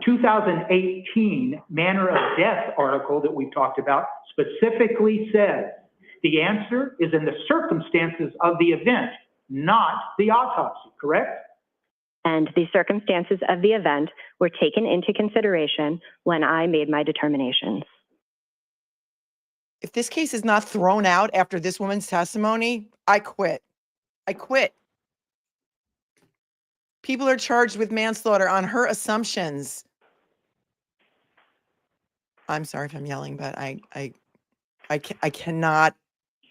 2018 manner of death article that we've talked about specifically says? The answer is in the circumstances of the event, not the autopsy, correct? And the circumstances of the event were taken into consideration when I made my determinations. If this case is not thrown out after this woman's testimony, I quit. I quit. People are charged with manslaughter on her assumptions. I'm sorry if I'm yelling, but I cannot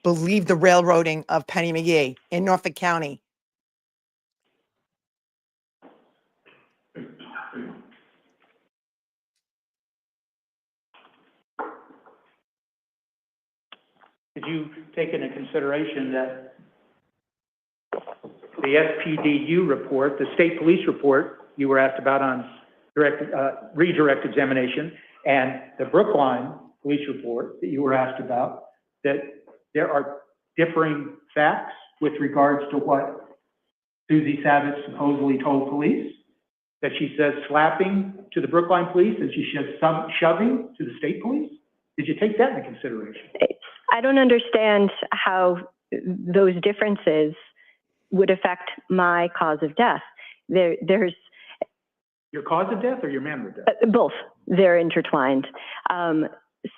believe the railroading of Penny McGee in Norfolk County. Did you take into consideration that the SPDU report, the state police report you were asked about on redirect examination, and the Brookline police report that you were asked about, that there are differing facts with regards to what Susie Savitz supposedly told police? That she says slapping to the Brookline police and she says shoving to the state police? Did you take that into consideration? I don't understand how those differences would affect my cause of death. There's Your cause of death or your manner of death? both. They're intertwined.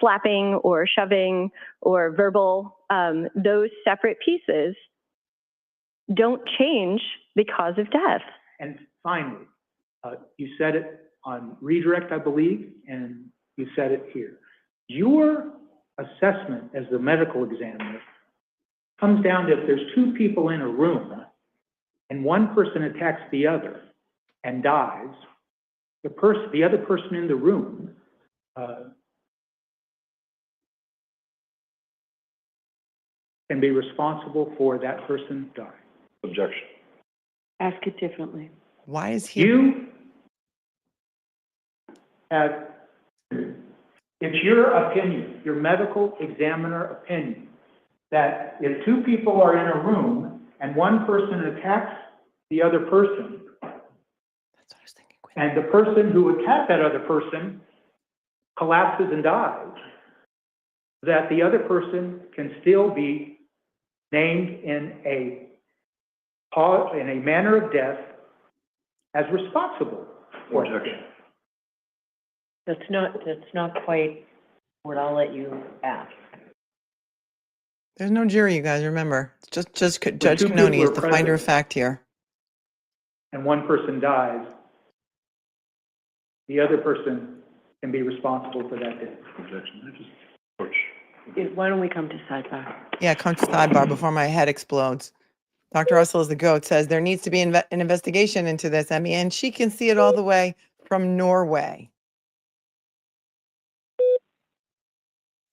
Slapping or shoving or verbal, those separate pieces don't change the cause of death. And finally, you said it on redirect, I believe, and you said it here. Your assessment as the medical examiner comes down to if there's two people in a room and one person attacks the other and dies, the other person in the room can be responsible for that person dying. Objection. Ask it differently. Why is he? You have, it's your opinion, your medical examiner opinion, that if two people are in a room and one person attacks the other person, That's what I was thinking. and the person who attacked that other person collapses and dies, that the other person can still be named in a manner of death as responsible for it. Objection. That's not quite what I'll let you ask. There's no jury, you guys. Remember, Judge two Cannone people is are the finder of present. fact here. And one person dies, the other person can be responsible for that death. Objection. I just approach. Why don't we come to sidebar? Yeah, come to sidebar before my head explodes. Dr. Russell is the GOAT says there needs to be an investigation into this, Emmy, and she can see it all the way from Norway.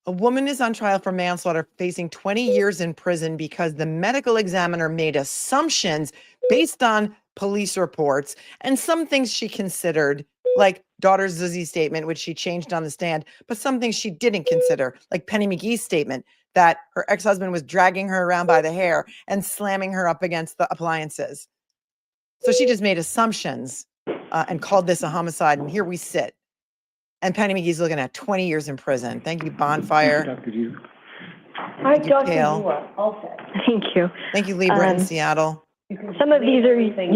A woman is on trial for manslaughter, facing 20 years in prison because the medical examiner made assumptions based on police reports and some things she considered, like daughter Zuzie's statement, which she changed on the stand, but some things she didn't consider, like Penny McGee's statement that her ex-husband was dragging her around by the hair and slamming her up against the appliances. So she just made assumptions and called this a homicide, and here we sit. And Penny McGee's looking at 20 years in prison. Thank you, Bonfire. Dr. Yu. Hi, Thank you, Dr. Kale. Moore, all set. Thank you. Thank you, Libra in Um, Seattle. Some of these are, Everything.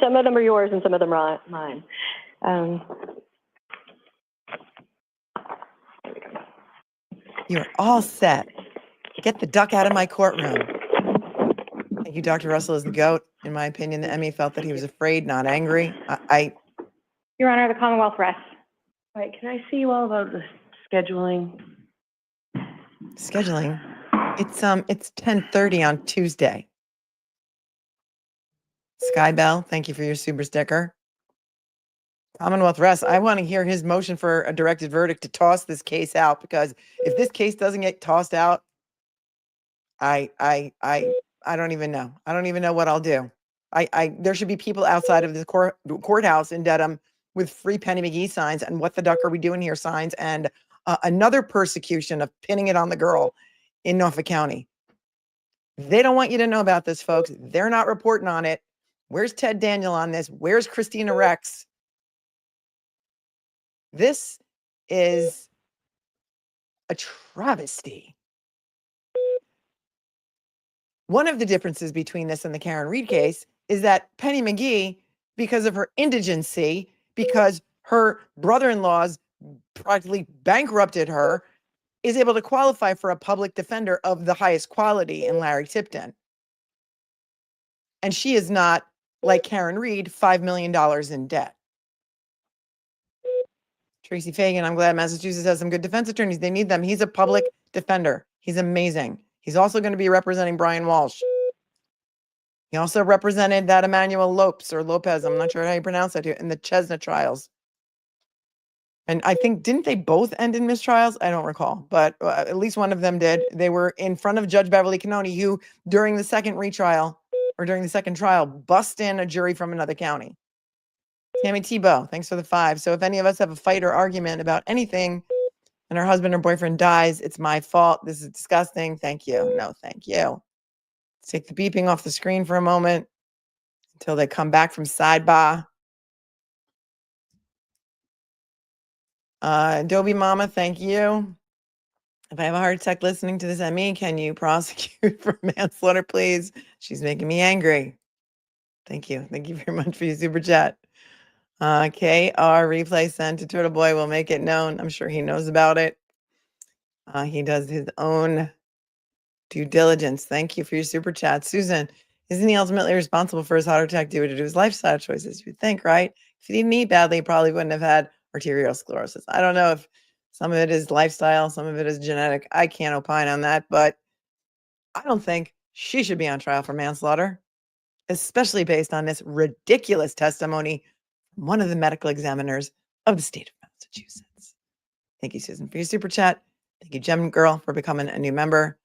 some of them are yours and some of them are mine. You're all set. Get the duck out of my courtroom. Thank you, Dr. Russell is the GOAT. In my opinion, the Emmy felt that he was afraid, not angry. Your Honor, the Commonwealth rests. All right, can I see you all about the scheduling? Scheduling. It's 10:30 on Tuesday. Sky Bell, thank you for your super sticker. Commonwealth rests. I want to hear his motion for a directed verdict to toss this case out, because if this case doesn't get tossed out, I don't even know. I don't even know what I'll do. There should be people outside of the courthouse in Dedham with free Penny McGee signs and what the duck are we doing here signs, and another persecution of pinning it on the girl in Norfolk County. They don't want you to know about this, folks. They're not reporting on it. Where's Ted Daniel on this? Where's Christina Rex? This is a travesty. One of the differences between this and the Karen Reed case is that Penny McGee, because of her indigency, because her brother-in-laws practically bankrupted her, is able to qualify for a public defender of the highest quality in Larry Tipton. And she is not, like Karen Reed, $5 million in debt. Tracy Fagan, I'm glad Massachusetts has some good defense attorneys. They need them. He's a public defender. He's amazing. He's also going to be representing Brian Walsh. He also represented that Emmanuel Lopez, I'm not sure how you pronounce that, in the Chesna trials. And I think, didn't they both end in mistrials? I don't recall, but at least one of them did. They were in front of Judge Beverly Cannone, who during the second retrial, or during the second trial, bust in a jury from another county. Tammy Tebow, thanks for the 5. So if any of us have a fight or argument about anything and our husband or boyfriend dies, it's my fault. This is disgusting. Thank you. No, thank you. Let's take the beeping off the screen for a moment until they come back from sidebar. Adobe Mama, thank you. If I have a heart attack listening to this at me, can you prosecute for manslaughter, please? She's making me angry. Thank you. Thank you very much for your super chat. KR replay sent to Turtle Boy will make it known. I'm sure he knows about it. He does his own due diligence. Thank you for your super chat. Susan, isn't he ultimately responsible for his heart attack due to his lifestyle choices? You would think, right? If he didn't eat badly, he probably wouldn't have had arteriosclerosis. I don't know if some of it is lifestyle, some of it is genetic. I can't opine on that, but I don't think she should be on trial for manslaughter, especially based on this ridiculous testimony from one of the medical examiners of the state of Massachusetts. Thank you, Susan, for your super chat. Thank you, Gem Girl, for becoming a new member.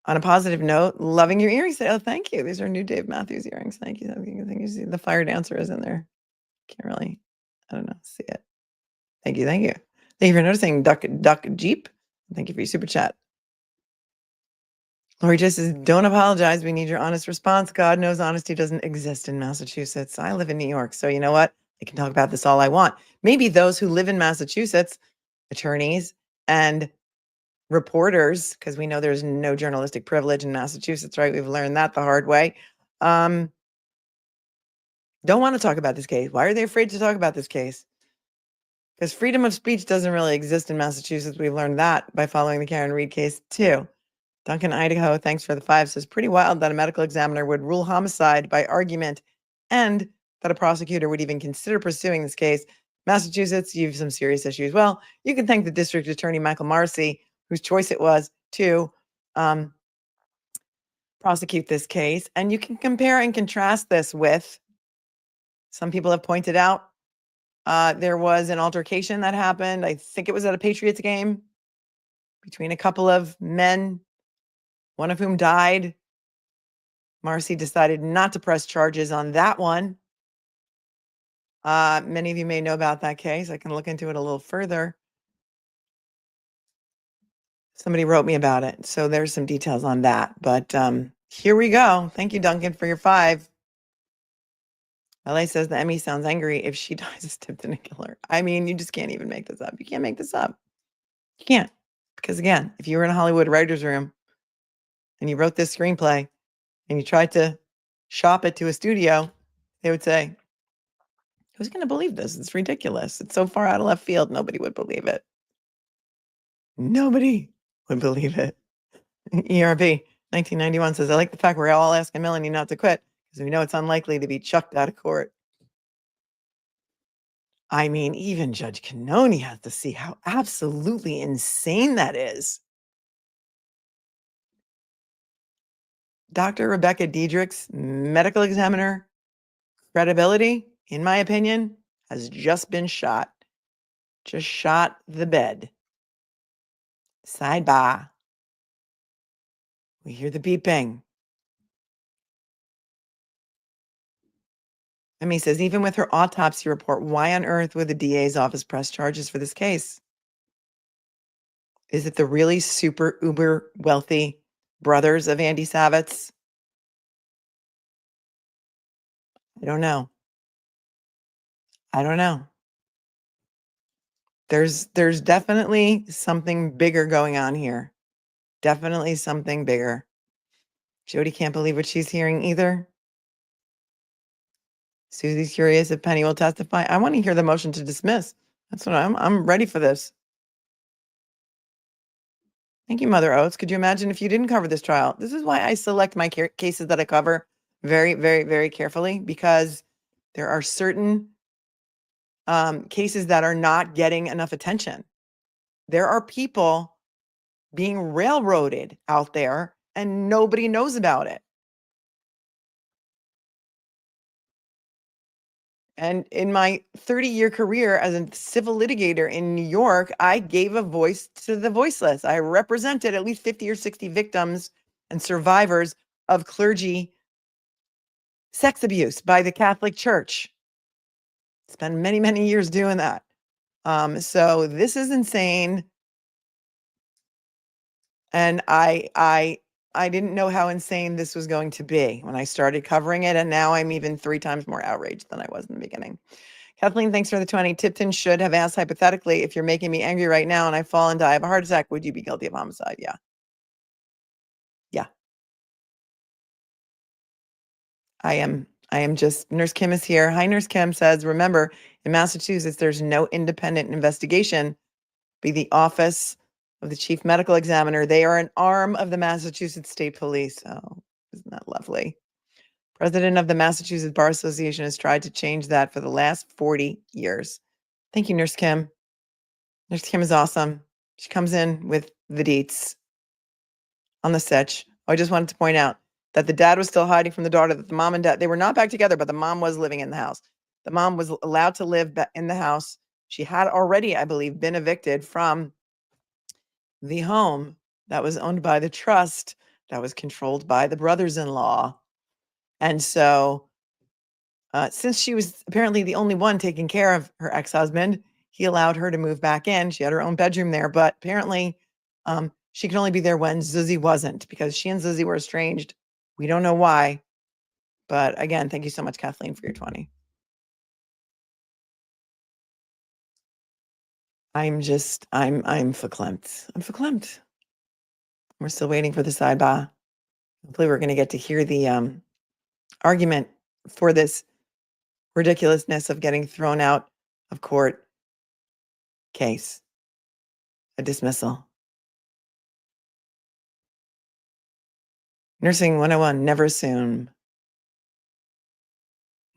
On a positive note, loving your earrings. Oh, thank you. These are new Dave Matthews earrings. Thank you. Thank you. See, the fire dancer is in there. Can't really, I don't know, see it. Thank you. Thank you. Thank you for noticing, Duck Jeep. Thank you for your super chat. Lori just says, don't apologize. We need your honest response. God knows honesty doesn't exist in Massachusetts. I live in New York. So you know what? I can talk about this all I want. Maybe those who live in Massachusetts, attorneys and reporters, because we know there's no journalistic privilege in Massachusetts, right? We've learned that the hard way. Don't want to talk about this case. Why are they afraid to talk about this case? Because freedom of speech doesn't really exist in Massachusetts. We've learned that by following the Karen Reed case too. Duncan Idaho, thanks for the 5, says pretty wild that a medical examiner would rule homicide by argument and that a prosecutor would even consider pursuing this case. Massachusetts, you have some serious issues. Well, you can thank the district attorney, Michael Marcy, whose choice it was to prosecute this case. And you can compare and contrast this with, some people have pointed out, there was an altercation that happened. I think it was at a Patriots game between a couple of men, one of whom died. Marcy decided not to press charges on that one. Many of you may know about that case. I can look into it a little further. Somebody wrote me about it, so there's some details on that. But here we go. Thank you, Duncan, for your 5. LA says the Emmy sounds angry if she dies as Tipton and killer. I mean, you just can't even make this up. You can't make this up. You can't. Because again, if you were in a Hollywood writer's room and you wrote this screenplay and you tried to shop it to a studio, they would say, who's going to believe this? It's ridiculous. It's so far out of left field. Nobody would believe it. Nobody would believe it. ERB 1991 says, I like the fact we're all asking Melanie not to quit because we know it's unlikely to be chucked out of court. I mean, even Judge Cannone has to see how absolutely insane that is. Dr. Rebecca Dedrick's medical examiner credibility, in my opinion, has just been shot. Just shot the bed. Sidebar. We hear the beeping. Emmy says, even with her autopsy report, why on earth would the DA's office press charges for this case? Is it the really super uber wealthy brothers of Andy Savitz? I don't know. I don't know. There's definitely something bigger going on here. Definitely something bigger. Jody can't believe what she's hearing either. Susie's curious if Penny will testify. I want to hear the motion to dismiss. That's what I'm ready for this. Thank you, Mother Oates. Could you imagine if you didn't cover this trial? This is why I select my cases that I cover very, very, very carefully, because there are certain cases that are not getting enough attention. There are people being railroaded out there and nobody knows about it. And in my 30-year career as a civil litigator in New York, I gave a voice to the voiceless. I represented at least 50 or 60 victims and survivors of clergy sex abuse by the Catholic Church. Spent many, many years doing that. So this is insane. And I didn't know how insane this was going to be when I started covering it. And now I'm even 3 times more outraged than I was in the beginning. Kathleen, thanks for the 20. Tipton should have asked hypothetically, if you're making me angry right now and I fall and die of a heart attack, would you be guilty of homicide? Yeah. Yeah. I am just, Nurse Kim is here. Hi, Nurse Kim says, remember, in Massachusetts, there's no independent investigation. Be the office of the chief medical examiner. They are an arm of the Massachusetts State Police. Oh, isn't that lovely? President of the Massachusetts Bar Association has tried to change that for the last 40 years. Thank you, Nurse Kim. Nurse Kim is awesome. She comes in with the deets on the sitch. I just wanted to point out that the dad was still hiding from the daughter, that the mom and dad, they were not back together, but the mom was living in the house. The mom was allowed to live in the house. She had already, I believe, been evicted from the home that was owned by the trust that was controlled by the brothers-in-law. And so since she was apparently the only one taking care of her ex-husband, he allowed her to move back in. She had her own bedroom there, but apparently she could only be there when Zuzi wasn't, because she and Zuzi were estranged. We don't know why. But again, thank you so much, Kathleen, for your 20. I'm verklempt. I'm verklempt. We're still waiting for the sidebar. Hopefully we're going to get to hear the argument for this ridiculousness of getting thrown out of court case. A dismissal. Nursing 101, never assume.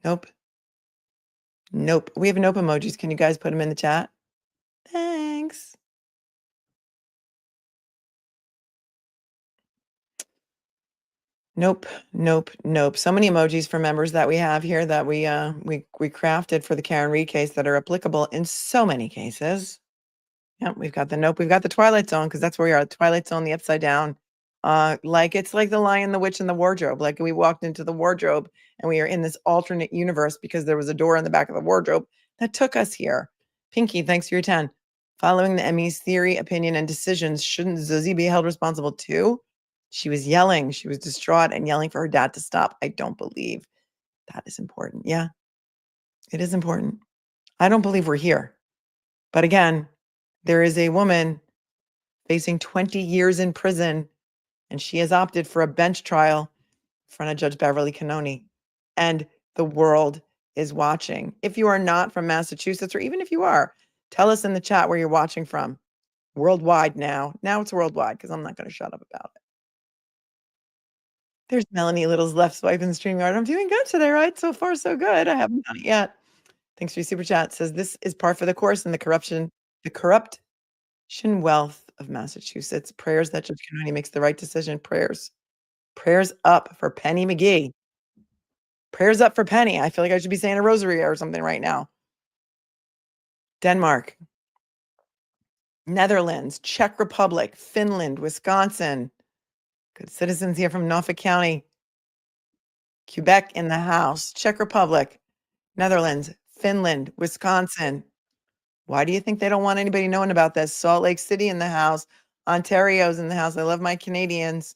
Nope. Nope. We have nope emojis. Can you guys put them in the chat? Thanks. Nope, nope, nope. So many emojis for members that we have here that we crafted for the Karen Reed case that are applicable in so many cases. Yep, we've got the nope. We've got the Twilight Zone, because that's where we are. The Twilight Zone, the upside down. It's like the Lion, the Witch, and the Wardrobe. Like we walked into the wardrobe and we are in this alternate universe because there was a door in the back of the wardrobe that took us here. Pinky, thanks for your 10. Following the Emmy's theory, opinion, and decisions, shouldn't Zuzi be held responsible too? She was yelling. She was distraught and yelling for her dad to stop. I don't believe that is important. Yeah, it is important. I don't believe we're here. But again, there is a woman facing 20 years in prison, and she has opted for a bench trial in front of Judge Beverly Cannone. And the world is watching. If you are not from Massachusetts, or even if you are, tell us in the chat where you're watching from. Worldwide now. Now it's worldwide, because I'm not going to shut up about it. There's Melanie Little's left swipe in the StreamYard. I'm doing good today, right? So far, so good. I haven't done it yet. Thanks for your super chat. Says this is par for the course in the corruption wealth of Massachusetts. Prayers that Judge Cannone makes the right decision. Prayers up for Penny McGee. Prayers up for Penny. I feel like I should be saying a rosary or something right now. Denmark, Netherlands, Czech Republic, Finland, Wisconsin. Good citizens here from Norfolk County. Quebec in the house, Czech Republic, Netherlands, Finland, Wisconsin. Why do you think they don't want anybody knowing about this? Salt Lake City in the house, Ontario's in the house. I love my Canadians.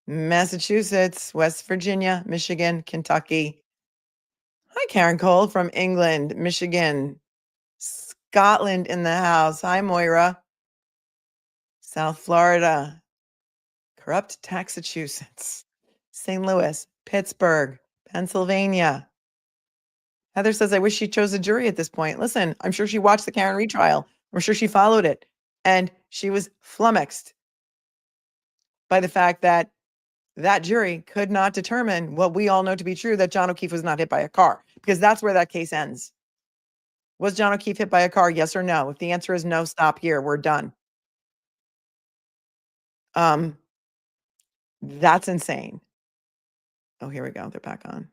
Massachusetts, West Virginia, Michigan, Kentucky. Hi, Karen Cole from England, Michigan, Scotland in the house. Hi, Moira. South Florida, corrupt Massachusetts, St. Louis, Pittsburgh, Pennsylvania. Heather says, I wish she chose a jury at this point. Listen, I'm sure she watched the Karen retrial. I'm sure she followed it. And she was flummoxed by the fact that that jury could not determine what we all know to be true, that John O'Keefe was not hit by a car, because that's where that case ends. Was John O'Keefe hit by a car? Yes or no? If the answer is no, stop here. We're done. That's insane. Oh, here we go. They're back on.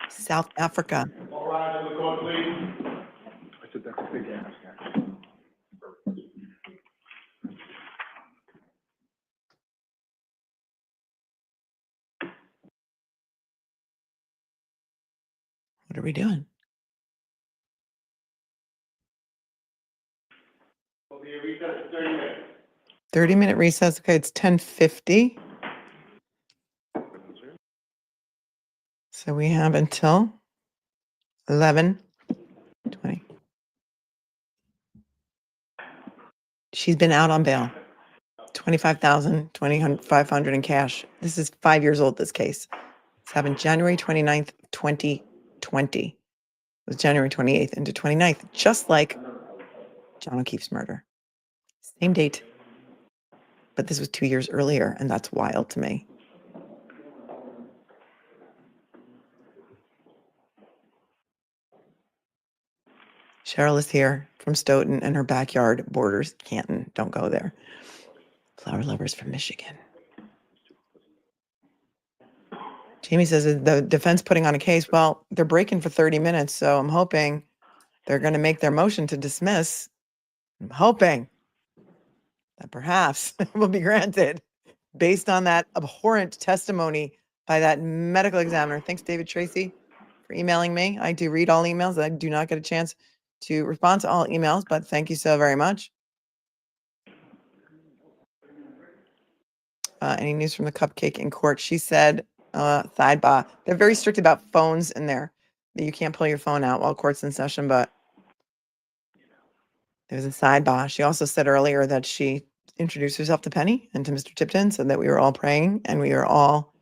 South Africa. All rise in the court, please. I said that's a big ask. What are we doing? We'll be a recess for 30 minutes. 30-minute recess. Okay, it's 10:50. So we have until 11:20. She's been out on bail. $25,000, $2,500 in cash. This is 5 years old, this case. It's happened January 29th, 2020. It was January 28th into 29th, just like John O'Keefe's murder. Same date. But this was 2 years earlier, and that's wild to me. Cheryl is here from Stoughton, and her backyard borders Canton. Don't go there. Flower lovers from Michigan. Jamie says, is the defense putting on a case? Well, they're breaking for 30 minutes, so I'm hoping they're going to make their motion to dismiss. I'm hoping that perhaps it will be granted based on that abhorrent testimony by that medical examiner. Thanks, David Tracy, for emailing me. I do read all emails. I do not get a chance to respond to all emails, but thank you so very much. Any news from the cupcake in court? She said, sidebar. They're very strict about phones in there. You can't pull your phone out while court's in session, but there's a sidebar. She also said earlier that she introduced herself to Penny and to Mr. Tipton, said that we were all praying and we are all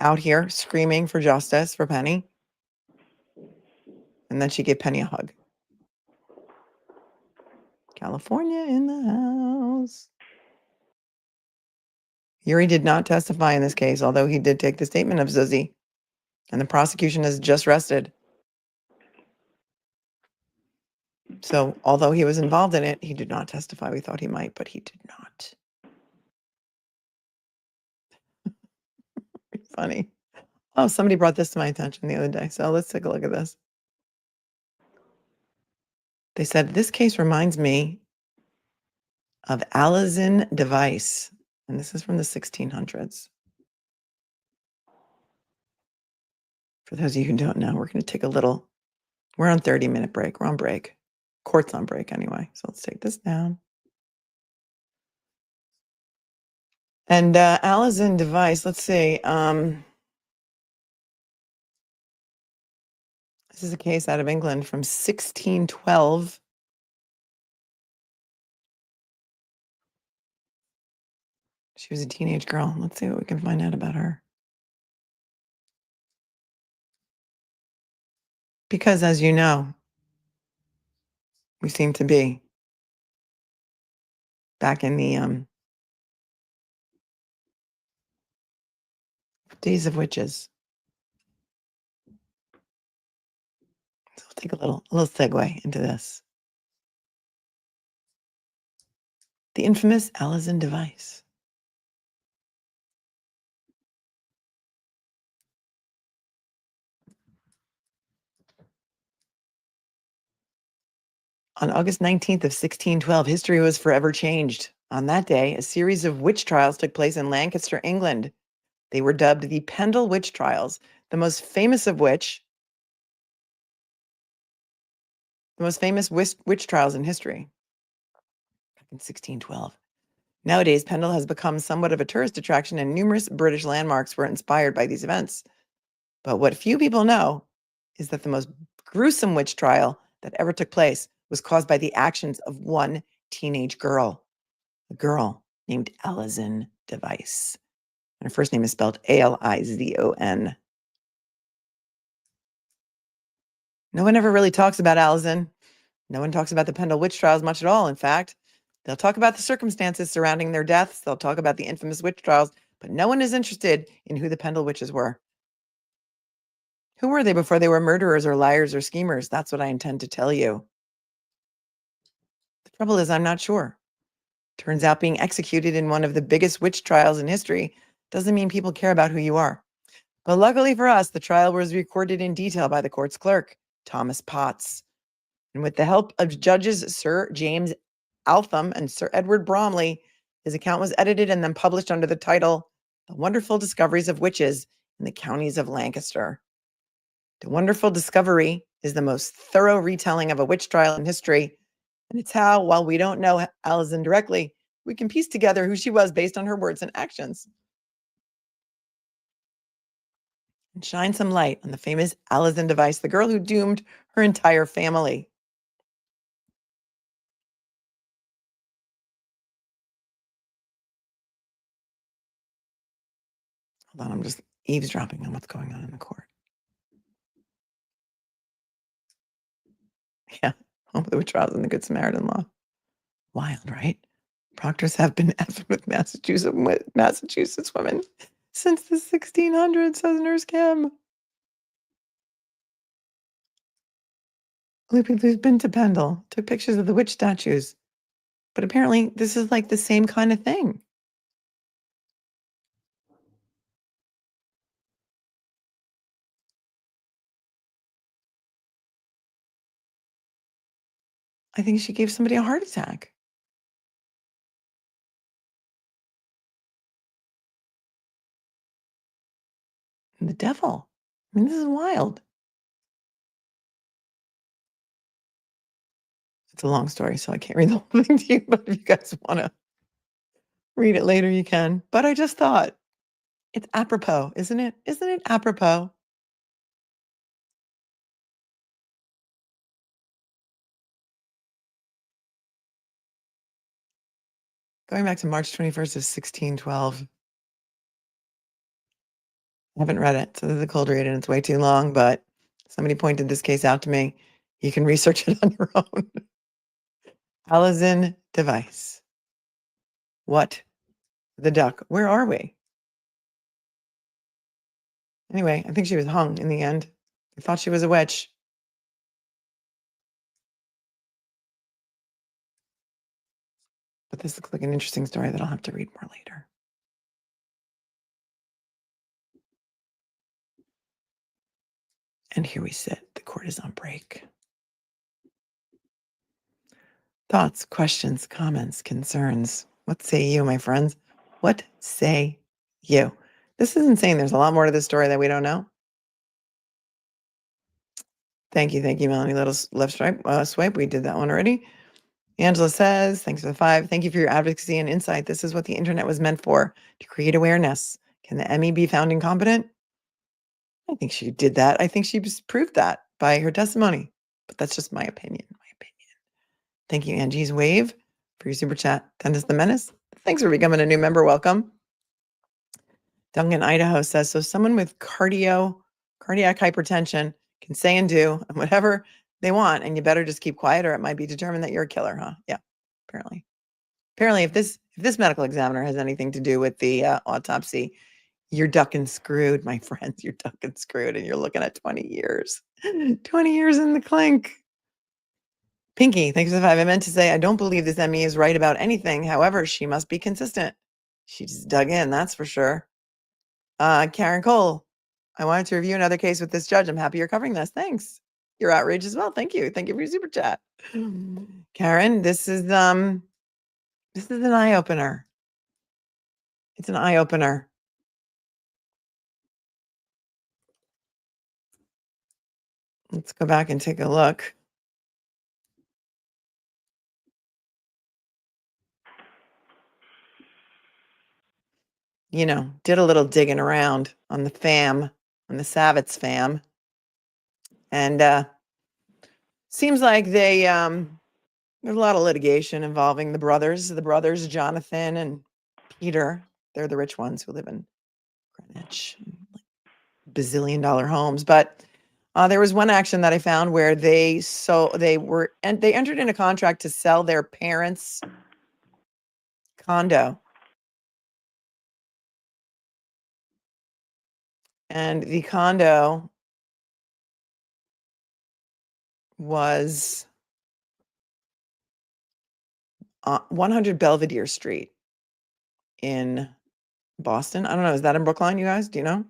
out here screaming for justice for Penny. And then she gave Penny a hug. California in the house. Yuri did not testify in this case, although he did take the statement of Zuzi, and the prosecution has just rested. So, although he was involved in it, he did not testify. We thought he might, but he did not. Funny. Oh, somebody brought this to my attention the other day, so let's take a look at this. They said, this case reminds me of Alizin device, and this is from the 1600s. For those of you who don't know, we're going to take we're on 30-minute break. We're on break. Court's on break anyway, so let's take this down. And Alizin device, let's see. This is a case out of England from 1612. She was a teenage girl. Let's see what we can find out about her. Because, as you know, we seem to be back in the days of witches. So we'll take a little segue into this. The infamous Alizin device. On August 19th of 1612, history was forever changed. On that day, a series of witch trials took place in Lancaster, England. They were dubbed the Pendle Witch Trials, the most famous witch trials in history. Back in 1612. Nowadays, Pendle has become somewhat of a tourist attraction, and numerous British landmarks were inspired by these events. But what few people know is that the most gruesome witch trial that ever took place was caused by the actions of one teenage girl, a girl named Alison Device. And her first name is spelled Alizon. No one ever really talks about Alison. No one talks about the Pendle witch trials much at all. In fact, they'll talk about the circumstances surrounding their deaths. They'll talk about the infamous witch trials, but no one is interested in who the Pendle witches were. Who were they before they were murderers or liars or schemers? That's what I intend to tell you. The trouble is, I'm not sure. Turns out being executed in one of the biggest witch trials in history doesn't mean people care about who you are. But luckily for us, the trial was recorded in detail by the court's clerk, Thomas Potts. And with the help of judges Sir James Altham and Sir Edward Bromley, his account was edited and then published under the title, The Wonderful Discoveries of Witches in the Counties of Lancaster. The Wonderful Discovery is the most thorough retelling of a witch trial in history, and it's how, while we don't know Alison directly, we can piece together who she was based on her words and actions. And shine some light on the famous Alison Device, the girl who doomed her entire family. Hold on, I'm just eavesdropping on what's going on in the court. Yeah, the witch trials and the Good Samaritan law. Wild, right? Proctors have been effing with Massachusetts women since the 1600s, says Nurse Kim. Who's been to Pendle, took pictures of the witch statues. But apparently this is like the same kind of thing. I think she gave somebody a heart attack. And the devil. I mean, this is wild. It's a long story, so I can't read the whole thing to you, but if you guys want to read it later, you can. But I just thought, it's apropos, isn't it? Isn't it apropos? Going back to March 21st of 1612. I haven't read it, so this is a cold read and it's way too long, but somebody pointed this case out to me. You can research it on your own. Alison Device. What the duck? Where are we? Anyway, I think she was hung in the end. I thought she was a witch. But this looks like an interesting story that I'll have to read more later. And here we sit. The court is on break. Thoughts, questions, comments, concerns. What say you, my friends? What say you? This isn't saying there's a lot more to this story that we don't know. Thank you, Melanie. Little left swipe. We did that one already. Angela says, thanks for the 5. Thank you for your advocacy and insight. This is what the internet was meant for, to create awareness. Can the Emmy be found incompetent? I think she did that. I think she just proved that by her testimony. But that's just my opinion. Thank you, Angie's Wave, for your super chat. Dennis the Menace, thanks for becoming a new member. Welcome. Duncan, Idaho says, so someone with cardiac hypertension can say and do whatever they want, and you better just keep quiet or it might be determined that you're a killer, huh? Yeah, apparently. Apparently, if this medical examiner has anything to do with the autopsy, you're ducking screwed, my friends. You're ducking screwed, and you're looking at 20 years. 20 years in the clink. Pinky, thanks for the 5. I meant to say, I don't believe this Emmy is right about anything. However, she must be consistent. She just dug in, that's for sure. Karen Cole, I wanted to review another case with this judge. I'm happy you're covering this. Thanks. your outrage as well. Thank you. Thank you for your super chat. Karen, this is an eye opener. It's an eye opener. Let's go back and take a look. You know, did a little digging around on the Savitz fam. And seems like there's a lot of litigation involving the brothers, Jonathan and Peter. They're the rich ones who live in Greenwich, like bazillion-dollar homes. But there was one action that I found where they entered in a contract to sell their parents' condo. And the condo was 100 Belvedere Street in Boston. I don't know. Is that in Brookline, you guys? Do you know?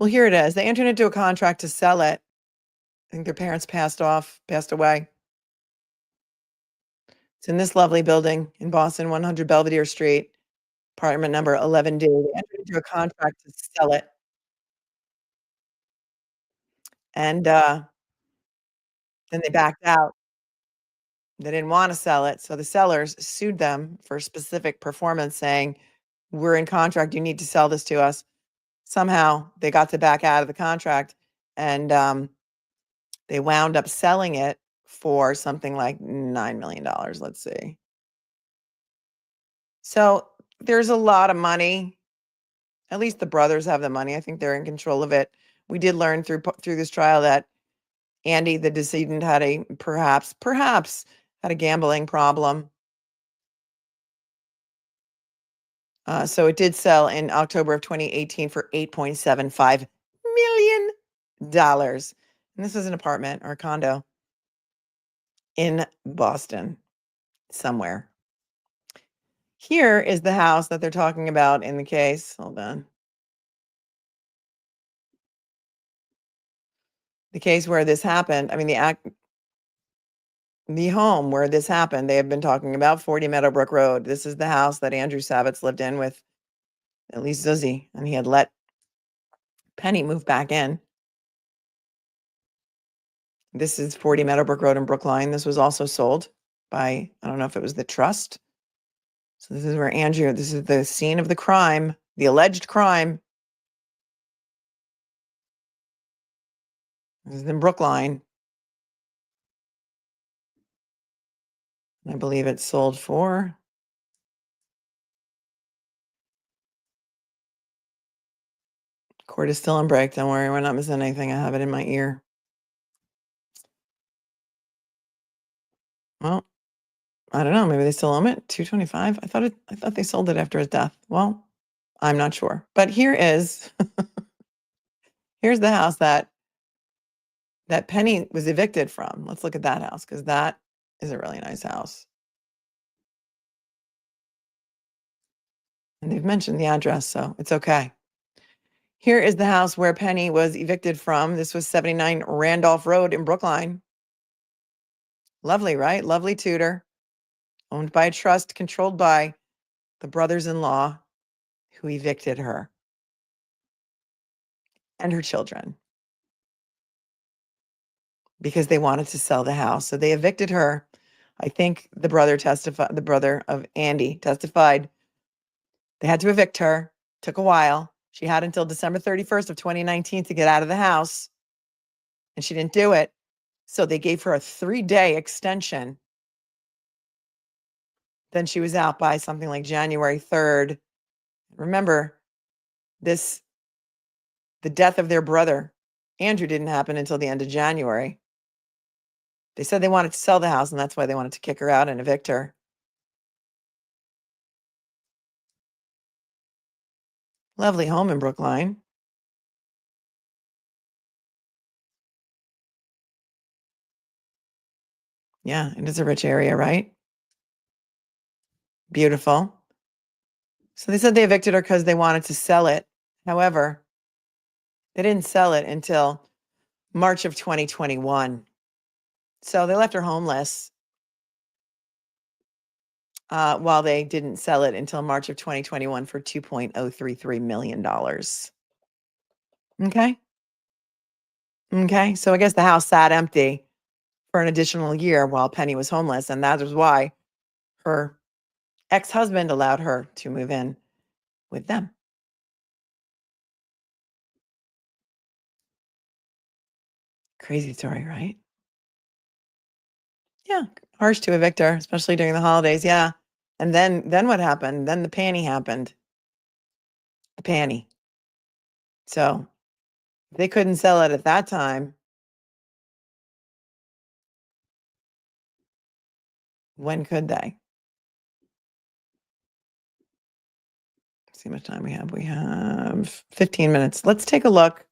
Well, here it is. They entered into a contract to sell it. I think their parents passed away. It's in this lovely building in Boston, 100 Belvedere Street, apartment number 11D. They entered into a contract to sell it. And then they backed out. They didn't want to sell it. So the sellers sued them for specific performance, saying, we're in contract. You need to sell this to us. Somehow they got to back out of the contract, and they wound up selling it for something like $9 million. Let's see. So there's a lot of money. At least the brothers have the money. I think they're in control of it. We did learn through this trial that Andy, the decedent, had a perhaps had a gambling problem. So it did sell in October of 2018 for $8.75 million. And this is an apartment or a condo in Boston somewhere. Here is the house that they're talking about in the case. Hold on. The case where this happened, I mean, the home where this happened, they have been talking about 40 Meadowbrook Road. This is the house that Andrew Savitz lived in with at least Zuzi, and he had let Penny move back in. This is 40 Meadowbrook Road in Brookline. This was also sold by, I don't know if it was the trust. So this is where Andrew, this is the scene of the crime, the alleged crime. This is in Brookline. I believe it's sold for court is still on break. Don't worry, we're not missing anything. I have it in my ear. Well, I don't know. Maybe they still own it. $225. I thought they sold it after his death. Well, I'm not sure. But here is here's the house that Penny was evicted from. Let's look at that house, because that is a really nice house. And they've mentioned the address, so it's okay. Here is the house where Penny was evicted from. This was 79 Randolph Road in Brookline. Lovely, right? Lovely Tudor. Owned by a trust, controlled by the brothers-in-law who evicted her and her children because they wanted to sell the house. So they evicted her. I think the brother of Andy testified. They had to evict her. Took a while. She had until December 31st of 2019 to get out of the house, and she didn't do it. So they gave her a 3-day extension. Then she was out by something like January 3rd. Remember, the death of their brother, Andrew, didn't happen until the end of January. They said they wanted to sell the house, and that's why they wanted to kick her out and evict her. Lovely home in Brookline. Yeah, it is a rich area, right? Beautiful. So they said they evicted her because they wanted to sell it. However, they didn't sell it until March of 2021. So they left her homeless while they didn't sell it until March of 2021 for $2.033 million. Okay. Okay. So I guess the house sat empty for an additional year while Penny was homeless. And that was why her ex-husband allowed her to move in with them. Crazy story, right? Yeah. Harsh to evict her, especially during the holidays. Yeah. And then what happened? Then the panty happened. The panty. So if they couldn't sell it at that time, when could they? Let's see how much time we have. We have 15 minutes. Let's take a look.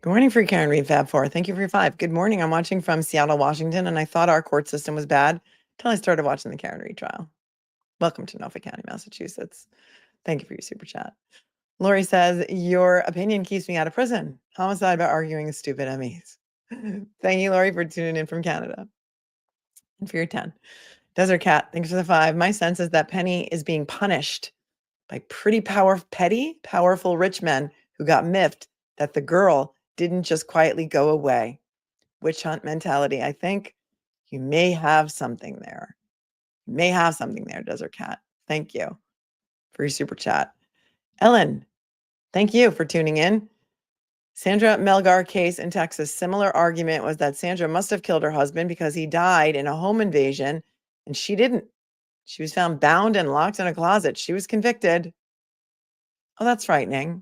Good morning, Free Karen Reed Fab 4. Thank you for your 5. Good morning. I'm watching from Seattle, Washington, and I thought our court system was bad until I started watching the Karen Reed trial. Welcome to Norfolk County, Massachusetts. Thank you for your super chat. Lori says, your opinion keeps me out of prison. Homicide by arguing with stupid MEs. Thank you, Lori, for tuning in from Canada. And for your 10. Desert Cat, thanks for the 5. My sense is that Penny is being punished by petty, powerful rich men who got miffed that the girl didn't just quietly go away. Witch hunt mentality. I think you may have something there. You may have something there, Desert Cat. Thank you for your super chat. Ellen, thank you for tuning in. Sandra Melgar case in Texas. Similar argument was that Sandra must have killed her husband because he died in a home invasion and she didn't. She was found bound and locked in a closet. She was convicted. Oh, that's frightening.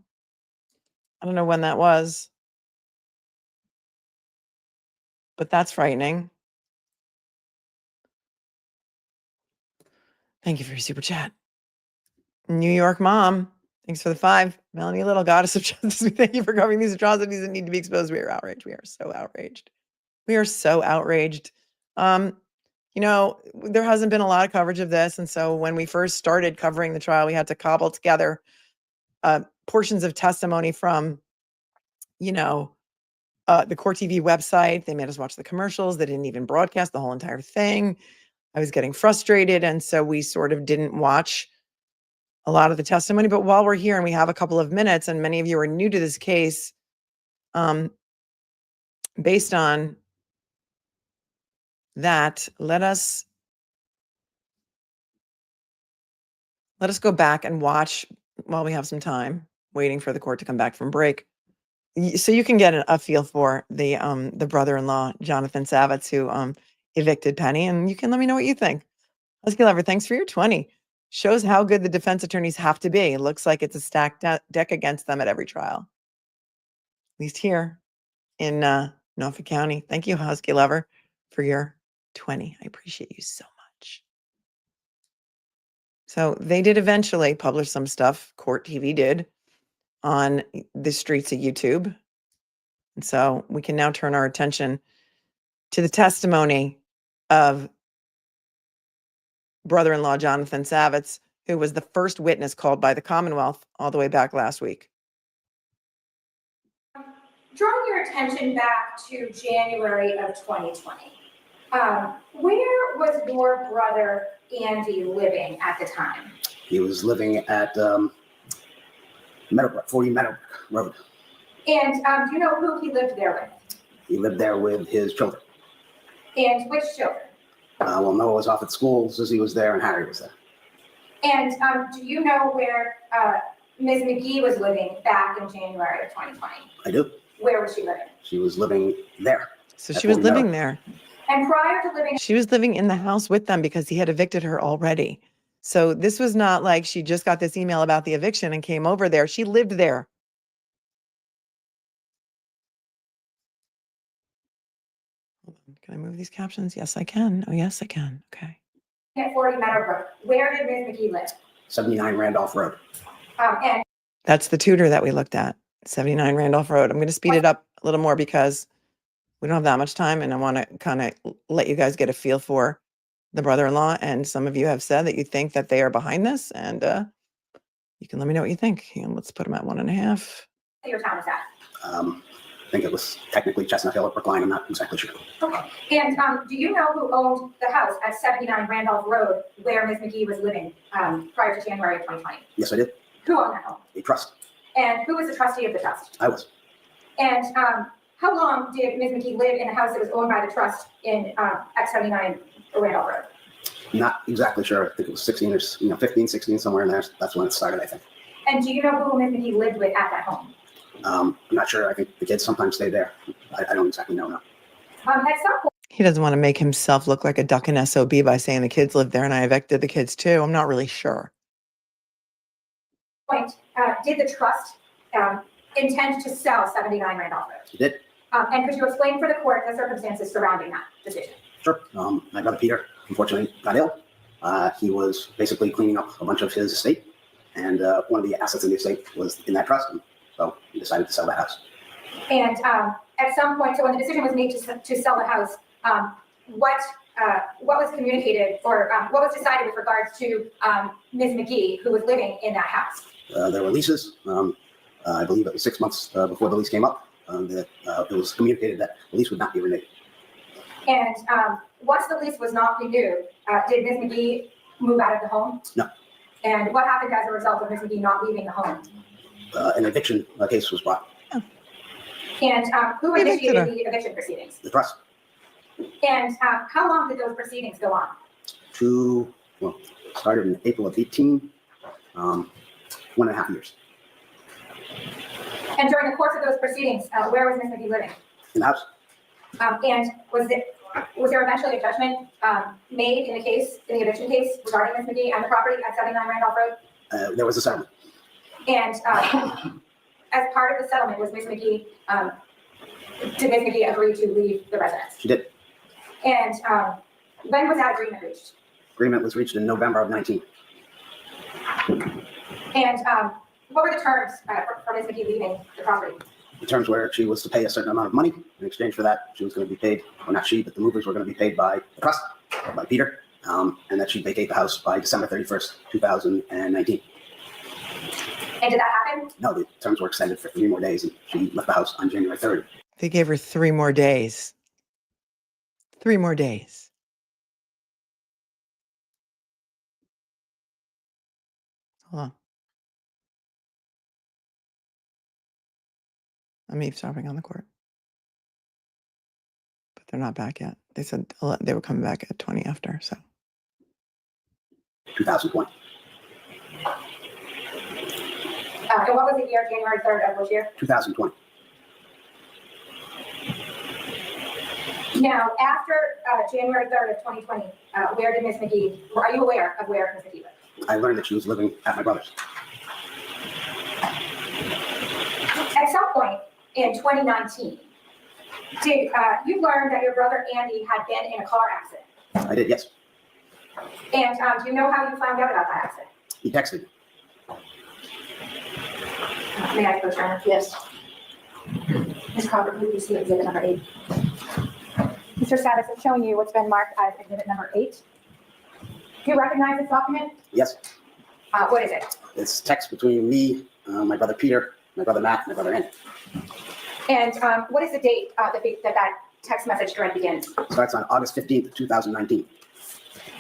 I don't know when that was, but that's frightening. Thank you for your super chat. New York mom, thanks for the 5. Melanie Little, goddess of justice, thank you for covering these atrocities that need to be exposed. We are outraged. We are so outraged. We are so outraged. You know, there hasn't been a lot of coverage of this. And so when we first started covering the trial, we had to cobble together portions of testimony from, you know, the Court TV website. They made us watch the commercials. They didn't even broadcast the whole entire thing. I was getting frustrated. And so we sort of didn't watch a lot of the testimony. But while we're here and we have a couple of minutes and many of you are new to this case, based on that, let us go back and watch while we have some time, waiting for the court to come back from break. So you can get a feel for the brother-in-law, Jonathan Savitz, who evicted Penny, and you can let me know what you think. Husky Lover, thanks for your 20. Shows how good the defense attorneys have to be. It looks like it's a stacked deck against them at every trial. At least here in Norfolk County. Thank you, Husky Lover, for your 20. I appreciate you so much. So they did eventually publish some stuff, Court TV did, on the streets of YouTube. And so we can now turn our attention to the testimony of brother-in-law Jonathan Savitz, who was the first witness called by the Commonwealth all the way back last week. Drawing your attention back to January of 2020, where was your brother Andy living at the time? He was living at Meadowbrook, 40 Meadowbrook Road. And do you know who he lived there with? He lived there with his children. And which children? Well, Noah was off at school, Susie was there, and Harry was there. And do you know where Ms. McGee was living back in January of 2020? I do. Where was she living? She was living there. So she was living there. And prior to living... She was living in the house with them because he had evicted her already. So this was not like she just got this email about the eviction and came over there. She lived there. Hold on. Can I move these captions? Yes, I can. Oh, yes, I can. Okay. At 40 Meadowbrook. Where did Ms. McGee live? 79 Randolph Road. And that's the tutor that we looked at, 79 Randolph Road. I'm going to speed it up a little more because we don't have that much time and I want to kind of let you guys get a feel for the brother-in-law, and some of you have said that you think that they are behind this, and you can let me know what you think. And let's put them at 1.5. Your town is at? I think it was technically Chestnut Hill or Brookline. I'm not exactly sure. Okay. And do you know who owned the house at 79 Randolph Road where Ms. McGee was living prior to January of 2020? Yes, I did. Who owned that home? A trust. And who was the trustee of the trust? I was. And how long did Ms. McGee live in the house that was owned by the trust in at 79 Randolph Road? Not exactly sure. I think it was 16 or 15, 16, somewhere in there. That's when it started, I think. And do you know who Ms. McGee lived with at that home? I'm not sure. I think the kids sometimes stay there. I don't exactly know, no. At some He doesn't want to make himself look like a duck in SOB by saying the kids live there and I evicted the kids too. I'm not really sure. point, did the trust intend to sell 79 Randolph Road? He did. And could you explain for the court the circumstances surrounding that decision? Sure. My brother Peter, unfortunately, got ill. He was basically cleaning up a bunch of his estate, and one of the assets in the estate was in that trust, and so he decided to sell the house. And at some point, so when the decision was made to sell the house, what was communicated or what was decided with regards to Ms. McGee, who was living in that house? There were leases. I believe it was 6 months before the lease came up. That it was communicated that the lease would not be renewed. And once the lease was not renewed, did Ms. McGee move out of the home? No. And what happened as a result of Ms. McGee not leaving the home? An eviction case was brought. And who initiated the eviction proceedings? The trust. And how long did those proceedings go on? Started in April of 18, 1.5 years. And during the course of those proceedings, where was Ms. McGee living? In the house. And was there eventually a judgment made in the case, in the eviction case, regarding Ms. McGee and the property at 79 Randolph Road? There was a settlement. And as part of the settlement, was Ms. McGee, did Ms. McGee agree to leave the residence? She did. And when was that agreement reached? Agreement was reached in November of 19. And what were the terms for Ms. McGee leaving the property? The terms were she was to pay a certain amount of money. In exchange for that, she was going to be paid, or not she, but the movers were going to be paid by the trust, or by Peter, and that she'd vacate the house by December 31st, 2019. And did that happen? No, the terms were extended for 3 more days, and she left the house on January 3rd. They gave her 3 more days. 3 more days. Hold on. I'm eavesdropping on the court. But they're not back yet. They said they were coming back at 20 after, so. 2020. And what was the year, January 3rd of which year? 2020. Now, after January 3rd of 2020, where did Ms. McGee, are you aware of where Ms. McGee lived? I learned that she was living at my brother's. At some point in 2019, did you learn that your brother Andy had been in a car accident? I did, yes. And do you know how you found out about that accident? He texted me. May I go, Turner? Yes. Ms. Crawford, please see exhibit number 8. Mr. Savitz, I'm showing you what's been marked as exhibit number 8. Do you recognize this document? Yes. What is it? It's text between me, my brother Peter, my brother Matt, and my brother Andy. And what is the date that text message thread begins? Starts on August 15th, 2019.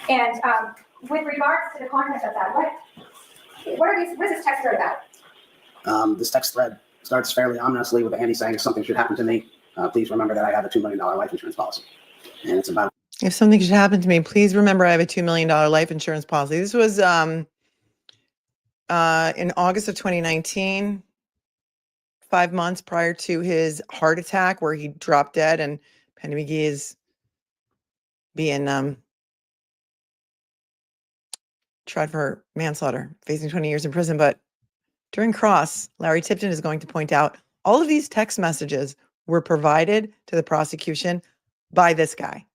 And with regards to the content of that, what is this text thread about? This text thread starts fairly ominously with Andy saying, if something should happen to me, please remember that I have a $2 million life insurance policy. And it's about... If something should happen to me, please remember I have a $2 million life insurance policy. This was in August of 2019, 5 months prior to his heart attack where he dropped dead, and Penny McGee is being tried for manslaughter, facing 20 years in prison. But during cross, Larry Tipton is going to point out all of these text messages were provided to the prosecution by this guy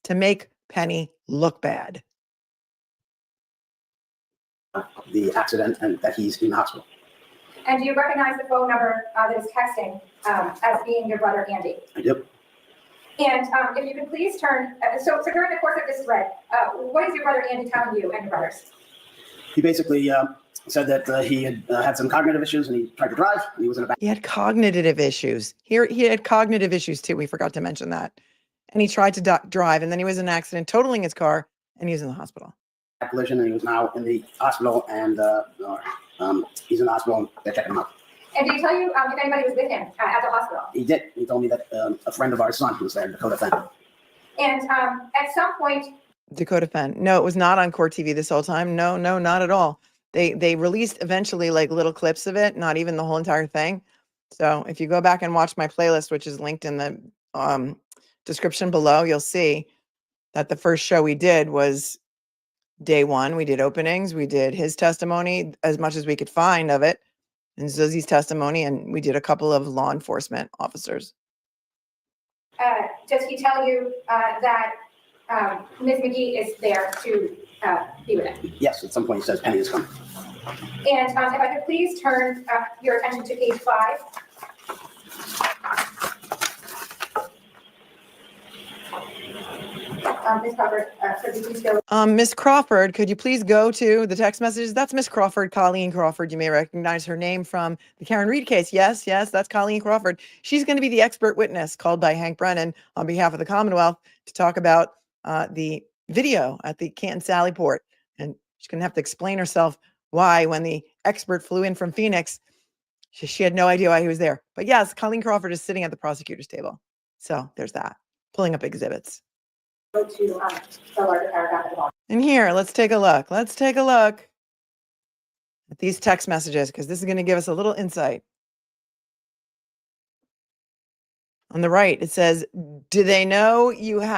to make Penny look bad. The accident and that he's in the hospital. And do you recognize the phone number that is texting as being your brother Andy? I do. And if you could please turn, so during the course of this thread, what is your brother Andy telling you and your brothers? He basically said that he had had some cognitive issues and he tried to drive and he was in a back. He had cognitive issues. Here, he had cognitive issues too. We forgot to mention that. And he tried to drive, and then he was in an accident, totaling his car, and he was in the hospital. Collision, and he was now in the hospital, and he's in the hospital, and they're checking him out. And did he tell you if anybody was with him at the hospital? He did. He told me that a friend of our son was there, Dakota Fenn. And at some point, Dakota Fenn. No, it was not on court TV this whole time. No, not at all. They released eventually like little clips of it, not even the whole entire thing. So if you go back and watch my playlist, which is linked in the description below, you'll see that the first show we did was day one. We did openings. We did his testimony as much as we could find of it, and Zuzie's testimony, and we did a couple of law enforcement officers. does he tell you that Ms. McGee is there to be with him? Yes, at some point he says Penny is coming. And if I could please turn your attention to page 5. Ms. Crawford, could you please go? Ms. Crawford, could you please go to the text messages? That's Ms. Crawford, Colleen Crawford. You may recognize her name from the Karen Reed case. Yes, that's Colleen Crawford. She's going to be the expert witness called by Hank Brennan on behalf of the Commonwealth to talk about the video at the Canton Sally Port. And she's going to have to explain herself why, when the expert flew in from Phoenix, she had no idea why he was there. But yes, Colleen Crawford is sitting at the prosecutor's table. So there's that, pulling up exhibits. Go to the larger paragraph at the bottom. And here, let's take a look. Let's take a look at these text messages, because this is going to give us a little insight. On the right, it says, do they know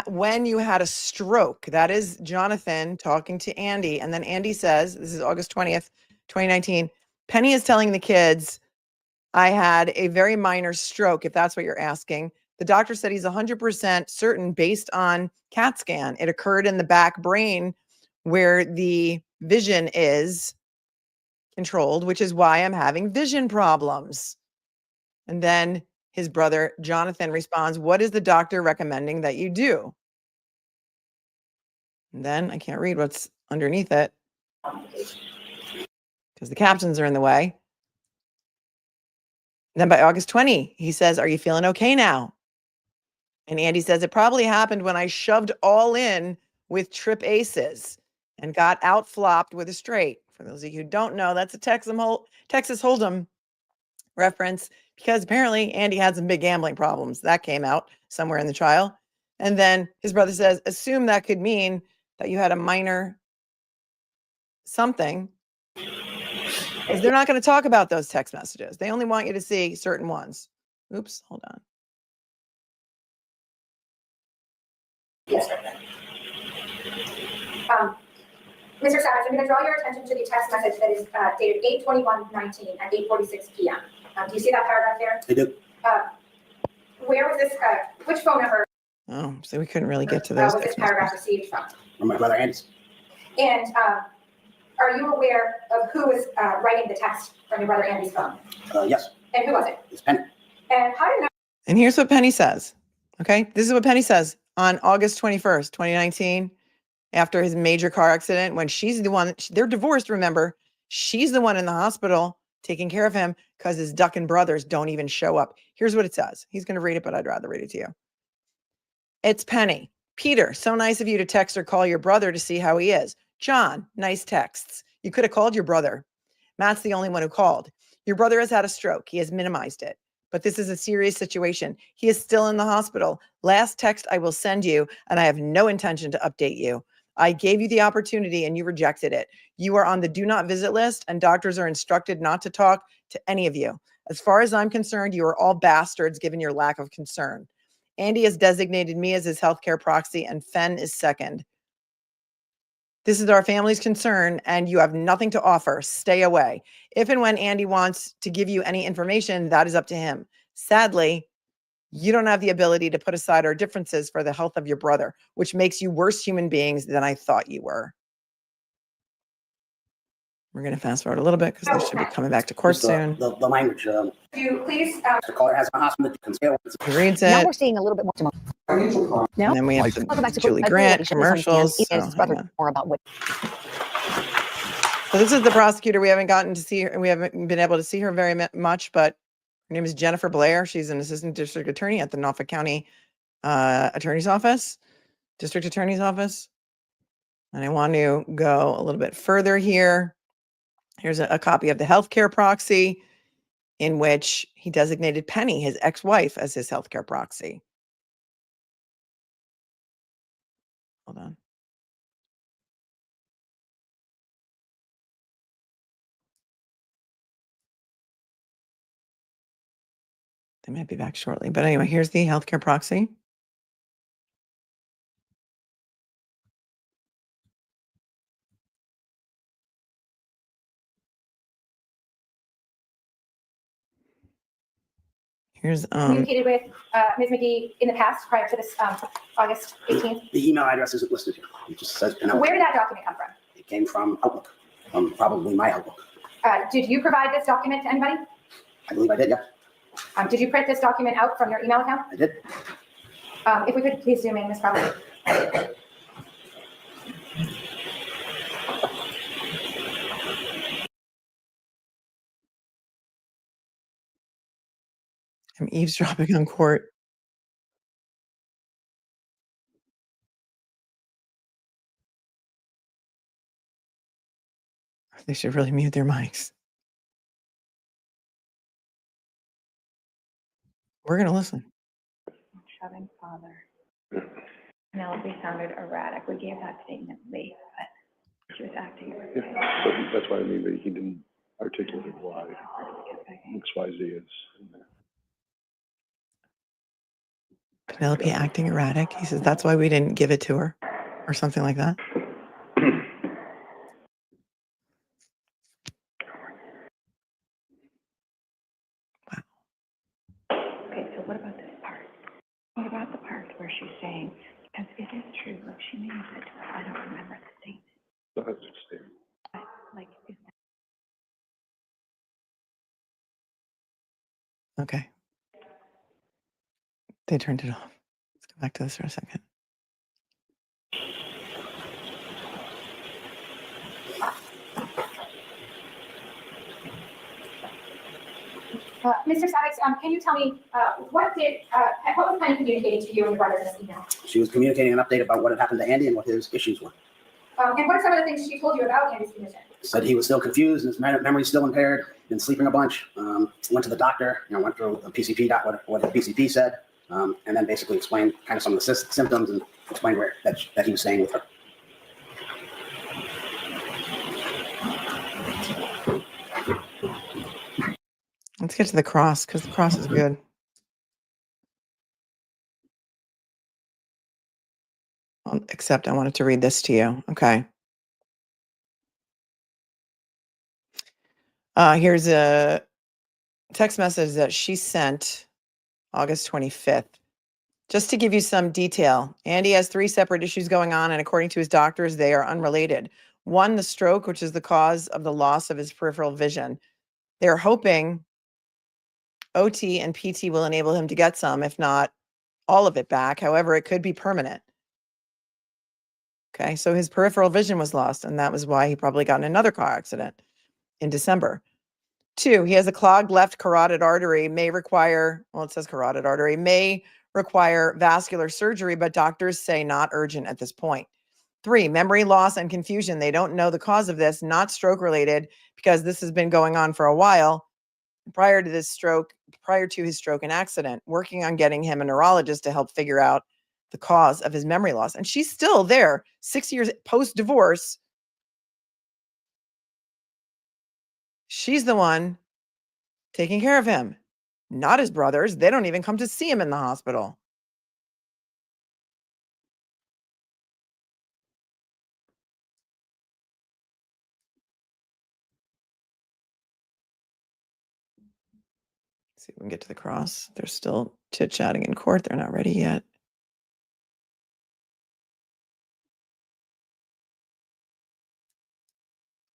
when you had a stroke? That is Jonathan talking to Andy. And then Andy says, this is August 20th, 2019, Penny is telling the kids, I had a very minor stroke, if that's what you're asking. The doctor said he's 100% certain based on CAT scan. It occurred in the back brain where the vision is controlled, which is why I'm having vision problems. And then his brother, Jonathan, responds, what is the doctor recommending that you do? And then I can't read what's underneath it because the captions are in the way. And then by August 20, he says, are you feeling okay now? And Andy says, it probably happened when I shoved all in with trip aces and got out flopped with a straight. For those of you who don't know, that's a Texas Hold'em reference, because apparently Andy had some big gambling problems. That came out somewhere in the trial. And then his brother says, assume that could mean that you had a minor something. Because they're not going to talk about those text messages. They only want you to see certain ones. Oops, hold on. Yes, sir. Mr. Savitz, I'm going to draw your attention to the text message that is dated 8/21/19 at 8:46 p.m. Do you see that paragraph there? I do. Where was this, which phone number? Oh, so we couldn't really get to those. Was this paragraph received from? From my brother Andy's. And are you aware of who was writing the text from your brother Andy's phone? Yes. And who was it? It's Penny. And how did you know? And here's what Penny says. Okay, this is what Penny says on August 21st, 2019, after his major car accident, when she's the one, they're divorced, remember, she's the one in the hospital taking care of him because his ducking brothers don't even show up. Here's what it says. He's going to read it, but I'd rather read it to you. It's Penny. Peter, so nice of you to text or call your brother to see how he is. John, nice texts. You could have called your brother. Matt's the only one who called. Your brother has had a stroke. He has minimized it. But this is a serious situation. He is still in the hospital. Last text I will send you, and I have no intention to update you. I gave you the opportunity and you rejected it. You are on the do not visit list, and doctors are instructed not to talk to any of you. As far as I'm concerned, you are all bastards given your lack of concern. Andy has designated me as his healthcare proxy, and Fenn is second. This is our family's concern, and you have nothing to offer. Stay away. If and when Andy wants to give you any information, that is up to him. Sadly, you don't have the ability to put aside our differences for the health of your brother, which makes you worse human beings than I thought you were. We're going to fast forward a little bit because they should be coming back to court soon. The language. You please. The caller has a hospital that you can scale. He reads it. Now we're seeing a little bit more. And then we have I'll go back the to Julie a Grant that you should misunderstand commercials. is So, rather hang on. more about what. So this is the prosecutor. We haven't gotten to see her. We haven't been able to see her very much, but her name is Jennifer Blair. She's an assistant district attorney at the Norfolk County Attorney's Office, District Attorney's Office. And I want to go a little bit further here. Here's a copy of the healthcare proxy in which he designated Penny, his ex-wife, as his healthcare proxy. Hold on. They might be back shortly. But anyway, here's the healthcare proxy. Here's Communicated with Ms. McGee in the past prior to this August 18th? The email address isn't listed here. It just says Penelope. Where did that document come from? It came from Outlook, probably my Outlook. Did you provide this document to anybody? I believe I did, yeah. Did you print this document out from your email account? I did. If we could please zoom in, Ms. Crawford. I'm eavesdropping on court. They should really mute their mics. We're going to listen. Shoving father. Penelope sounded erratic. We gave that statement late, but she was acting. Yeah, so that's what I mean, but he didn't articulate why XYZ is. Penelope acting erratic. He says that's why we didn't give it to her or something like that. Okay, so what about this part? What about the part where she's saying, because it is true, like she may have said to us, I don't remember the statement. That's a statement. But, like, is that Okay. They turned it off. Let's go back to this for a second. Mr. Savitz, can you tell me what was Penny communicating to you in regard to this email? She was communicating an update about what had happened to Andy and what his issues were. And what are some of the things she told you about Andy's condition? Said he was still confused, his memory's still impaired, been sleeping a bunch. Went to the doctor, went through the PCP, what the PCP said, and then basically explained kind of some of the symptoms and explained where that he was staying with her. Let's get to the cross because the cross is good. Except I wanted to read this to you. Okay. Here's a text message that she sent August 25th. Just to give you some detail, Andy has 3 separate issues going on, and according to his doctors, they are unrelated. 1, the stroke, which is the cause of the loss of his peripheral vision. They're hoping OT and PT will enable him to get some, if not all of it back. However, it could be permanent. Okay, so his peripheral vision was lost, and that was why he probably got in another car accident in December. 2, he has a clogged left carotid artery, may require, well, it says carotid artery, may require vascular surgery, but doctors say not urgent at this point. 3, memory loss and confusion. They don't know the cause of this, not stroke related, because this has been going on for a while prior to his stroke and accident, working on getting him a neurologist to help figure out the cause of his memory loss. And she's still there 6 years post-divorce. She's the one taking care of him, not his brothers. They don't even come to see him in the hospital. See if we can get to the cross. They're still chit-chatting in court. They're not ready yet.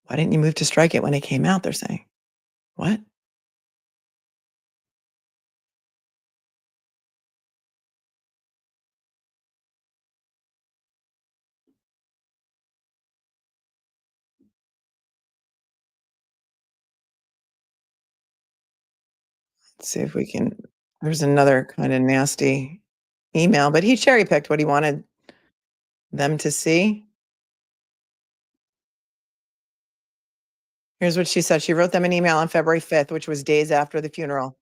Why didn't you move to strike it when it came out? They're saying. What? Let's see if we can, there's another kind of nasty email, but he cherry picked what he wanted them to see. Here's what she said. She wrote them an email on February 5th, which was days after the funeral.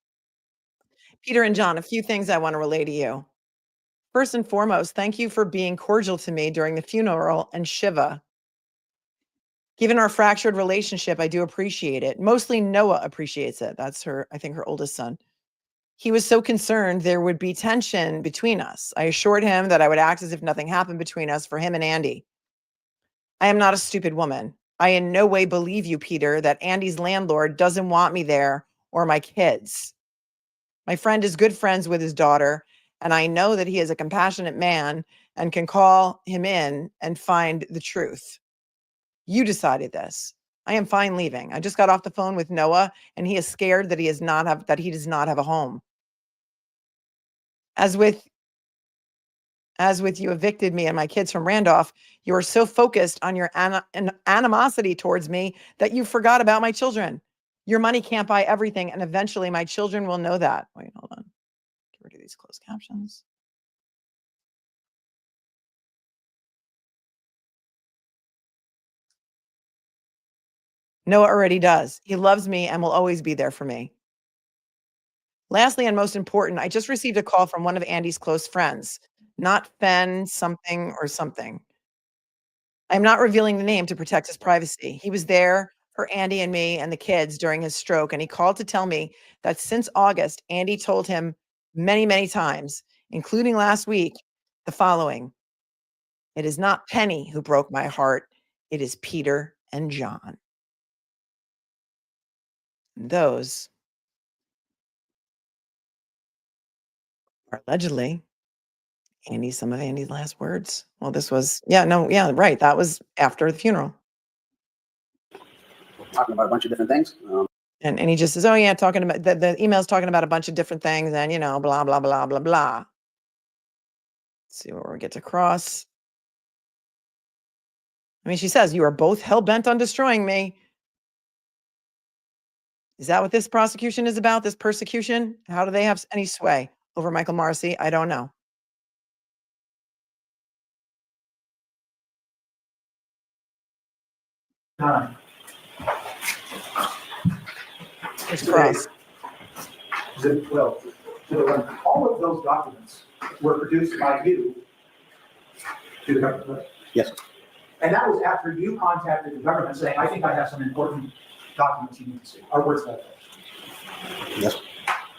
Peter and John, a few things I want to relay to you. First and foremost, thank you for being cordial to me during the funeral and Shiva. Given our fractured relationship, I do appreciate it. Mostly Noah appreciates it. That's her, I think, her oldest son. He was so concerned there would be tension between us. I assured him that I would act as if nothing happened between us for him and Andy. I am not a stupid woman. I in no way believe you, Peter, that Andy's landlord doesn't want me there or my kids. My friend is good friends with his daughter, and I know that he is a compassionate man and can call him in and find the truth. You decided this. I am fine leaving. I just got off the phone with Noah, and he is scared that he does not have a home. As with you evicted me and my kids from Randolph, you are so focused on your animosity towards me that you forgot about my children. Your money can't buy everything, and eventually my children will know that. Wait, hold on. Get rid of these closed captions. Noah already does. He loves me and will always be there for me. Lastly, and most important, I just received a call from one of Andy's close friends, not Fen something or something. I'm not revealing the name to protect his privacy. He was there for Andy and me and the kids during his stroke, and he called to tell me that since August, Andy told him many, many times, including last week, the following: "It is not Penny who broke my heart. It is Peter and John." And those are allegedly some of Andy's last words. Well, this was, right. That was after the funeral. Talking about a bunch of different things. And he just says, oh yeah, talking about the email's talking about a bunch of different things and, blah, blah, blah, blah, blah. Let's see where we get to cross. I mean, she says, you are both hell-bent on destroying me. Is that what this prosecution is about, this persecution? How do they have any sway over Michael Marcy? I don't know. It's cross. Well, all of those documents were produced by you to the government, right? Yes. And that was after you contacted the government saying, I think I have some important documents you need to see, or words like that. Yes.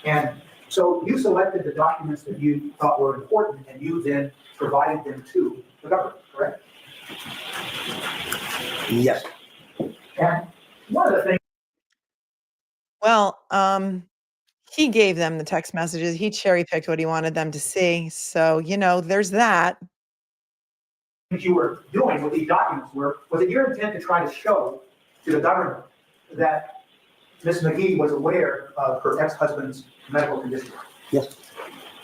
And so you selected the documents that you thought were important, and you then provided them to the government, correct? Yes. And one of the things. Well, he gave them the text messages. He cherry picked what he wanted them to see. So, there's that. What you were doing with these documents was it your intent to try to show to the government that Ms. McGee was aware of her ex-husband's medical condition? Yes.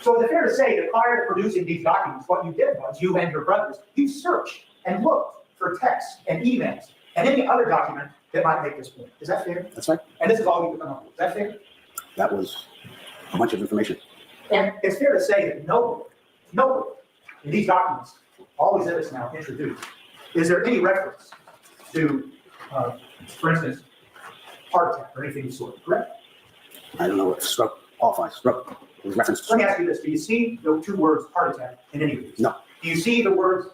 So is it fair to say that prior to producing these documents, what you did was, you and your brothers, you searched and looked for texts and emails and any other document that might make this point? Is that fair? That's right. And this is all you could come up with. Is that fair? That was a bunch of information. And it's fair to say that nowhere in these documents, all these exhibits now introduced, is there any reference to, for instance, heart attack or anything of the sort, correct? I don't know what stroke qualifies. Stroke was referenced to Let me stroke. ask you this. Do you see the two words heart attack in any of these? No. Do you see the words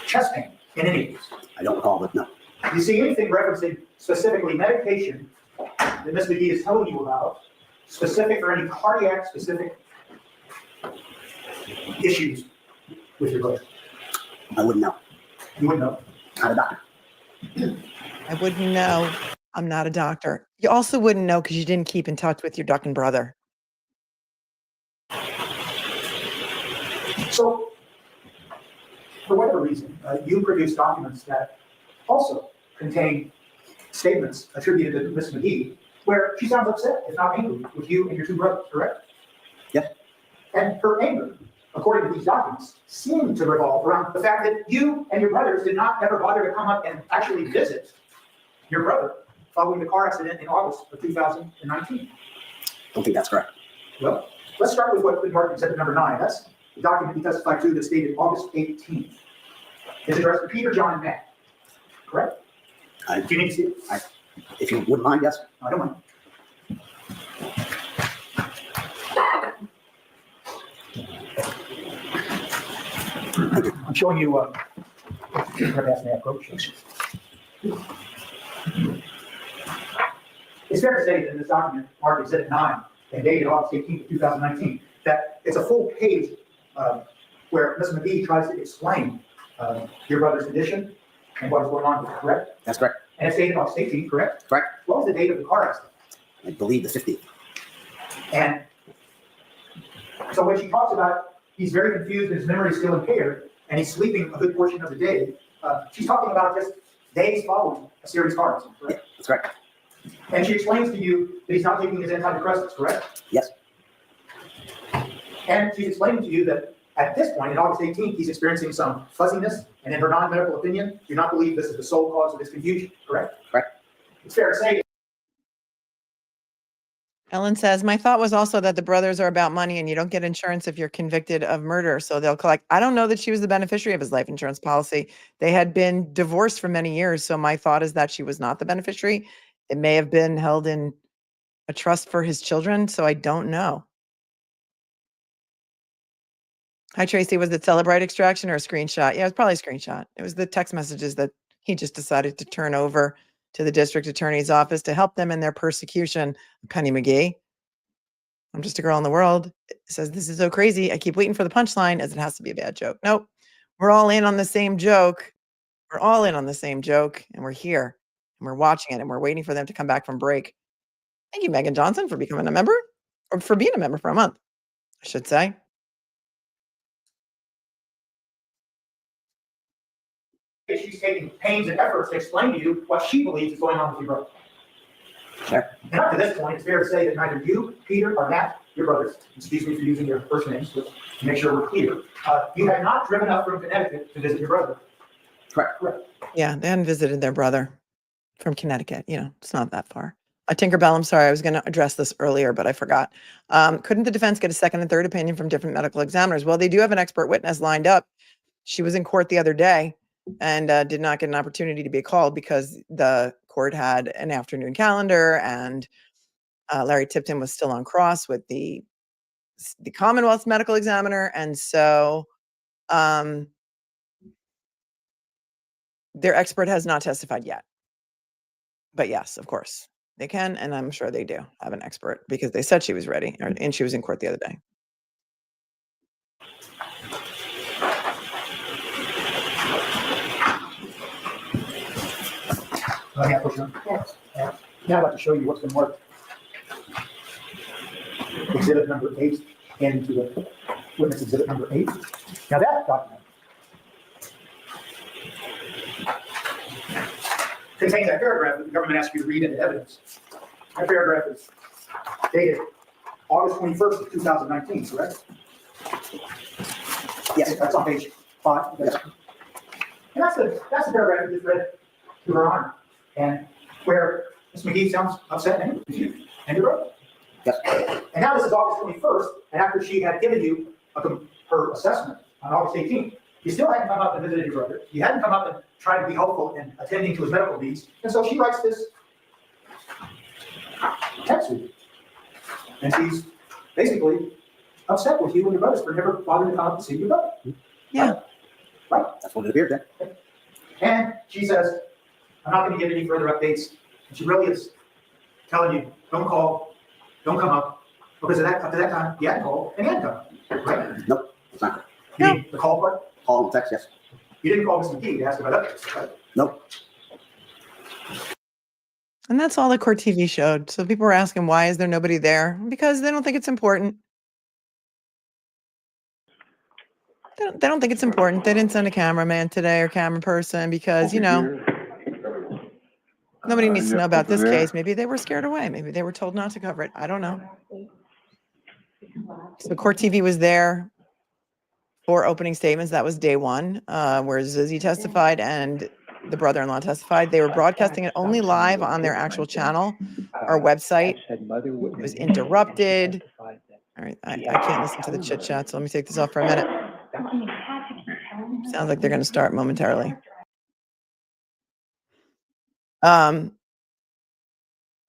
chest pain in any of these? I don't recall, but no. Do you see anything referencing specifically medication that Ms. McGee is telling you about, specific or any cardiac specific issues with your brother? I wouldn't know. You wouldn't know? Not a doctor. I wouldn't know. I'm not a doctor. You also wouldn't know because you didn't keep in touch with your ducking brother. So, for whatever reason, you produced documents that also contain statements attributed to Ms. McGee where she sounds upset, if not angry, with you and your two brothers, correct? Yes. And her anger, according to these documents, seemed to revolve around the fact that you and your brothers did not ever bother to come up and actually visit your brother following the car accident in August of 2019. Don't think that's correct. Well, let's start with what marked exhibit number 9. That's the document he testified to that's dated August 18th. It's addressed to Peter, John, and Matt. Correct? Do you need to see it? If you wouldn't mind, yes. I don't mind. I'm showing you, approach. It's fair to say that in this document, marked exhibit 9, and dated August 18th, 2019, that it's a full page where Ms. McGee tries to explain your brother's condition and what is going on with it, correct? That's correct. And it's dated August 18th, correct? Correct. What was the date of the car accident? I believe the 15th. And so when she talks about he's very confused and his memory is still impaired, and he's sleeping a good portion of the day, she's talking about just days following a serious car accident, correct? Yeah, that's correct. And she explains to you that he's not taking his antidepressants, correct? Yes. And she's explaining to you that at this point, in August 18th, he's experiencing some fuzziness, and in her non-medical opinion, do not believe this is the sole cause of his confusion, correct? Correct. It's fair to say. Ellen says, my thought was also that the brothers are about money and you don't get insurance if you're convicted of murder. So they'll collect. I don't know that she was the beneficiary of his life insurance policy. They had been divorced for many years. So my thought is that she was not the beneficiary. It may have been held in a trust for his children. So I don't know. Hi, Tracy. Was it Celebrite extraction or a screenshot? Yeah, it was probably a screenshot. It was the text messages that he just decided to turn over to the district attorney's office to help them in their persecution of Penny McGee. I'm just a girl in the world. It says, this is so crazy. I keep waiting for the punchline as it has to be a bad joke. Nope. We're all in on the same joke. We're all in on the same joke. And we're here and we're watching it and we're waiting for them to come back from break. Thank you, Megan Johnson, for becoming a member or for being a member for a month, I should say. She's taking pains and efforts to explain to you what she believes is going on with your brother. Sure. And up to this point, it's fair to say that neither you, Peter, or Matt, your brothers, excuse me for using your first names, but to make sure we're clear, you had not driven up from Connecticut to visit your brother. Correct. Correct. Yeah, they hadn't visited their brother from Connecticut. You know, it's not that far. Tinkerbell, I'm sorry, I was going to address this earlier, but I forgot. Couldn't the defense get a second and third opinion from different medical examiners? Well, they do have an expert witness lined up. She was in court the other day and did not get an opportunity to be called because the court had an afternoon calendar and Larry Tipton was still on cross with the Commonwealth's medical examiner. And so their expert has not testified yet. But yes, of course, they can. And I'm sure they do have an expert because they said she was ready and she was in court the other day. Yes. Now I'd like to show you what's been marked. Exhibit number 8 and into the witness exhibit number 8. Now that document contains that paragraph that the government asked you to read into evidence. That paragraph is dated August 21st of 2019, correct? Yes, that's on page 5. Yes. And that's the paragraph you just read to Her Honor. And where Ms. McGee sounds upset and confused, and you're right. Yes. And now this is August 21st, and after she had given you her assessment on August 18th, you still hadn't come up and visited your brother. You hadn't come up and tried to be helpful in attending to his medical needs. And so she writes this text with you. And she's basically upset with you and your brothers for never bothering to come up and see your brother. Yeah. Right? That's what it appeared then. And she says, I'm not going to give any further updates. And she really is telling you, don't call, don't come up. Because up to that time, you hadn't called and you hadn't come. Right? Nope, it's not. You mean the call part? Call and text, yes. You didn't call Ms. McGee to ask about updates, right? Nope. And that's all the court TV showed. So people were asking, why is there nobody there? Because they don't think it's important. They don't think it's important. They didn't send a cameraman today or camera person because, you know, nobody needs to know about this case. Maybe they were scared away. Maybe they were told not to cover it. I don't know. So court TV was there for opening statements. That was day one, where Zizzy testified, and the brother-in-law testified. They were broadcasting it only live on their actual channel. Our website was interrupted. All right, I can't listen to the chit chat, so let me take this off for a minute. Sounds like they're going to start momentarily.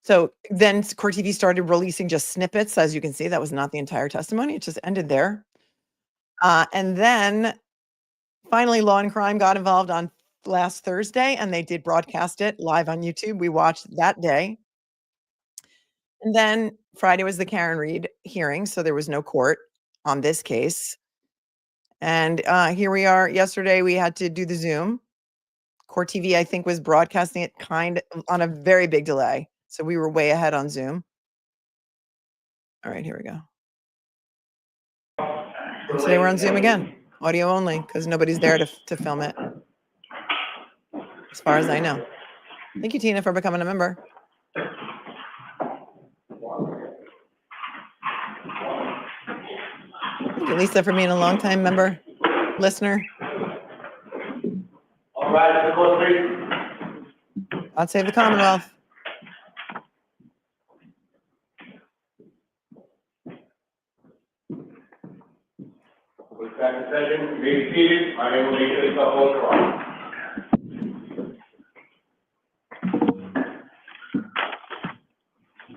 So then Court TV started releasing just snippets. As you can see, that was not the entire testimony. It just ended there. And then finally, Law and Crime got involved on last Thursday, and they did broadcast it live on YouTube. We watched that day. And then Friday was the Karen Reed hearing, so there was no court on this case. And here we are. Yesterday, we had to do the Zoom. Court TV, I think, was broadcasting it kind of on a very big delay. So we were way ahead on Zoom. All right, here we go. Today we're on Zoom again, audio only, because nobody's there to film it, as far as I know. Thank you, Tina, for becoming a member. Thank you, Lisa, for being a longtime member, listener. All right, the court, please. God save the Commonwealth. With back in session, you may be seated. My name will be Attorney Saviitz.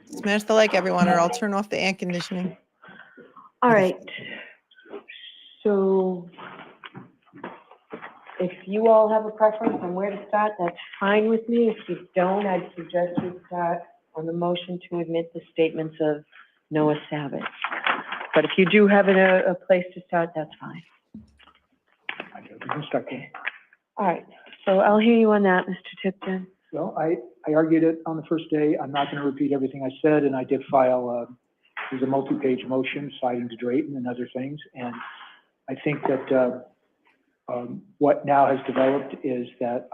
Smash the like, everyone, or I'll turn off the air conditioning. All right. So if you all have a preference on where to start, that's fine with me. If you don't, I'd suggest we start on the motion to admit the statements of Noah Savitz. But if you do have a place to start, that's fine. Okay. All right. So I'll hear you on that, Mr. Tipton. Well, I argued it on the first day. I'm not going to repeat everything I said, and I did file there's a multi-page motion citing to Drayton and other things. And I think that what now has developed is that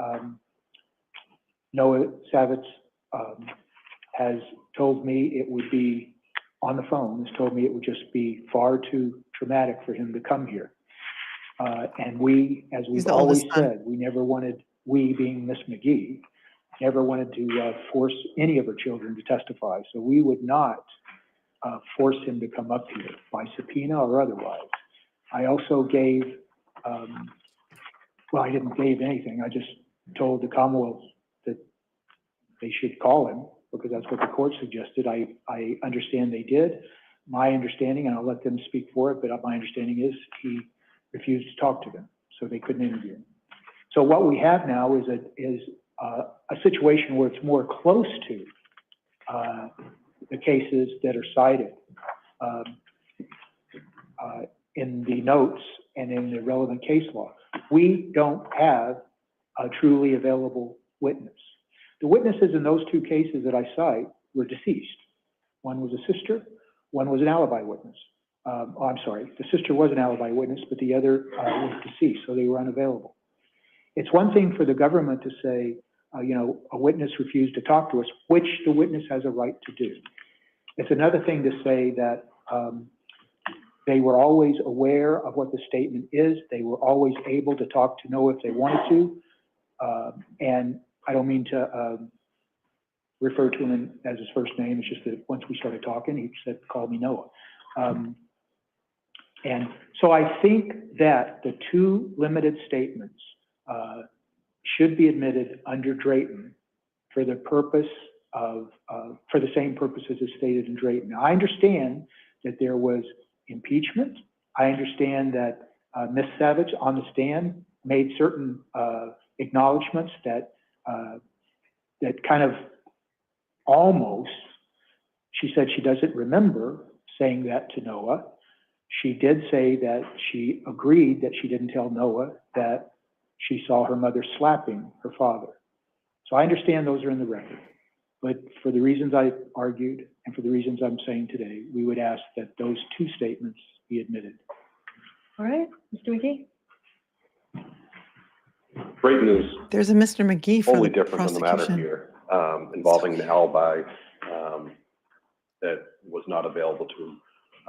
Noah Savitz has told me it would be on the phone, has told me it would just be far too traumatic for him to come here. And we, as we've always said, we never wanted, we being Miss McGee, never wanted to force any of her children to testify. So we would not force him to come up here by subpoena or otherwise. I also gave, well, I didn't give anything. I just told the Commonwealth that they should call him because that's what the court suggested. I understand they did. My understanding, and I'll let them speak for it, but my understanding is he refused to talk to them, so they couldn't interview him. So what we have now is a situation where it's more close to the cases that are cited in the notes and in the relevant case law. We don't have a truly available witness. The witnesses in those two cases that I cite were deceased. One was a sister, one was an alibi witness. I'm sorry, the sister was an alibi witness, but the other was deceased, so they were unavailable. It's one thing for the government to say, you know, a witness refused to talk to us, which the witness has a right to do. It's another thing to say that they were always aware of what the statement is. They were always able to talk to Noah if they wanted to. And I don't mean to refer to him as his first name. It's just that once we started talking, he said, call me Noah. And so I think that the two limited statements should be admitted under Drayton for the purpose of, for the same purposes as stated in Drayton. Now, I understand that there was impeachment. I understand that Ms. Savitz on the stand made certain acknowledgments that that kind of almost, she said she doesn't remember saying that to Noah. She did say that she agreed that she didn't tell Noah that she saw her mother slapping her father. So I understand those are in the record. But for the reasons I argued and for the reasons I'm saying today, we would ask that those two statements be admitted. All right, Mr. McGee. Great news. There's a Mr. McGee for Totally the different than the matter prosecution. here, involving an alibi that was not available to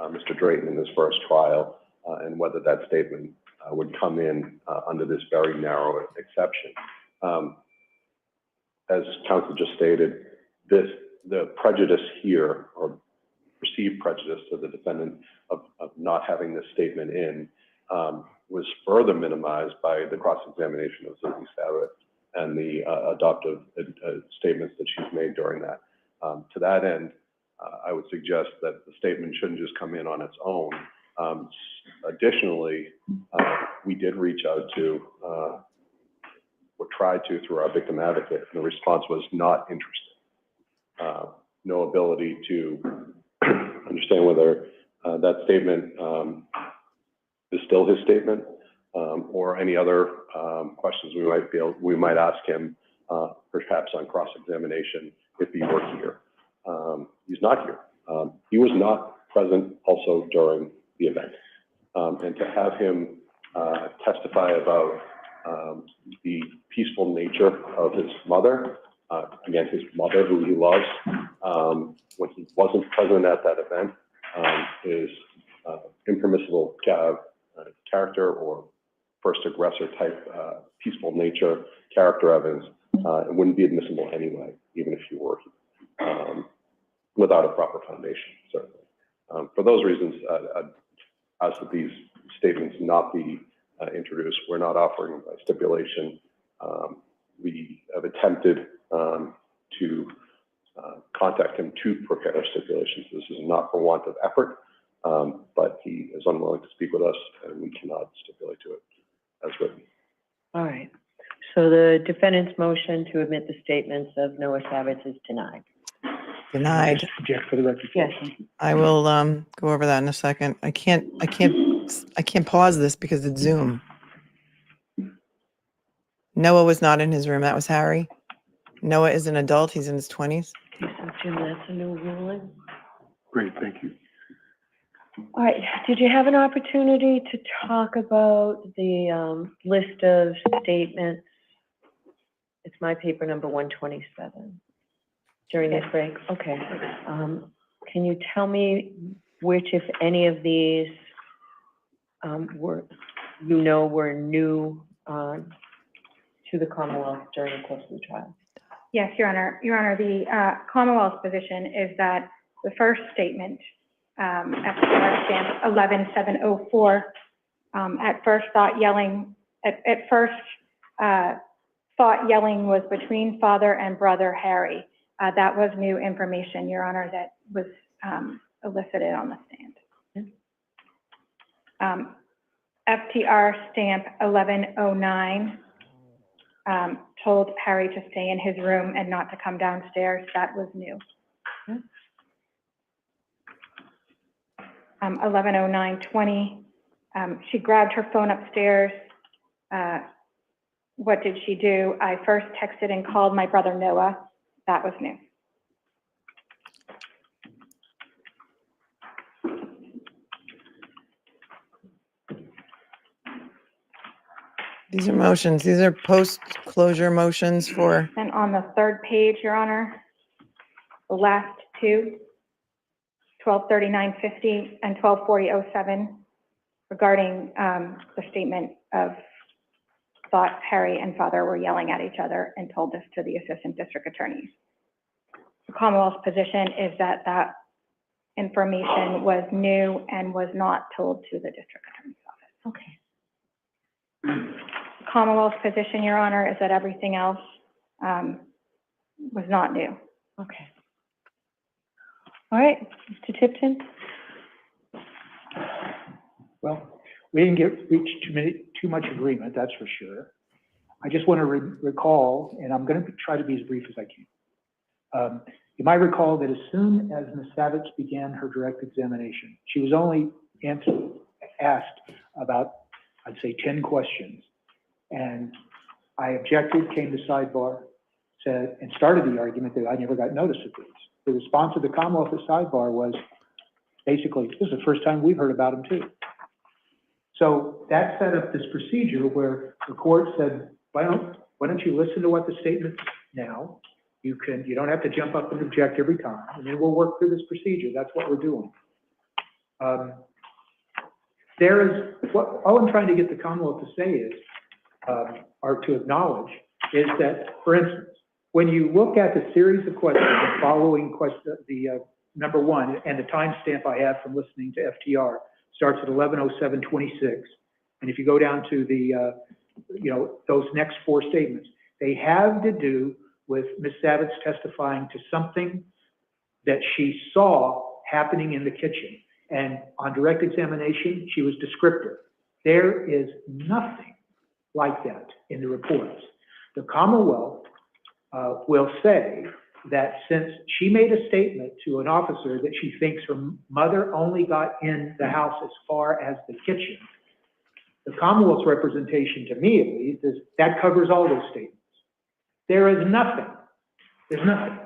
Mr. Drayton in his first trial, and whether that statement would come in under this very narrow exception. As counsel just stated, the prejudice here, or perceived prejudice to the defendant of not having this statement in, was further minimized by the cross-examination of Susie Savitz and the adoptive statements that she's made during that. To that end, I would suggest that the statement shouldn't just come in on its own. Additionally, we did reach out to, or tried to through our victim advocate, and the response was not interested. No ability to understand whether that statement is still his statement, or any other questions we might ask him, perhaps on cross-examination if he were here. He's not here. He was not present also during the event. And to have him testify about the peaceful nature of his mother, again, his mother who he loves, when he wasn't present at that event, is impermissible character or first aggressor type peaceful nature character evidence. It wouldn't be admissible anyway, even if he were without a proper foundation, certainly. For those reasons, as that these statements not be introduced, we're not offering a stipulation. We have attempted to contact him to prepare a stipulation. So this is not for want of effort, but he is unwilling to speak with us, and we cannot stipulate to it as written. All right. So the defendant's motion to admit the statements of Noah Savitz is denied. Denied. Object for the record. Yes. I will go over that in a second. I can't pause this because it's Zoom. Noah was not in his room. That was Harry. Noah is an adult. He's in his 20s. Okay, so Jim, that's a new ruling. Great, thank you. All right. Did you have an opportunity to talk about the list of statements? It's my paper number 127. During this break? Okay. Can you tell me which, if any of these, were new to the Commonwealth during the course of the trial? Yes, Your Honor. Your Honor, the Commonwealth's position is that the first statement, FCR stamp 11704, at first thought yelling was between father and brother Harry. That was new information, Your Honor, that was elicited on the stand. FTR stamp 1109 told Harry to stay in his room and not to come downstairs. That was new. 110920, she grabbed her phone upstairs. What did she do? I first texted and called my brother Noah. That was new. These are motions. These are post-closure motions for... And on the third page, Your Honor, the last two, 123950 and 124007, regarding the statement of thought Harry and father were yelling at each other, and told this to the assistant district attorneys. The Commonwealth's position is that that information was new and was not told to the district attorney's office. Okay. The Commonwealth's position, Your Honor, is that everything else was not new. Okay. All right, Mr. Tipton. Well, we didn't reach too much agreement, that's for sure. I just want to recall, and I'm going to try to be as brief as I can. You might recall that as soon as Ms. Savitz began her direct examination, she was only asked about, I'd say, 10 questions. And I objected, came to sidebar, said, and started the argument that I never got notice of these. The response of the Commonwealth at sidebar was basically, this is the first time we've heard about them too. So that set up this procedure where the court said, why don't you listen to what the statement's now? You don't have to jump up and object every time, and then we'll work through this procedure. That's what we're doing. All I'm trying to get the Commonwealth to say is, or to acknowledge, is that, for instance, when you look at the series of questions, the following question, number one, and the timestamp I have from listening to FTR starts at 11:07:26. And if you go down to the, those next four statements, they have to do with Ms. Savitz testifying to something that she saw happening in the kitchen. And on direct examination, she was descriptive. There is nothing like that in the reports. The Commonwealth will say that since she made a statement to an officer that she thinks her mother only got in the house as far as the kitchen, the Commonwealth's representation to me, at least, is that covers all those statements. There is nothing, there's nothing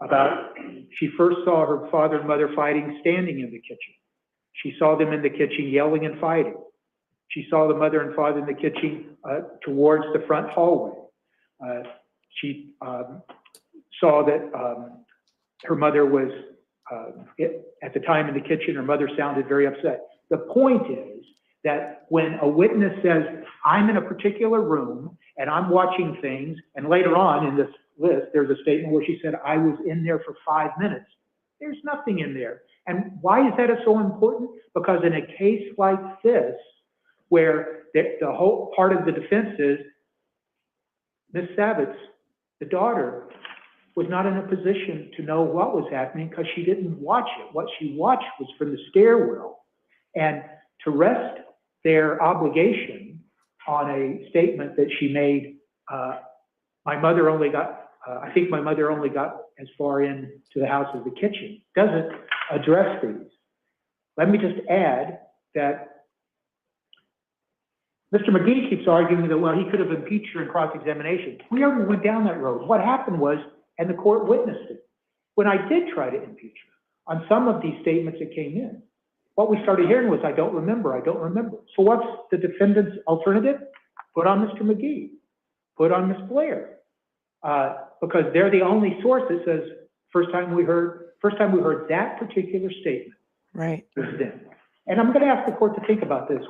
about she first saw her father and mother fighting standing in the kitchen. She saw them in the kitchen yelling and fighting. She saw the mother and father in the kitchen towards the front hallway. She saw that her mother was, at the time in the kitchen, her mother sounded very upset. The point is that when a witness says, I'm in a particular room and I'm watching things, and later on in this list, there's a statement where she said, I was in there for 5 minutes. There's nothing in there. And why is that so important? Because in a case like this, where the whole part of the defense is Ms. Savitz, the daughter, was not in a position to know what was happening because she didn't watch it. What she watched was from the stairwell. And to rest their obligation on a statement that she made, my mother only got, I think my mother only got as far into the house as the kitchen, doesn't address these. Let me just add that Mr. McGee keeps arguing that, well, he could have impeached her in cross-examination. We already went down that road. What happened was, and the court witnessed it, when I did try to impeach her on some of these statements that came in, what we started hearing was, I don't remember. So what's the defendant's alternative? Put on Mr. McGee, put on Ms. Blair, because they're the only source that says, first time we heard that particular statement. Right. Was them. And I'm going to ask the court to think about this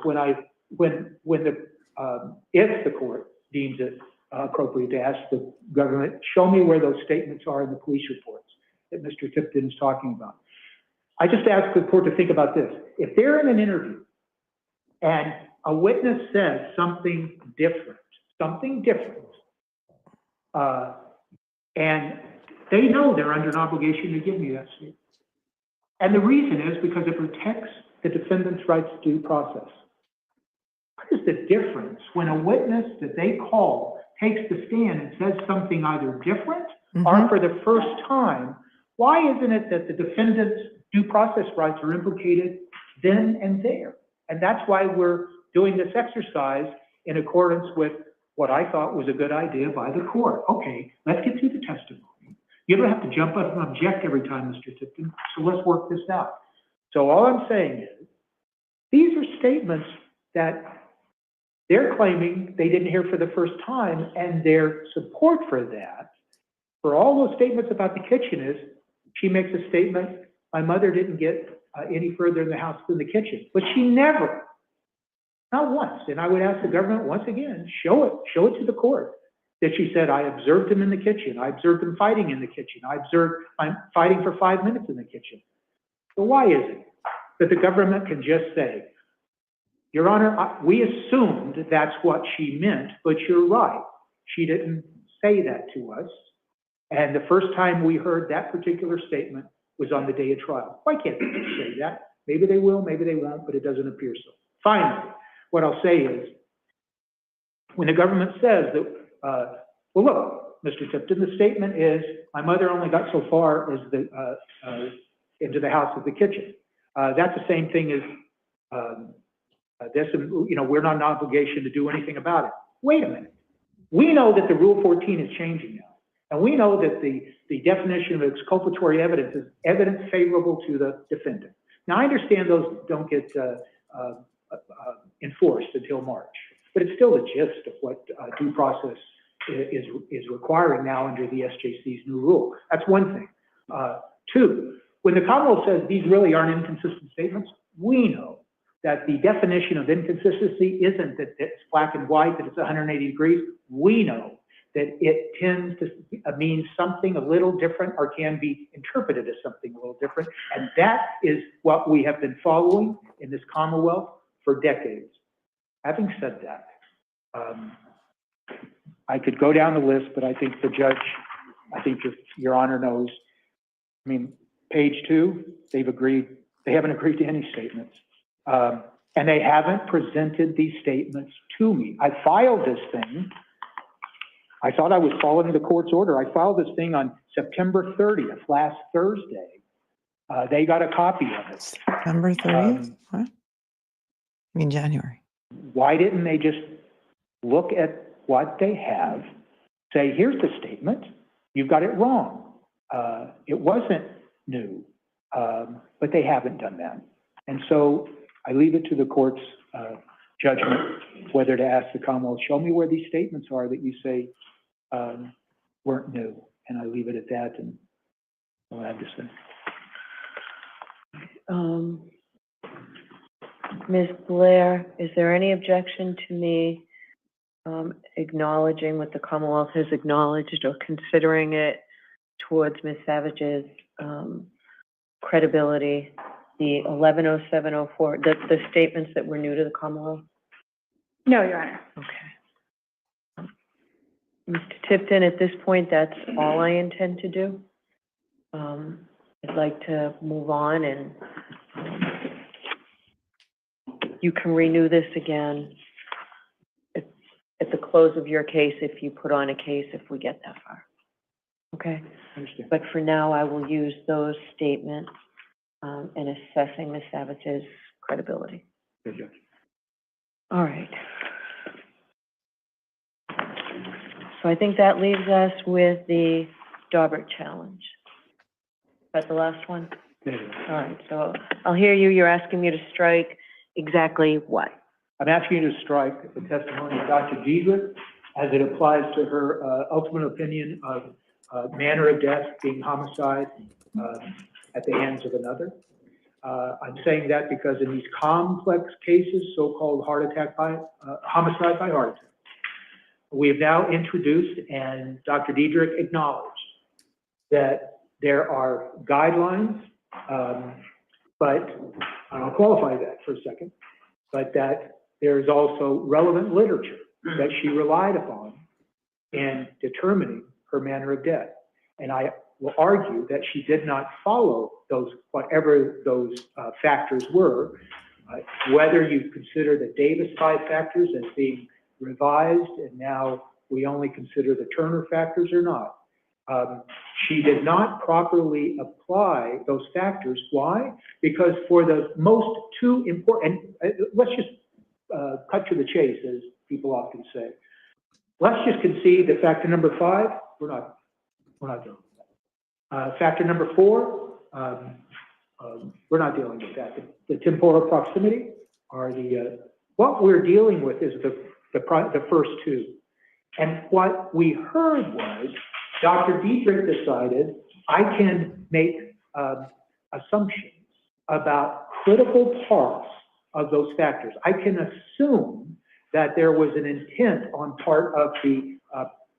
if the court deems it appropriate to ask the government, show me where those statements are in the police reports that Mr. Tipton is talking about. I just ask the court to think about this. If they're in an interview and a witness says something different, and they know they're under an obligation to give me that statement. And the reason is because it protects the defendant's rights to due process. What is the difference when a witness that they call takes the stand and says something either different or for the first time? Why isn't it that the defendant's due process rights are implicated then and there? And that's why we're doing this exercise in accordance with what I thought was a good idea by the court. Okay, let's get through the testimony. You don't have to jump up and object every time, Mr. Tipton, so let's work this out. So all I'm saying is, these are statements that they're claiming they didn't hear for the first time, and their support for that, for all those statements about the kitchen is, she makes a statement, my mother didn't get any further in the house than the kitchen, but she never, not once, and I would ask the government once again, show it to the court, that she said, I observed him in the kitchen, I observed him fighting in the kitchen, I observed him fighting for 5 minutes in the kitchen. So why is it that the government can just say, Your Honor, we assumed that's what she meant, but you're right. She didn't say that to us. And the first time we heard that particular statement was on the day of trial. Why can't they just say that? Maybe they will, maybe they won't, but it doesn't appear so. Finally, what I'll say is, when the government says that, well, look, Mr. Tipton, the statement is, my mother only got so far as into the house of the kitchen. That's the same thing as this, and we're not in obligation to do anything about it. Wait a minute. We know that the Rule 14 is changing now, and we know that the definition of exculpatory evidence is evidence favorable to the defendant. Now, I understand those don't get enforced until March, but it's still the gist of what due process is requiring now under the SJC's new rule. That's one thing. Two, when the Commonwealth says these really aren't inconsistent statements, we know that the definition of inconsistency isn't that it's black and white, that it's 180 degrees. We know that it tends to mean something a little different or can be interpreted as something a little different. And that is what we have been following in this Commonwealth for decades. Having said that, I could go down the list, but I think the judge, I think your Honor knows. I mean, page 2, they've agreed, they haven't agreed to any statements. And they haven't presented these statements to me. I filed this thing. I thought I was following the court's order. I filed this thing on September 30th, last Thursday. They got a copy of it. September 30th? What? I mean, January. Why didn't they just look at what they have, say, here's the statement, you've got it wrong. It wasn't new, but they haven't done that. And so I leave it to the court's judgment whether to ask the Commonwealth, show me where these statements are that you say weren't new. And I leave it at that, and I'll have to say. Ms. Blair, is there any objection to me acknowledging what the Commonwealth has acknowledged or considering it towards Ms. Savage's credibility, the 110704, the statements that were new to the Commonwealth? No, Your Honor. Okay. Mr. Tipton, at this point, that's all I intend to do. I'd like to move on, and you can renew this again at the close of your case if you put on a case if we get that far. Okay? Understand. But for now, I will use those statements in assessing Ms. Savage's credibility. Good judge. All right. So I think that leaves us with the Daubert challenge. Is that the last one? There it is. All right, so I'll hear you. You're asking me to strike exactly what? I'm asking you to strike the testimony of Dr. Dedrick as it applies to her ultimate opinion of manner of death being homicide at the hands of another. I'm saying that because in these complex cases, so-called homicide by heart attack, we have now introduced, and Dr. Dedrick acknowledged, that there are guidelines, but I'll qualify that for a second, but that there is also relevant literature that she relied upon in determining her manner of death. And I will argue that she did not follow those, whatever those factors were, whether you consider the Davis 5 factors as being revised and now we only consider the Turner factors or not. She did not properly apply those factors. Why? Because for the most two important, let's just cut to the chase, as people often say. Let's just concede that factor number 5, we're not dealing with that. Factor number 4, we're not dealing with that. The temporal proximity are the, what we're dealing with is the first two. And what we heard was Dr. Dedrick decided I can make assumptions about critical parts of those factors. I can assume that there was an intent on part of the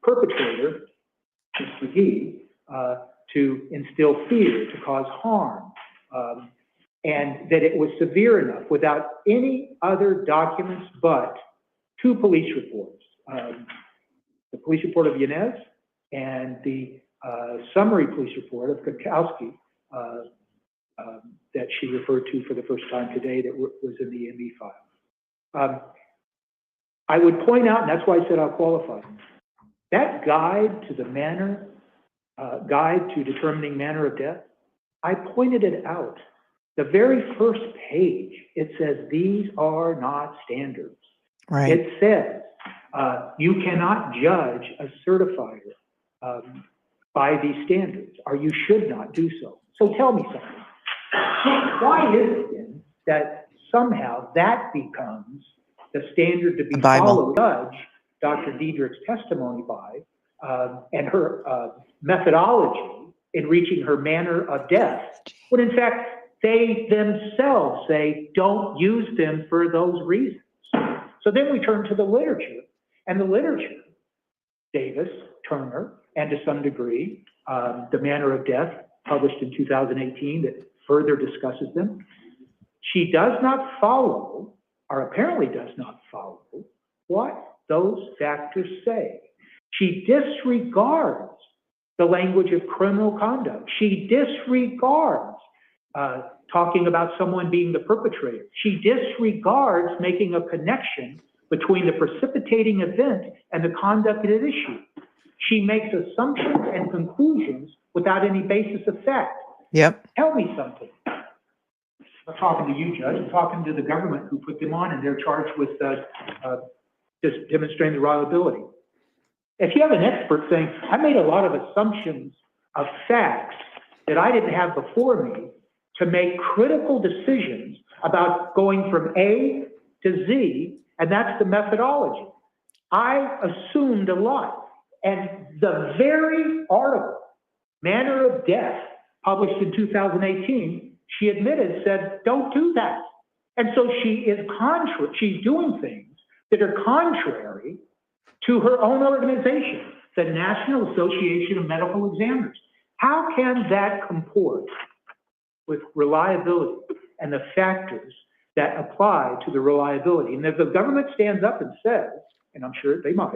perpetrator, Ms. McGee, to instill fear, to cause harm, and that it was severe enough without any other documents but 2 police reports. The police report of Yanez and the summary police report of Kukowski that she referred to for the first time today that was in the ME file. I would point out, and that's why I said I'll qualify, that guide to the manner, guide to determining manner of death, I pointed it out. The very first page, it says, these are not standards. Right. It says, you cannot judge a certifier by these standards, or you should not do so. So tell me something. Why is it then that somehow that becomes the standard to be followed, judge Dr. Dedrick's testimony by, and her methodology in reaching her manner of death, when in fact they themselves say don't use them for those reasons? So then we turn to the literature, and the literature Davis, Turner, and to some degree, The Manner of Death, published in 2018, that further discusses them. She does not follow, or apparently does not follow, what those factors say. She disregards the language of criminal conduct. She disregards talking about someone being the perpetrator. She disregards making a connection between the precipitating event and the conduct at issue. She makes assumptions and conclusions without any basis of fact. Yep. Tell me something. I'm not talking to you, Judge. I'm talking to the government who put them on, and they're charged with just demonstrating the reliability. If you have an expert saying, I made a lot of assumptions of facts that I didn't have before me to make critical decisions about going from A to Z, and that's the methodology. I assumed a lot. And the very article, Manner of Death, published in 2018, she admitted, said, don't do that. And so she is contrary, she's doing things that are contrary to her own organization, the National Association of Medical Examiners. How can that comport with reliability and the factors that apply to the reliability? And if the government stands up and says, and I'm sure they might,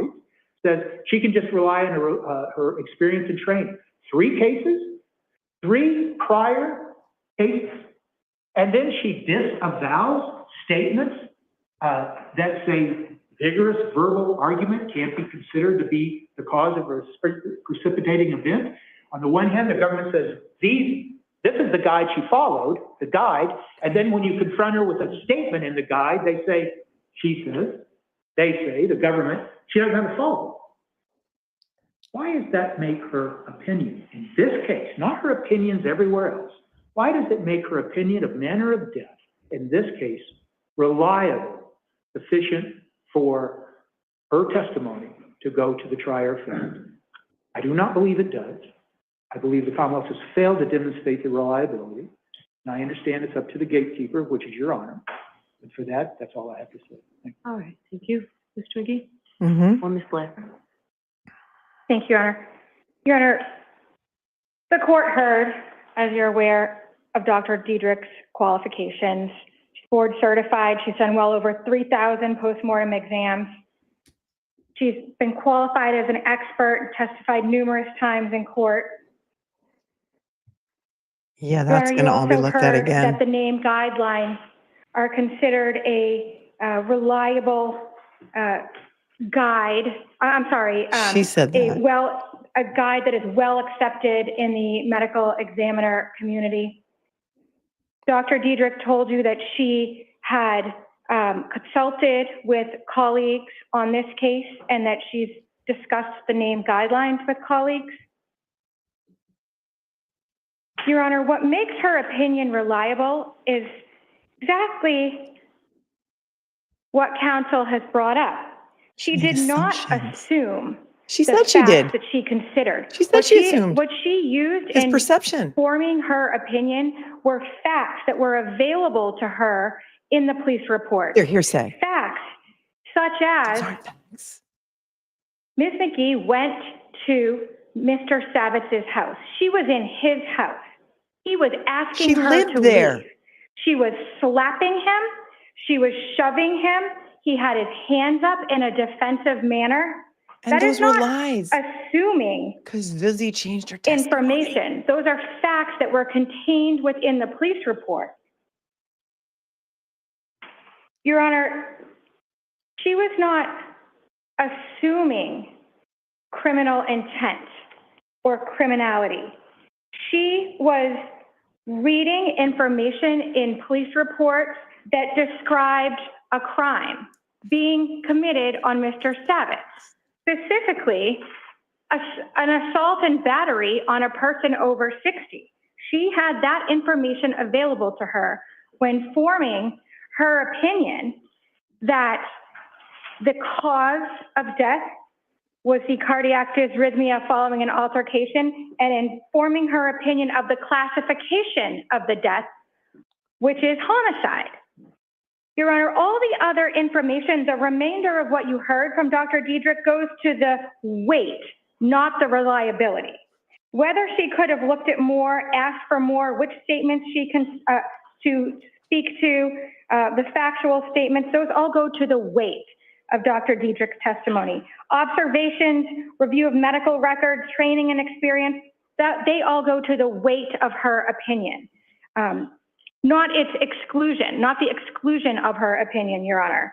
says she can just rely on her experience and training. 3 cases, 3 prior cases, and then she disavows statements that say vigorous verbal argument can't be considered to be the cause of a precipitating event. On the one hand, the government says, this is the guide she followed, the guide, and then when you confront her with a statement in the guide, they say, she says, they say, the government, she doesn't have a follow. Why does that make her opinion in this case, not her opinions everywhere else? Why does it make her opinion of manner of death, in this case, reliable, sufficient for her testimony to go to the trier of fact? I do not believe it does. I believe the Commonwealth has failed to demonstrate the reliability. And I understand it's up to the gatekeeper, which is your honor. But for that, that's all I have to say. Thank you. All right, thank you. Mr. McGee? Mm-hmm. Or Ms. Blair? Thank you, Your Honor. Your Honor, the court heard, as you're aware, of Dr. Dedrick's qualifications. She's board certified. She's done well over 3,000 postmortem exams. She's been qualified as an expert and testified numerous times in court. Yeah, that's going to all be looked at again. That the name guidelines are considered a reliable guide. I'm sorry. She said that. A guide that is well accepted in the medical examiner community. Dr. Dedrick told you that she had consulted with colleagues on this case and that she's discussed the name guidelines with colleagues. Your Honor, what makes her opinion reliable is exactly what counsel has brought up. She did not assume. She said she did. That she considered. She said she assumed. What she used is in perception. Forming her opinion were facts that were available to her in the police report. They're hearsay. Facts such as Ms. McGee went to Mr. Savitz's house. She was in his house. He was asking her to leave. She was slapping him. She was shoving him. He had his hands up in a defensive manner. And that those is not were lies. Assuming because Vizzy changed her testimony. Information. Those are facts that were contained within the police report. Your Honor, she was not assuming criminal intent or criminality. She was reading information in police reports that described a crime being committed on Mr. Savitz, specifically an assault and battery on a person over 60. She had that information available to her when forming her opinion that the cause of death was the cardiac dysrhythmia following an altercation, and in forming her opinion of the classification of the death, which is homicide. Your Honor, all the other information, the remainder of what you heard from Dr. Dedrick goes to the weight, not the reliability. Whether she could have looked at more, asked for more, which statements she can to speak to, the factual statements, those all go to the weight of Dr. Dedrick's testimony. Observations, review of medical records, training and experience, that they all go to the weight of her opinion. Not its exclusion, not the exclusion of her opinion, Your Honor.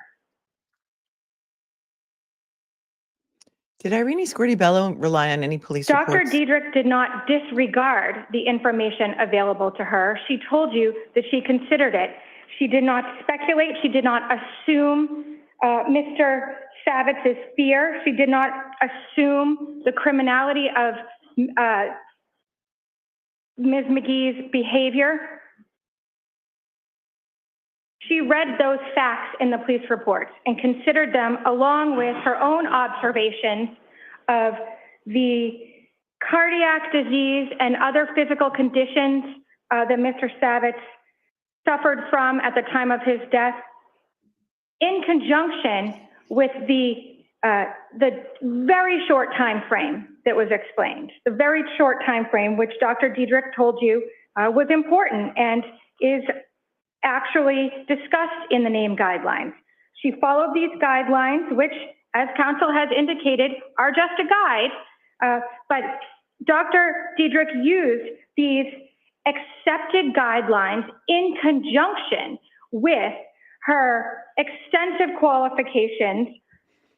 Did Irene Squirty-Bello rely on any police reports? Dr. Dedrick did not disregard the information available to her. She told you that she considered it. She did not speculate. She did not assume Mr. Savitz's fear. She did not assume the criminality of Ms. McGee's behavior. She read those facts in the police reports and considered them along with her own observations of the cardiac disease and other physical conditions that Mr. Savitz suffered from at the time of his death, in conjunction with the very short time frame that was explained, the very short time frame which Dr. Dedrick told you was important and is actually discussed in the name guidelines. She followed these guidelines, which, as counsel has indicated, are just a guide, but Dr. Dedrick used these accepted guidelines in conjunction with her extensive qualifications,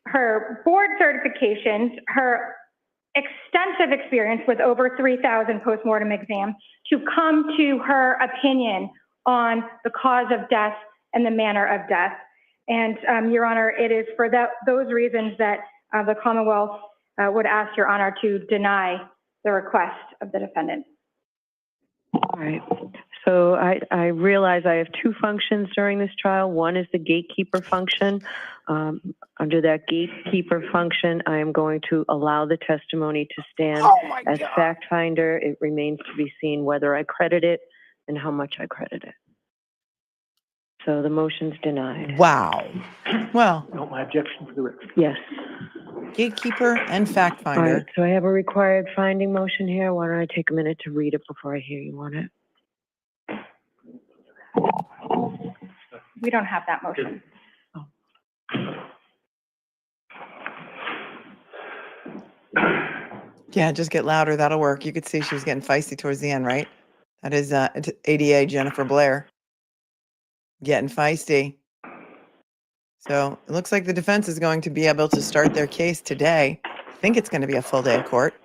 her board certifications, her extensive experience with over 3,000 postmortem exams to come to her opinion on the cause of death and the manner of death. And Your Honor, it is for those reasons that the Commonwealth would ask Your Honor to deny the request of the defendant. All right. So I realize I have two functions during this trial. One is the gatekeeper function. Under that gatekeeper function, I am going to allow the testimony to stand as fact finder. It remains to be seen whether I credit it and how much I credit it. So the motion's denied. Wow. Well, No, my objection for the record. Yes. gatekeeper and fact All finder. right, so I have a required finding motion here. Why don't I take a minute to read it before I hear you on it? We don't have that motion. Yeah, just get louder. That'll work. You could see she was getting feisty towards the end, right? That is ADA Jennifer Blair getting feisty. So it looks like the defense is going to be able to start their case today. I think it's going to be a full day of court,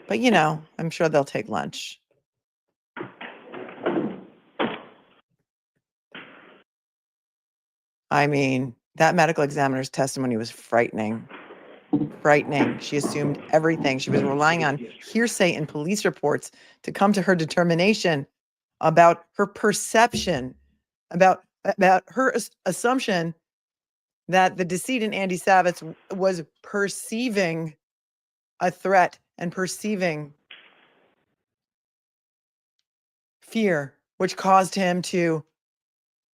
but you know, I'm sure they'll take lunch. I mean, that medical examiner's testimony was frightening. Frightening. She assumed everything. She was relying on hearsay and police reports to come to her determination about her perception, about her assumption that the decedent Andy Savitz was perceiving a threat and perceiving fear, which caused him to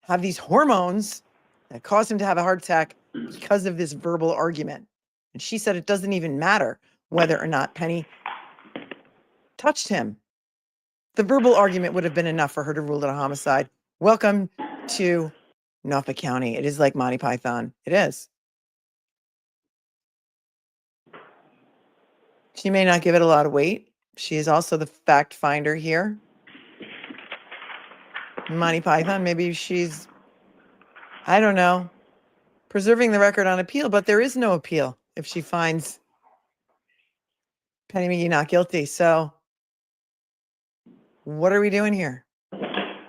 have these hormones that caused him to have a heart attack because of this verbal argument. And she said it doesn't even matter whether or not Penny touched him. The verbal argument would have been enough for her to rule it a homicide. Welcome to Norfolk County. It is like Monty Python. It is. She may not give it a lot of weight. She is also the fact finder here. Monty Python, maybe she's, I don't know, preserving the record on appeal, but there is no appeal if she finds Penny McGee not guilty. So what are we doing here?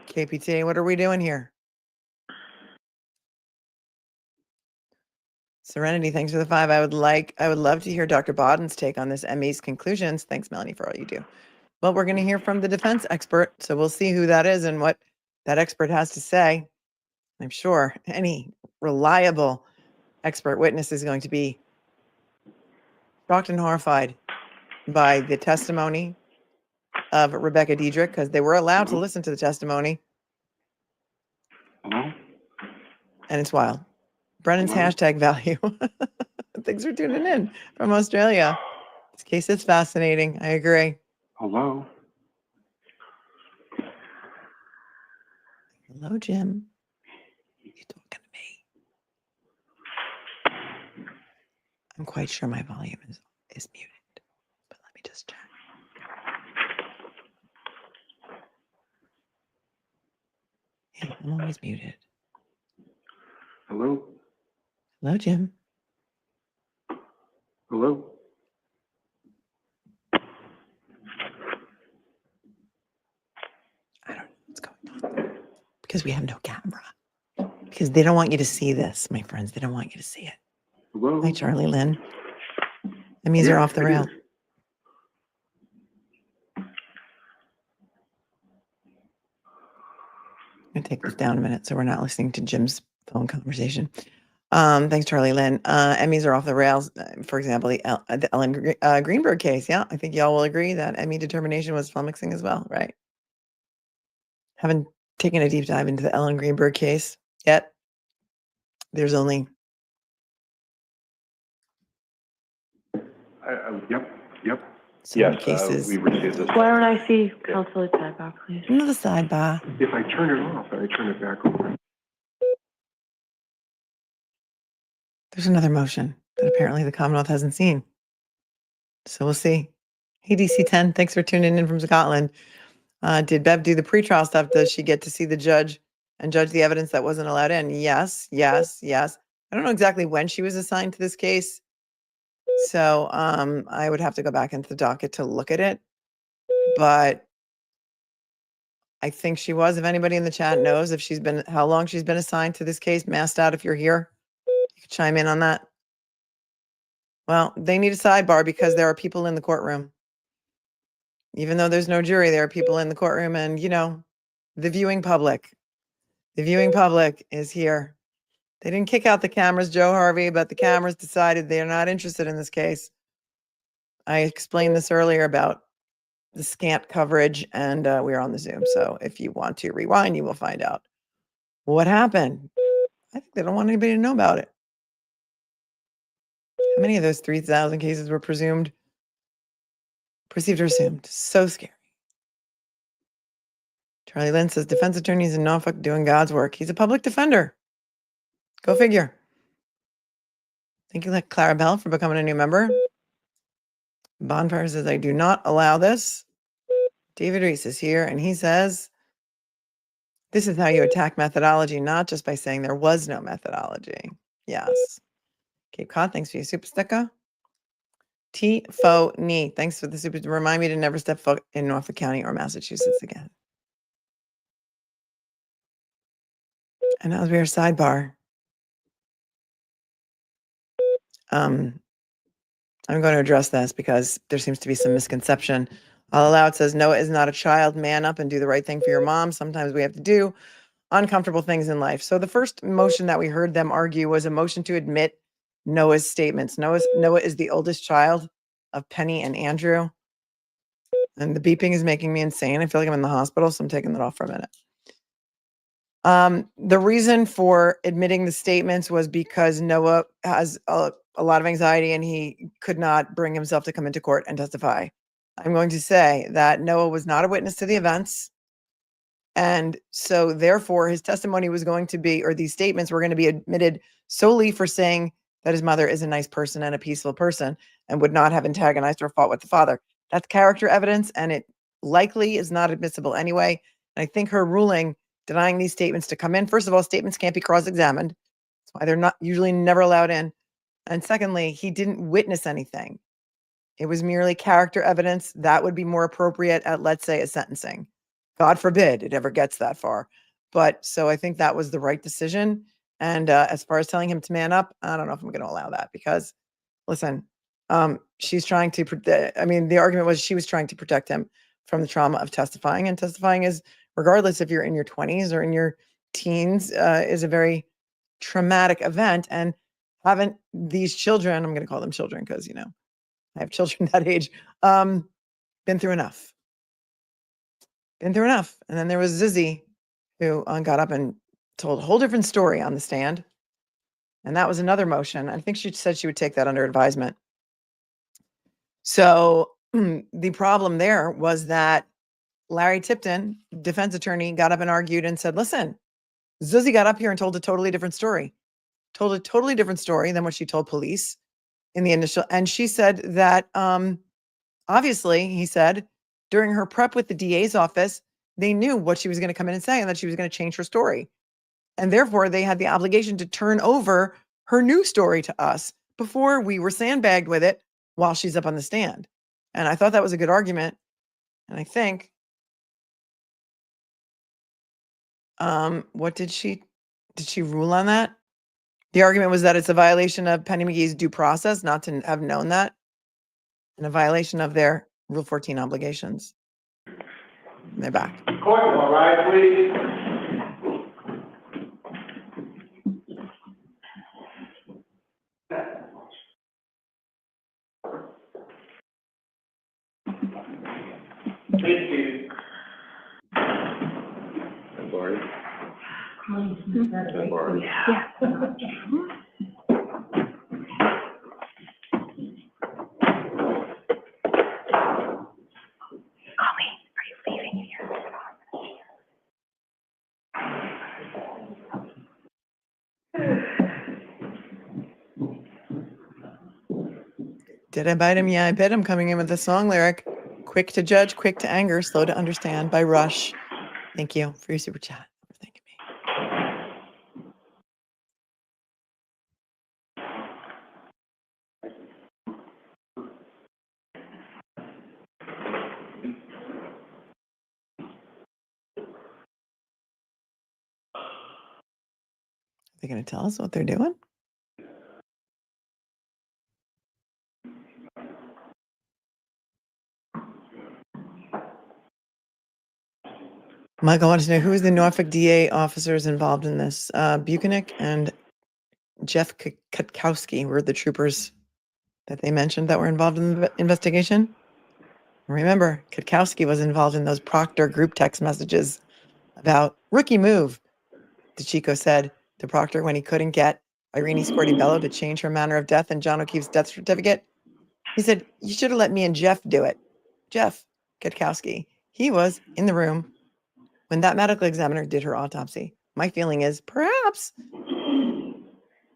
KPT, what are we doing here? Serenity, thanks for the 5. I would love to hear Dr. Bodden's take on this ME's conclusions. Thanks, Melanie, for all you do. Well, we're going to hear from the defense expert, so we'll see who that is and what that expert has to say. I'm sure any reliable expert witness is going to be shocked and horrified by the testimony of Rebecca Dedrick, because they were allowed to listen to the testimony. and it's wild. Brennan's Hello? hashtag value. Thanks for tuning in from Australia. This case is fascinating. I agree. Hello? Hello, Jim. You talking to me? I'm quite sure my volume is muted, but let me just check. Yeah, I'm always muted. Hello? Hello, Jim. Hello? I don't know what's going on because we have no camera. Because they don't want you to see this, my friends. They don't want you to see it. Hello? Hi, Charlie Lynn. The memes are off the rail. I'm going to take this down a minute so we're not listening to Jim's phone conversation. Thanks, Charlie Lynn. Emmys are off the rails. For example, the Ellen Greenberg case. Yeah, I think y'all will agree that Emmy determination was flummoxing as well, right? Haven't taken a deep dive into the Ellen Greenberg case yet. There's only... Yep. some Yes, cases. we received this. Why don't I see Councilor sidebar, please? Another sidebar. If I turn it off and I turn it back on. There's another motion that apparently the Commonwealth hasn't seen. So we'll see. Hey, DC-10, thanks for tuning in from Scotland. Did Bev do the pretrial stuff? Does she get to see the judge and judge the evidence that wasn't allowed in? Yes. I don't know exactly when she was assigned to this case. So I would have to go back into the docket to look at it. But I think she was. If anybody in the chat knows if she's been, how long she's been assigned to this case, masked out if you're here, you could chime in on that. Well, they need a sidebar because there are people in the courtroom. Even though there's no jury, there are people in the courtroom, and the viewing public is here. They didn't kick out the cameras, Joe Harvey, but the cameras decided they're not interested in this case. I explained this earlier about the scant coverage, and we're on the Zoom. So if you want to rewind, you will find out what happened. I think they don't want anybody to know about it. How many of those 3,000 cases were perceived or assumed? So scary. Charlie Lynn says defense attorneys in Norfolk doing God's work. He's a public defender. Go figure. Thank you, Clara Bell, for becoming a new member. Bonfire says, I do not allow this. David Reese is here, and he says, this is how you attack methodology, not just by saying there was no methodology. Yes. Cape Cod, thanks for your super sticker. T-Fo-Ni, thanks for the super. Remind me to never step foot in Norfolk County or Massachusetts again. And that was our sidebar. I'm going to address this because there seems to be some misconception. All Allowed says, Noah is not a child. Man up and do the right thing for your mom. Sometimes we have to do uncomfortable things in life. So the first motion that we heard them argue was a motion to admit Noah's statements. Noah is the oldest child of Penny and Andrew. And the beeping is making me insane. I feel like I'm in the hospital, so I'm taking that off for a minute. The reason for admitting the statements was because Noah has a lot of anxiety and he could not bring himself to come into court and testify. I'm going to say that Noah was not a witness to the events. And so therefore his testimony was going to be, or these statements were going to be admitted solely for saying that his mother is a nice person and a peaceful person and would not have antagonized or fought with the father. That's character evidence, and it likely is not admissible anyway. And I think her ruling denying these statements to come in, first of all, statements can't be cross-examined. That's why they're not usually never allowed in. And secondly, he didn't witness anything. It was merely character evidence. That would be more appropriate at, let's say, a sentencing. God forbid it ever gets that far. But so I think that was the right decision. And as far as telling him to man up, I don't know if I'm going to allow that because, listen, she's trying to, the argument was she was trying to protect him from the trauma of testifying. And testifying is, regardless if you're in your 20s or in your teens, is a very traumatic event. And haven't these children, I'm going to call them children because, I have children that age, been through enough. And then there was Zizzy, who got up and told a whole different story on the stand. And that was another motion. I think she said she would take that under advisement. So the problem there was that Larry Tipton, defense attorney, got up and argued and said, listen, Zuzi got up here and told a totally different story, than what she told police in the initial. And she said that, obviously, he said, during her prep with the DA's office, they knew what she was going to come in and say and that she was going to change her story. And therefore, they had the obligation to turn over her new story to us before we were sandbagged with it while she's up on the stand. And I thought that was a good argument. And I think, what did she rule on that? The argument was that it's a violation of Penny McGee's due process not to have known that, and a violation of their Rule 14 obligations. And they're back. Court, all right, please. Please, Steve. And Barney? And Barney. Did I bite him? Yeah, I bit him. Coming in with a song lyric. Quick to judge, quick to anger, slow to understand by Rush. Thank you for your super chat. Thank you. Are they going to tell us what they're doing? Michael wants to know who is the Norfolk DA officers involved in this. Buchanan and Jeff Kutkowski were the troopers that they mentioned that were involved in the investigation. Remember, Kutkowski was involved in those Proctor group text messages about rookie move. DeChico said to Proctor when he couldn't get Irene Scortibello to change her manner of death in John O'Keefe's death certificate. He said, you should have let me and Jeff do it. Jeff Kutkowski, he was in the room when that medical examiner did her autopsy. My feeling is perhaps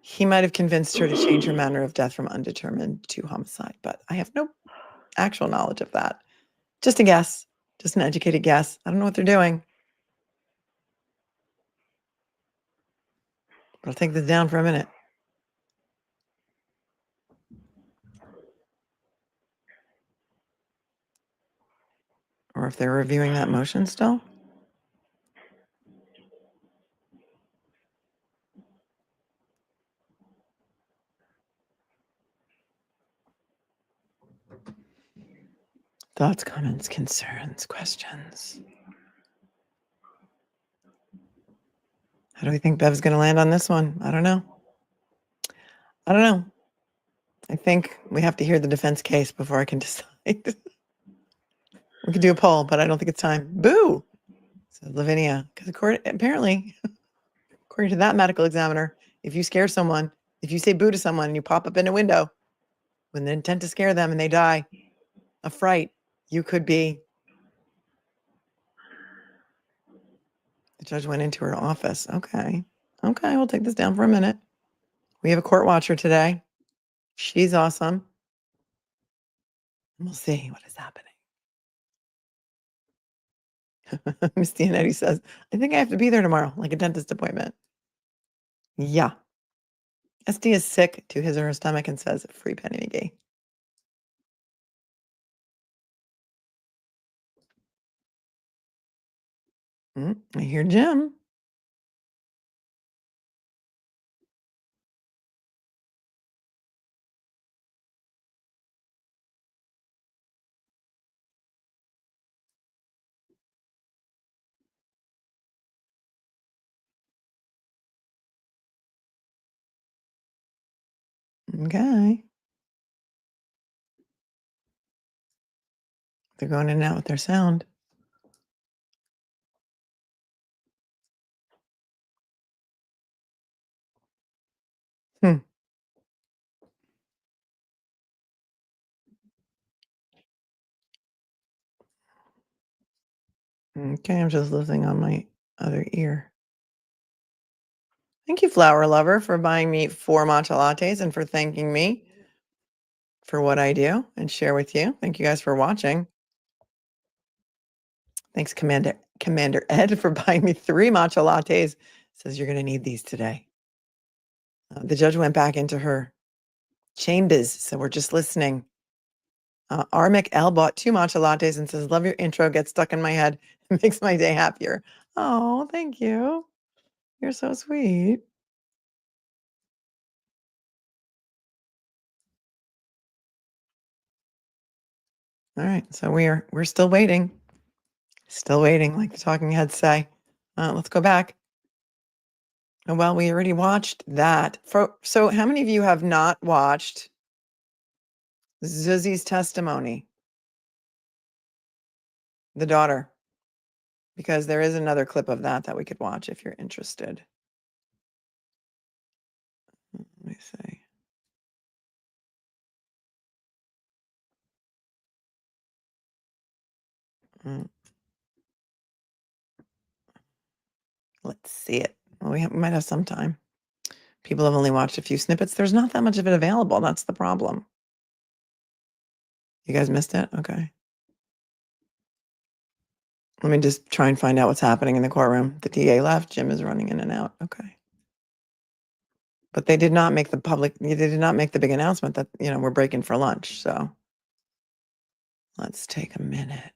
he might have convinced her to change her manner of death from undetermined to homicide, but I have no actual knowledge of that. Just a guess, just an educated guess. I don't know what they're doing. But I'll take this down for a minute. Or if they're reviewing that motion still. Thoughts, comments, concerns, questions. How do we think Bev's going to land on this one? I don't know. I think we have to hear the defense case before I can decide. We could do a poll, but I don't think it's time. Boo! Says Lavinia. Because apparently, according to that medical examiner, if you scare someone, if you say boo to someone and you pop up in a window with the intent to scare them and they die of fright, you could be. The judge went into her office. Okay, we'll take this down for a minute. We have a court watcher today. She's awesome. We'll see what is happening. Miss Dianetti says, I think I have to be there tomorrow, like a dentist appointment. Yeah. SD is sick to his or her stomach and says, free Penny McGee. I hear Jim. Okay. They're going in and out with their sound. Hmm. Okay, I'm just listening on my other ear. Thank you, Flower Lover, for buying me 4 matcha lattes and for thanking me for what I do and share with you. Thank you guys for watching. Thanks, Commander Ed, for buying me 3 matcha lattes. Says you're going to need these today. The judge went back into her chambers, so we're just listening. Armic L bought 2 matcha lattes and says, love your intro, gets stuck in my head. It makes my day happier. Oh, thank you. You're so sweet. All right, so we're still waiting. Still waiting, like the talking heads say. Let's go back. Oh, well, we already watched that. So how many of you have not watched Zuzi's testimony? The daughter. Because there is another clip of that we could watch if you're interested. Let me see. Let's see it. Well, we might have some time. People have only watched a few snippets. There's not that much of it available. That's the problem. You guys missed it? Okay. Let me just try and find out what's happening in the courtroom. The DA left. Jim is running in and out. Okay. But they did not make the big announcement that, we're breaking for lunch. So let's take a minute.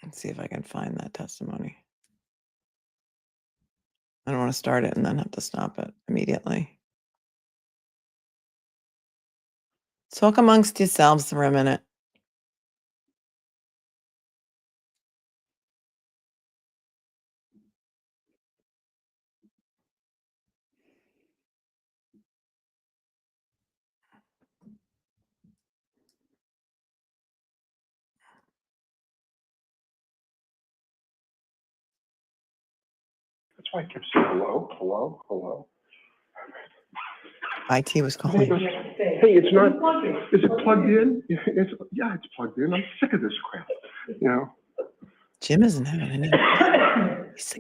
Let's see if I can find that testimony. I don't want to start it and then have to stop it immediately. Talk amongst yourselves for a minute. That's why I kept saying hello, hello, hello. IT was calling. Hey, it's not, is it plugged in? Yeah, it's plugged in. I'm sick of this crap, Jim isn't having any.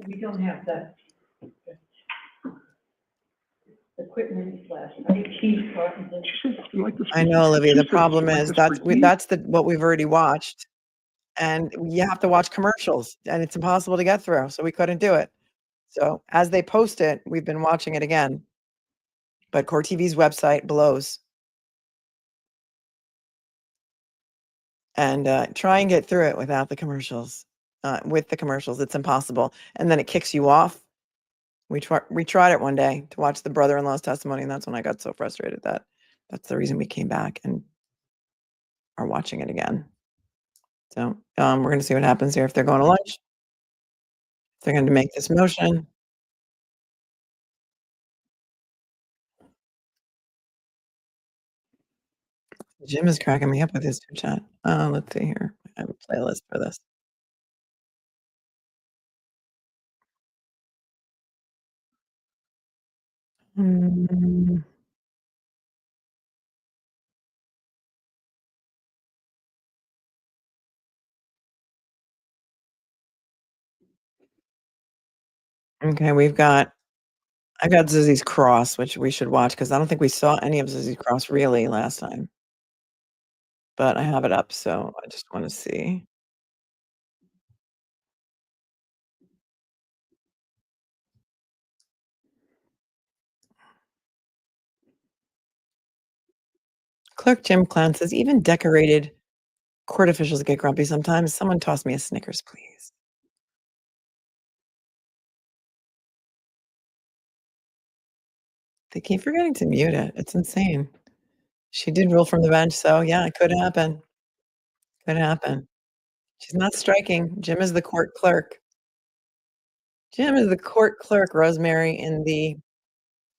We don't have that equipment slash IT part. I know, Olivia. The problem is that's what we've already watched, and you have to watch commercials, and it's impossible to get through, so we couldn't do it. So as they post it, we've been watching it again. But Core TV's website blows. And try and get through it without the commercials. With the commercials, it's impossible. And then it kicks you off. We tried it one day to watch the brother-in-law's testimony, and that's when I got so frustrated that that's the reason we came back and are watching it again. So we're going to see what happens here if they're going to lunch. If they're going to make this motion. Jim is cracking me up with his chat. Let's see here. I have a playlist for this. Okay, I got Zizzy's Cross, which we should watch because I don't think we saw any of Zizzy's Cross really last time. But I have it up, so I just want to see. Clerk Jim Clown says, even decorated court officials get grumpy sometimes. Someone toss me a Snickers, please. They keep forgetting to mute it. It's insane. She did rule from the bench, so yeah, it could happen. Could happen. She's not striking. Jim is the court clerk. Jim is the court clerk, Rosemary, in the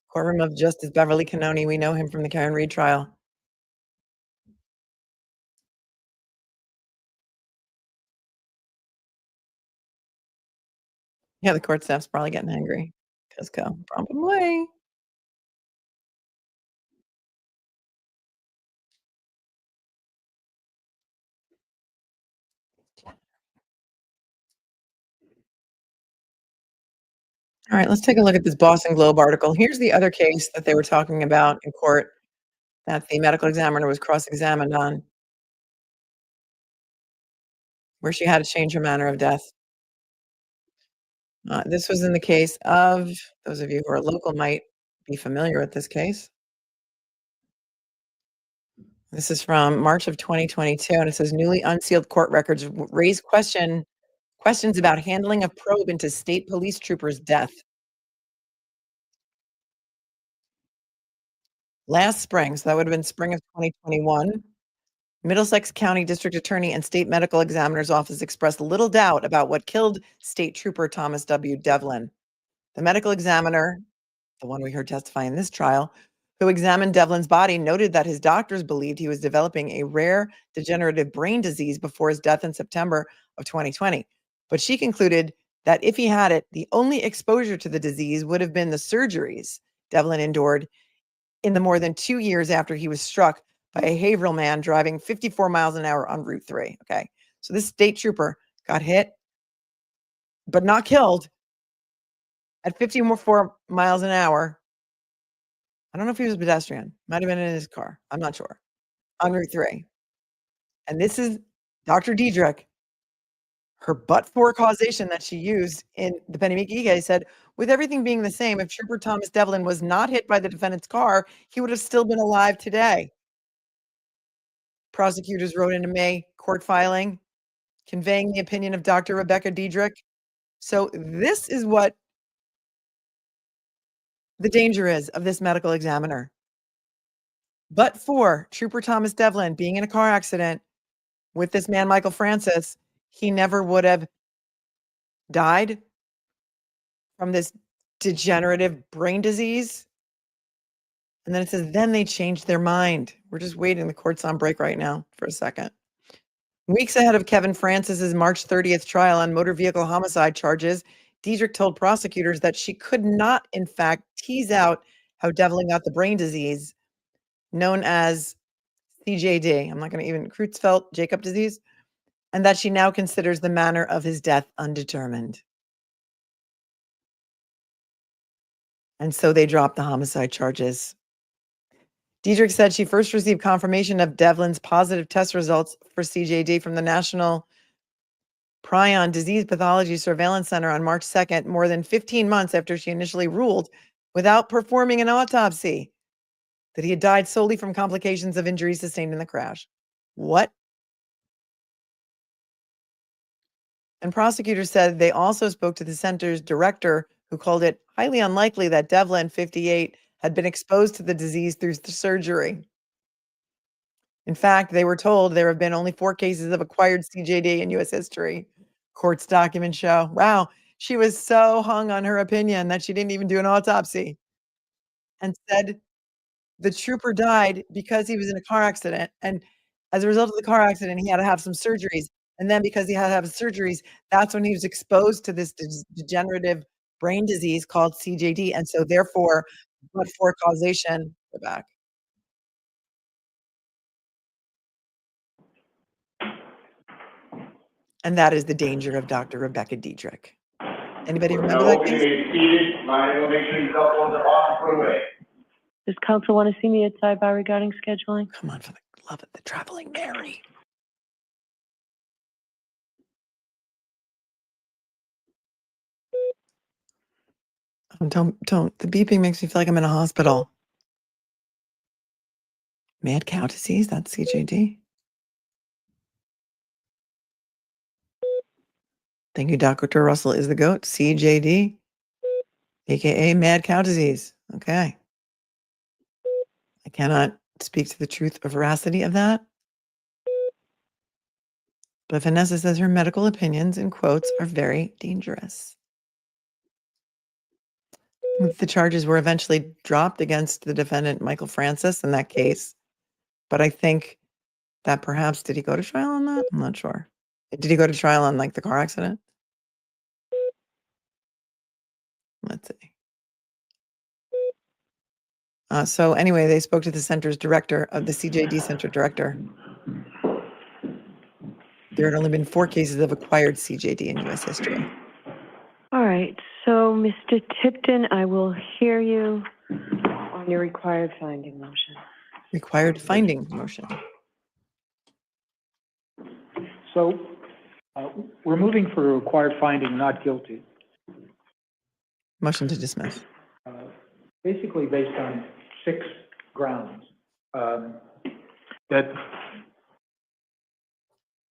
courtroom of Justice Beverly Cannone. We know him from the Karen Reed trial. Yeah, the court staff's probably getting angry. Cusco, probably. All right, let's take a look at this Boston Globe article. Here's the other case that they were talking about in court that the medical examiner was cross-examined on, where she had to change her manner of death. This was in the case of, those of you who are local might be familiar with this case. This is from March of 2022, and it says newly unsealed court records raise questions about handling of probe into state police trooper's death. Last spring, so that would have been spring of 2021, Middlesex County District Attorney and State Medical Examiner's Office expressed little doubt about what killed State Trooper Thomas W. Devlin. The medical examiner, the one we heard testify in this trial, who examined Devlin's body, noted that his doctors believed he was developing a rare degenerative brain disease before his death in September of 2020. But she concluded that if he had it, the only exposure to the disease would have been the surgeries Devlin endured in the more than 2 years after he was struck by a Haverhill man driving 54 miles an hour on Route 3. Okay. So this state trooper got hit, but not killed at 54 miles an hour. I don't know if he was a pedestrian. Might have been in his car. I'm not sure. On Route 3. And this is Dr. Dedrick. Her but-for causation that she used in the Penny McGee case said, with everything being the same, if Trooper Thomas Devlin was not hit by the defendant's car, he would have still been alive today. Prosecutors wrote in a May court filing, conveying the opinion of Dr. Rebecca Dedrick. So this is what the danger is of this medical examiner. But for Trooper Thomas Devlin being in a car accident with this man, Michael Francis, he never would have died from this degenerative brain disease. And then it says, then they changed their mind. We're just waiting. The court's on break right now for a second. Weeks ahead of Kevin Francis's March 30th trial on motor vehicle homicide charges, Dedrick told prosecutors that she could not, in fact, tease out how Devlin got the brain disease known as CJD. I'm not going to even Creutzfeldt-Jakob disease, and that she now considers the manner of his death undetermined. And so they dropped the homicide charges. Dedrick said she first received confirmation of Devlin's positive test results for CJD from the National Prion Disease Pathology Surveillance Center on March 2nd, more than 15 months after she initially ruled, without performing an autopsy, that he had died solely from complications of injuries sustained in the crash. What? And prosecutors said they also spoke to the center's director, who called it highly unlikely that Devlin, 58, had been exposed to the disease through the surgery. In fact, they were told there have been only 4 cases of acquired CJD in U.S. history. Court's documents show. Wow, she was so hung on her opinion that she didn't even do an autopsy, and said the trooper died because he was in a car accident. And as a result of the car accident, he had to have some surgeries. And then because he had to have surgeries, that's when he was exposed to this degenerative brain disease called CJD. And so therefore, but for causation, go back. And that is the danger of Dr. Rebecca Dedrick. Anybody remember that case? Does counsel want to see me at sidebar regarding scheduling? Come on, for the love of the traveling Mary. Don't. The beeping makes me feel like I'm in a hospital. Mad cow disease, that's CJD. Thank you, Dr. Russell is the goat. CJD, aka mad cow disease. Okay. I cannot speak to the truth or veracity of that. But Vanessa says her medical opinions, in quotes, are very dangerous. The charges were eventually dropped against the defendant, Michael Francis, in that case. But I think that perhaps, did he go to trial on that? I'm not sure. Did he go to trial on like the car accident? Let's see. So anyway, they spoke to the center's director, of the CJD center director. There had only been 4 cases of acquired CJD in U.S. history. All right, so Mr. Tipton, I will hear you on your required finding motion. Required finding motion. So we're moving for a required finding not guilty, Motion to dismiss. basically based on 6 grounds. That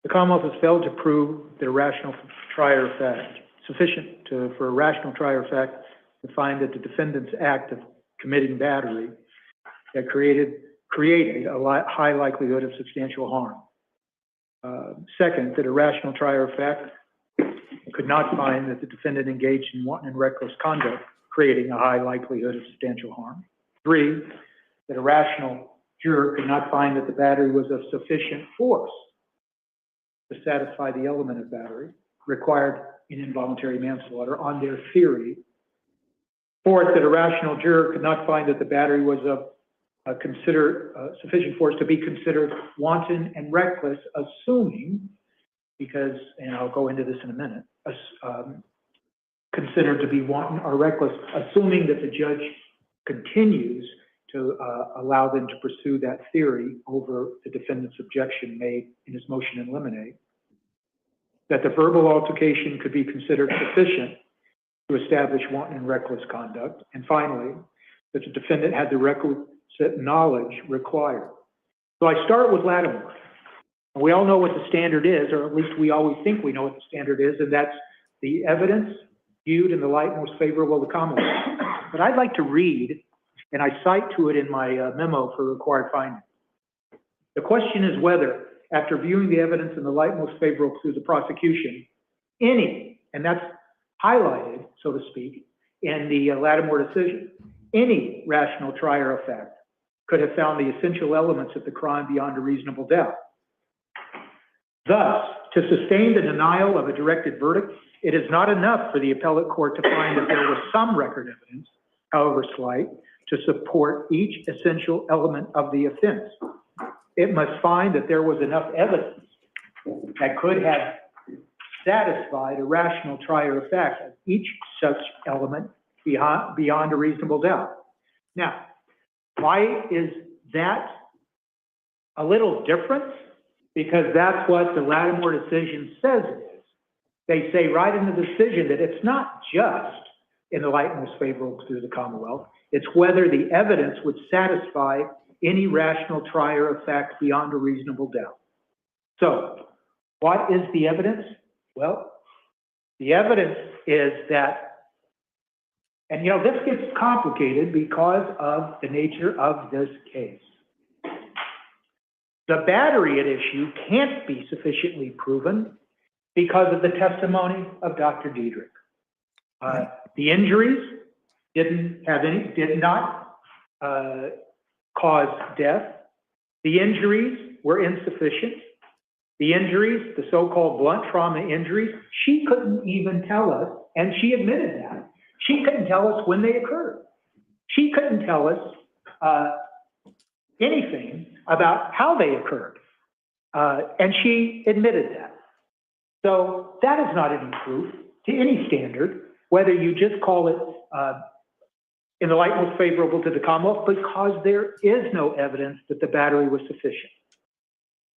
the Commonwealth has failed to prove that a rational trier of fact, sufficient for a rational trier of fact to find that the defendant's act of committing battery that created a high likelihood of substantial harm. Second, that a rational trier of fact could not find that the defendant engaged in wanton and reckless conduct, creating a high likelihood of substantial harm. 3, that a rational juror could not find that the battery was of sufficient force to satisfy the element of battery required in involuntary manslaughter on their theory. 4th, that a rational juror could not find that the battery was of sufficient force to be considered wanton and reckless, assuming, because, and I'll go into this in a minute, considered to be wanton or reckless, assuming that the judge continues to allow them to pursue that theory over the defendant's objection made in his motion in limine, that the verbal altercation could be considered sufficient to establish wanton and reckless conduct, and finally, that the defendant had the requisite knowledge required. So I start with Lattimore. And we all know what the standard is, or at least we always think we know what the standard is, and that's the evidence viewed in the light most favorable of the Commonwealth. But I'd like to read, and I cite to it in my memo for required finding. The question is whether, after viewing the evidence in the light most favorable to the prosecution, any, and that's highlighted, so to speak, in the Lattimore decision, any rational trier of fact could have found the essential elements of the crime beyond a reasonable doubt. Thus, to sustain the denial of a directed verdict, it is not enough for the appellate court to find that there was some record evidence, however slight, to support each essential element of the offense. It must find that there was enough evidence that could have satisfied a rational trier of fact of each such element beyond a reasonable doubt. Now, why is that a little different? Because that's what the Lattimore decision says it is. They say right in the decision that it's not just in the light most favorable to the Commonwealth, it's whether the evidence would satisfy any rational trier of fact beyond a reasonable doubt. So, what is the evidence? Well, the evidence is that, and you know, this gets complicated because of the nature of this case. The battery at issue can't be sufficiently proven because of the testimony of Dr. Dedrick. The injuries did not cause death. The injuries were insufficient. The injuries, the so-called blunt trauma injuries, she couldn't even tell us, and she admitted that. She couldn't tell us when they occurred. She couldn't tell us anything about how they occurred. And she admitted that. So that is not any proof to any standard, whether you just call it in the light most favorable to the Commonwealth, because there is no evidence that the battery was sufficient.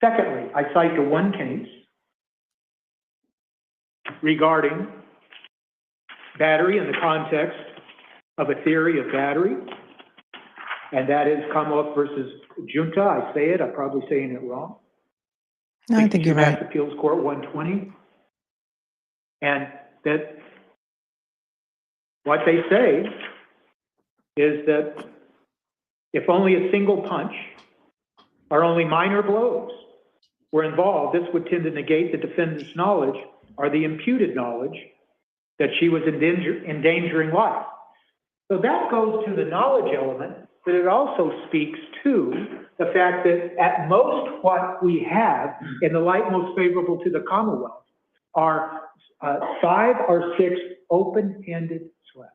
Secondly, I cite the one case regarding battery in the context of a theory of battery, and that is Commonwealth versus Junta. I say it, I'm probably saying it wrong. No, I think you're right. Mass Appeals Court 120. And that what they say is that if only a single punch or only minor blows were involved, this would tend to negate the defendant's knowledge or the imputed knowledge that she was endangering life. So that goes to the knowledge element, but it also speaks to the fact that at most what we have in the light most favorable to the Commonwealth are 5 or 6 open-handed slaps.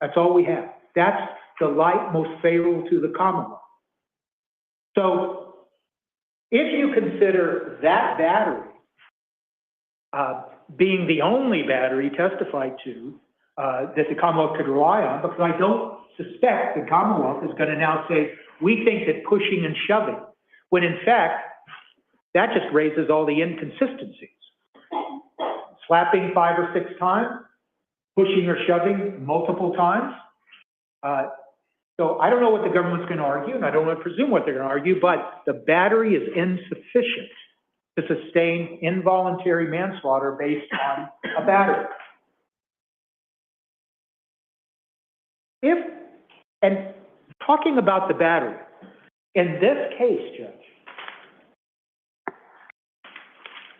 That's all we have. That's the light most favorable to the Commonwealth. So if you consider that battery being the only battery testified to that the Commonwealth could rely on, because I don't suspect the Commonwealth is going to now say, we think that pushing and shoving, when in fact, that just raises all the inconsistencies. Slapping 5 or 6 times, pushing or shoving multiple times. So I don't know what the government's going to argue, and I don't want to presume what they're going to argue, but the battery is insufficient to sustain involuntary manslaughter based on a battery. And talking about the battery, in this case, Judge,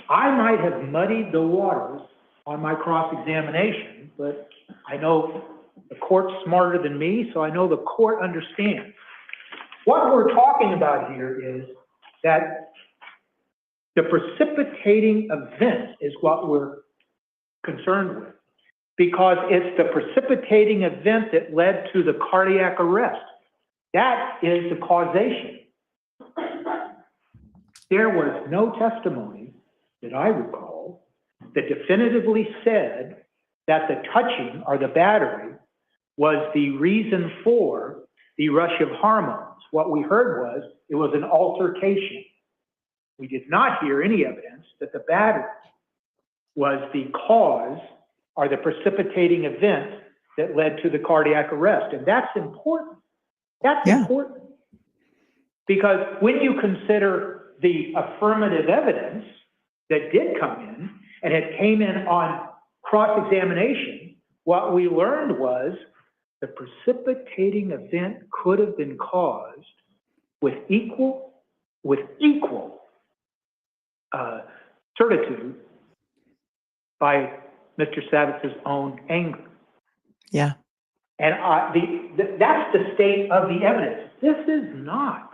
I might have muddied the waters on my cross-examination, but I know the court's smarter than me, so I know the court understands. What we're talking about here is that the precipitating event is what we're concerned with, because it's the precipitating event that led to the cardiac arrest. That is the causation. There was no testimony that I recall that definitively said that the touching or the battery was the reason for the rush of hormones. What we heard was it was an altercation. We did not hear any evidence that the battery was the cause or the precipitating event that led to the cardiac arrest. And that's important. That's important. Because when you consider the affirmative evidence that did come in, and it came in on cross-examination, what we learned was the precipitating event could have been caused with equal certitude by Mr. Savitz's own anger. Yeah. And that's the state of the evidence. This is not.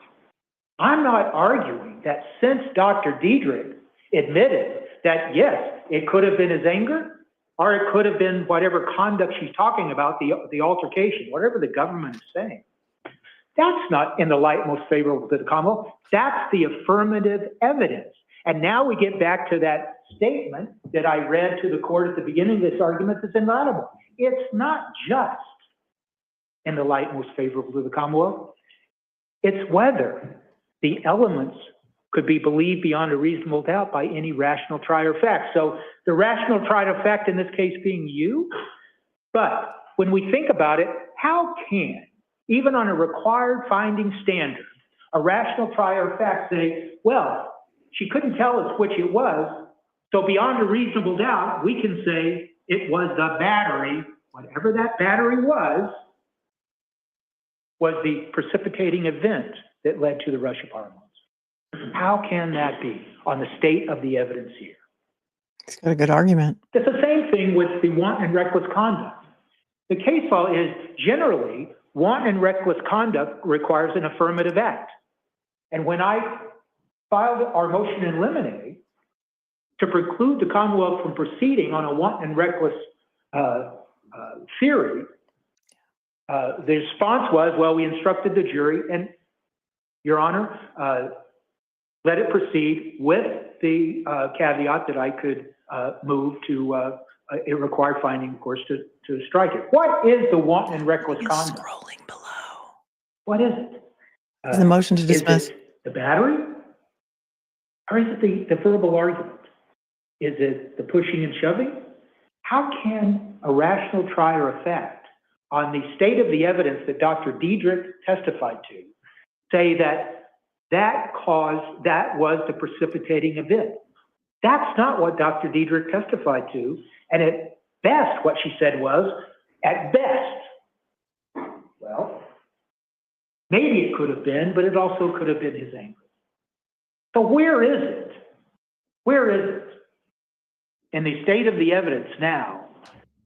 I'm not arguing that since Dr. Dedrick admitted that, yes, it could have been his anger, or it could have been whatever conduct she's talking about, the altercation, whatever the government is saying. That's not in the light most favorable to the Commonwealth. That's the affirmative evidence. And now we get back to that statement that I read to the court at the beginning of this argument that's inaudible. It's not just in the light most favorable to the Commonwealth. It's whether the elements could be believed beyond a reasonable doubt by any rational trier of fact. So the rational trier of fact in this case being you, but when we think about it, how can, even on a required finding standard, a rational trier of fact say, well, she couldn't tell us which it was, so beyond a reasonable doubt, we can say it was the battery, whatever that battery was the precipitating event that led to the rush of hormones. How can that be on the state of the evidence here? It's got a good argument. It's the same thing with the wanton and reckless conduct. The case law is generally wanton and reckless conduct requires an affirmative act. And when I filed our motion in limine to preclude the Commonwealth from proceeding on a wanton and reckless theory, the response was, well, we instructed the jury, and Your Honor, let it proceed with the caveat that I could move to a required finding, of course, to strike it. What is the wanton and reckless conduct? Scrolling below. What is it? Is the motion to dismiss? Is it the battery? Or is it the verbal argument? Is it the pushing and shoving? How can a rational trier of fact on the state of the evidence that Dr. Dedrick testified to say that was the precipitating event? That's not what Dr. Dedrick testified to. And at best, what she said was, at best, well, maybe it could have been, but it also could have been his anger. So where is it? Where is it in the state of the evidence now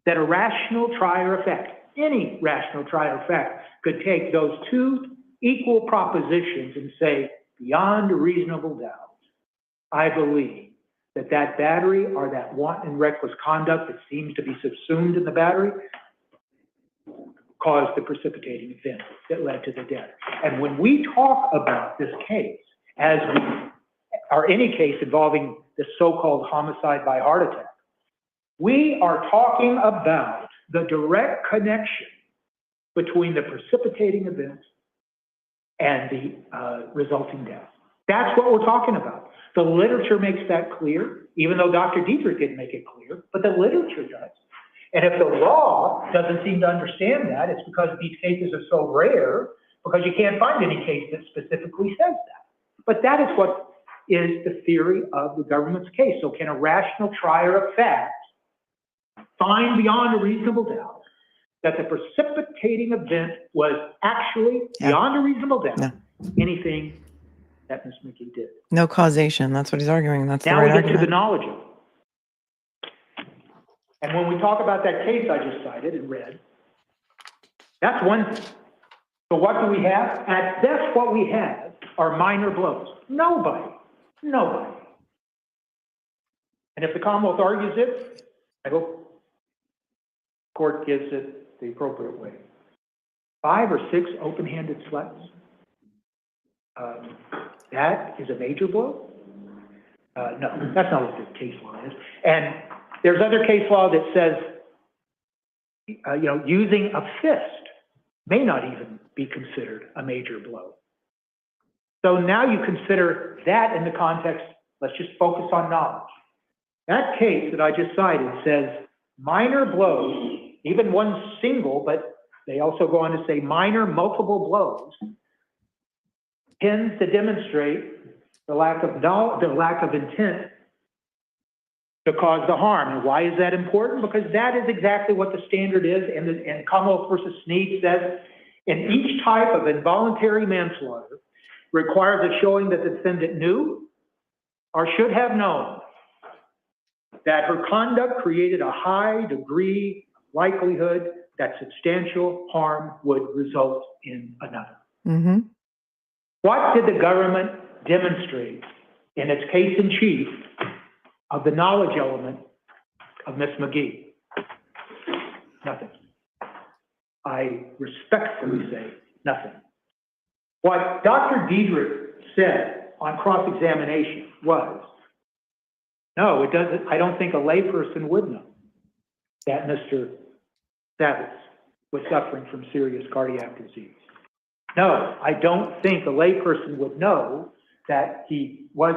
that a rational trier of fact, any rational trier of fact, could take those two equal propositions and say, beyond a reasonable doubt, I believe that that battery or that wanton and reckless conduct that seems to be subsumed in the battery caused the precipitating event that led to the death. And when we talk about this case, or any case involving the so-called homicide by heart attack, we are talking about the direct connection between the precipitating event and the resulting death. That's what we're talking about. The literature makes that clear, even though Dr. Dedrick didn't make it clear, but the literature does. And if the law doesn't seem to understand that, it's because these cases are so rare, because you can't find any case that specifically says that. But that is what is the theory of the government's case. So can a rational trier of fact find beyond a reasonable doubt that the precipitating event was actually, beyond a reasonable doubt, anything that Ms. McGee did? No causation. That's what he's arguing. That's now the right we get argument. to the knowledge of it. And when we talk about that case I just cited and read, that's one thing. So what do we have? At best, what we have are minor blows. Nobody. And if the Commonwealth argues it, I hope the court gives it the appropriate way. 5 or 6 open-handed slaps. That is a major blow? No, that's not what the case law is. And there's other case law that says, using a fist may not even be considered a major blow. So now you consider that in the context, let's just focus on knowledge. That case that I just cited says minor blows, even one single, but they also go on to say minor multiple blows, tends to demonstrate the lack of intent to cause the harm. And why is that important? Because that is exactly what the standard is. And Commonwealth versus Snead says, in each type of involuntary manslaughter requires a showing that the defendant knew or should have known that her conduct created a high degree of likelihood that substantial harm would result in another. Mm-hmm. What did the government demonstrate in its case in chief of the knowledge element of Ms. McGee? Nothing. I respectfully say nothing. What Dr. Dedrick said on cross-examination was, no, it doesn't. I don't think a layperson would know that Mr. Savitz was suffering from serious cardiac disease. No, I don't think a layperson would know that he was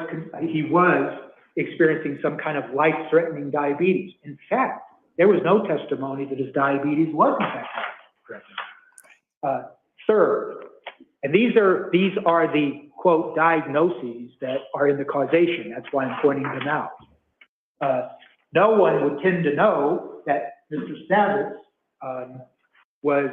experiencing some kind of life-threatening diabetes. In fact, there was no testimony that his diabetes was in fact life-threatening. Third, and these are the quote diagnoses that are in the causation. That's why I'm pointing them out. No one would tend to know that Mr. Savitz was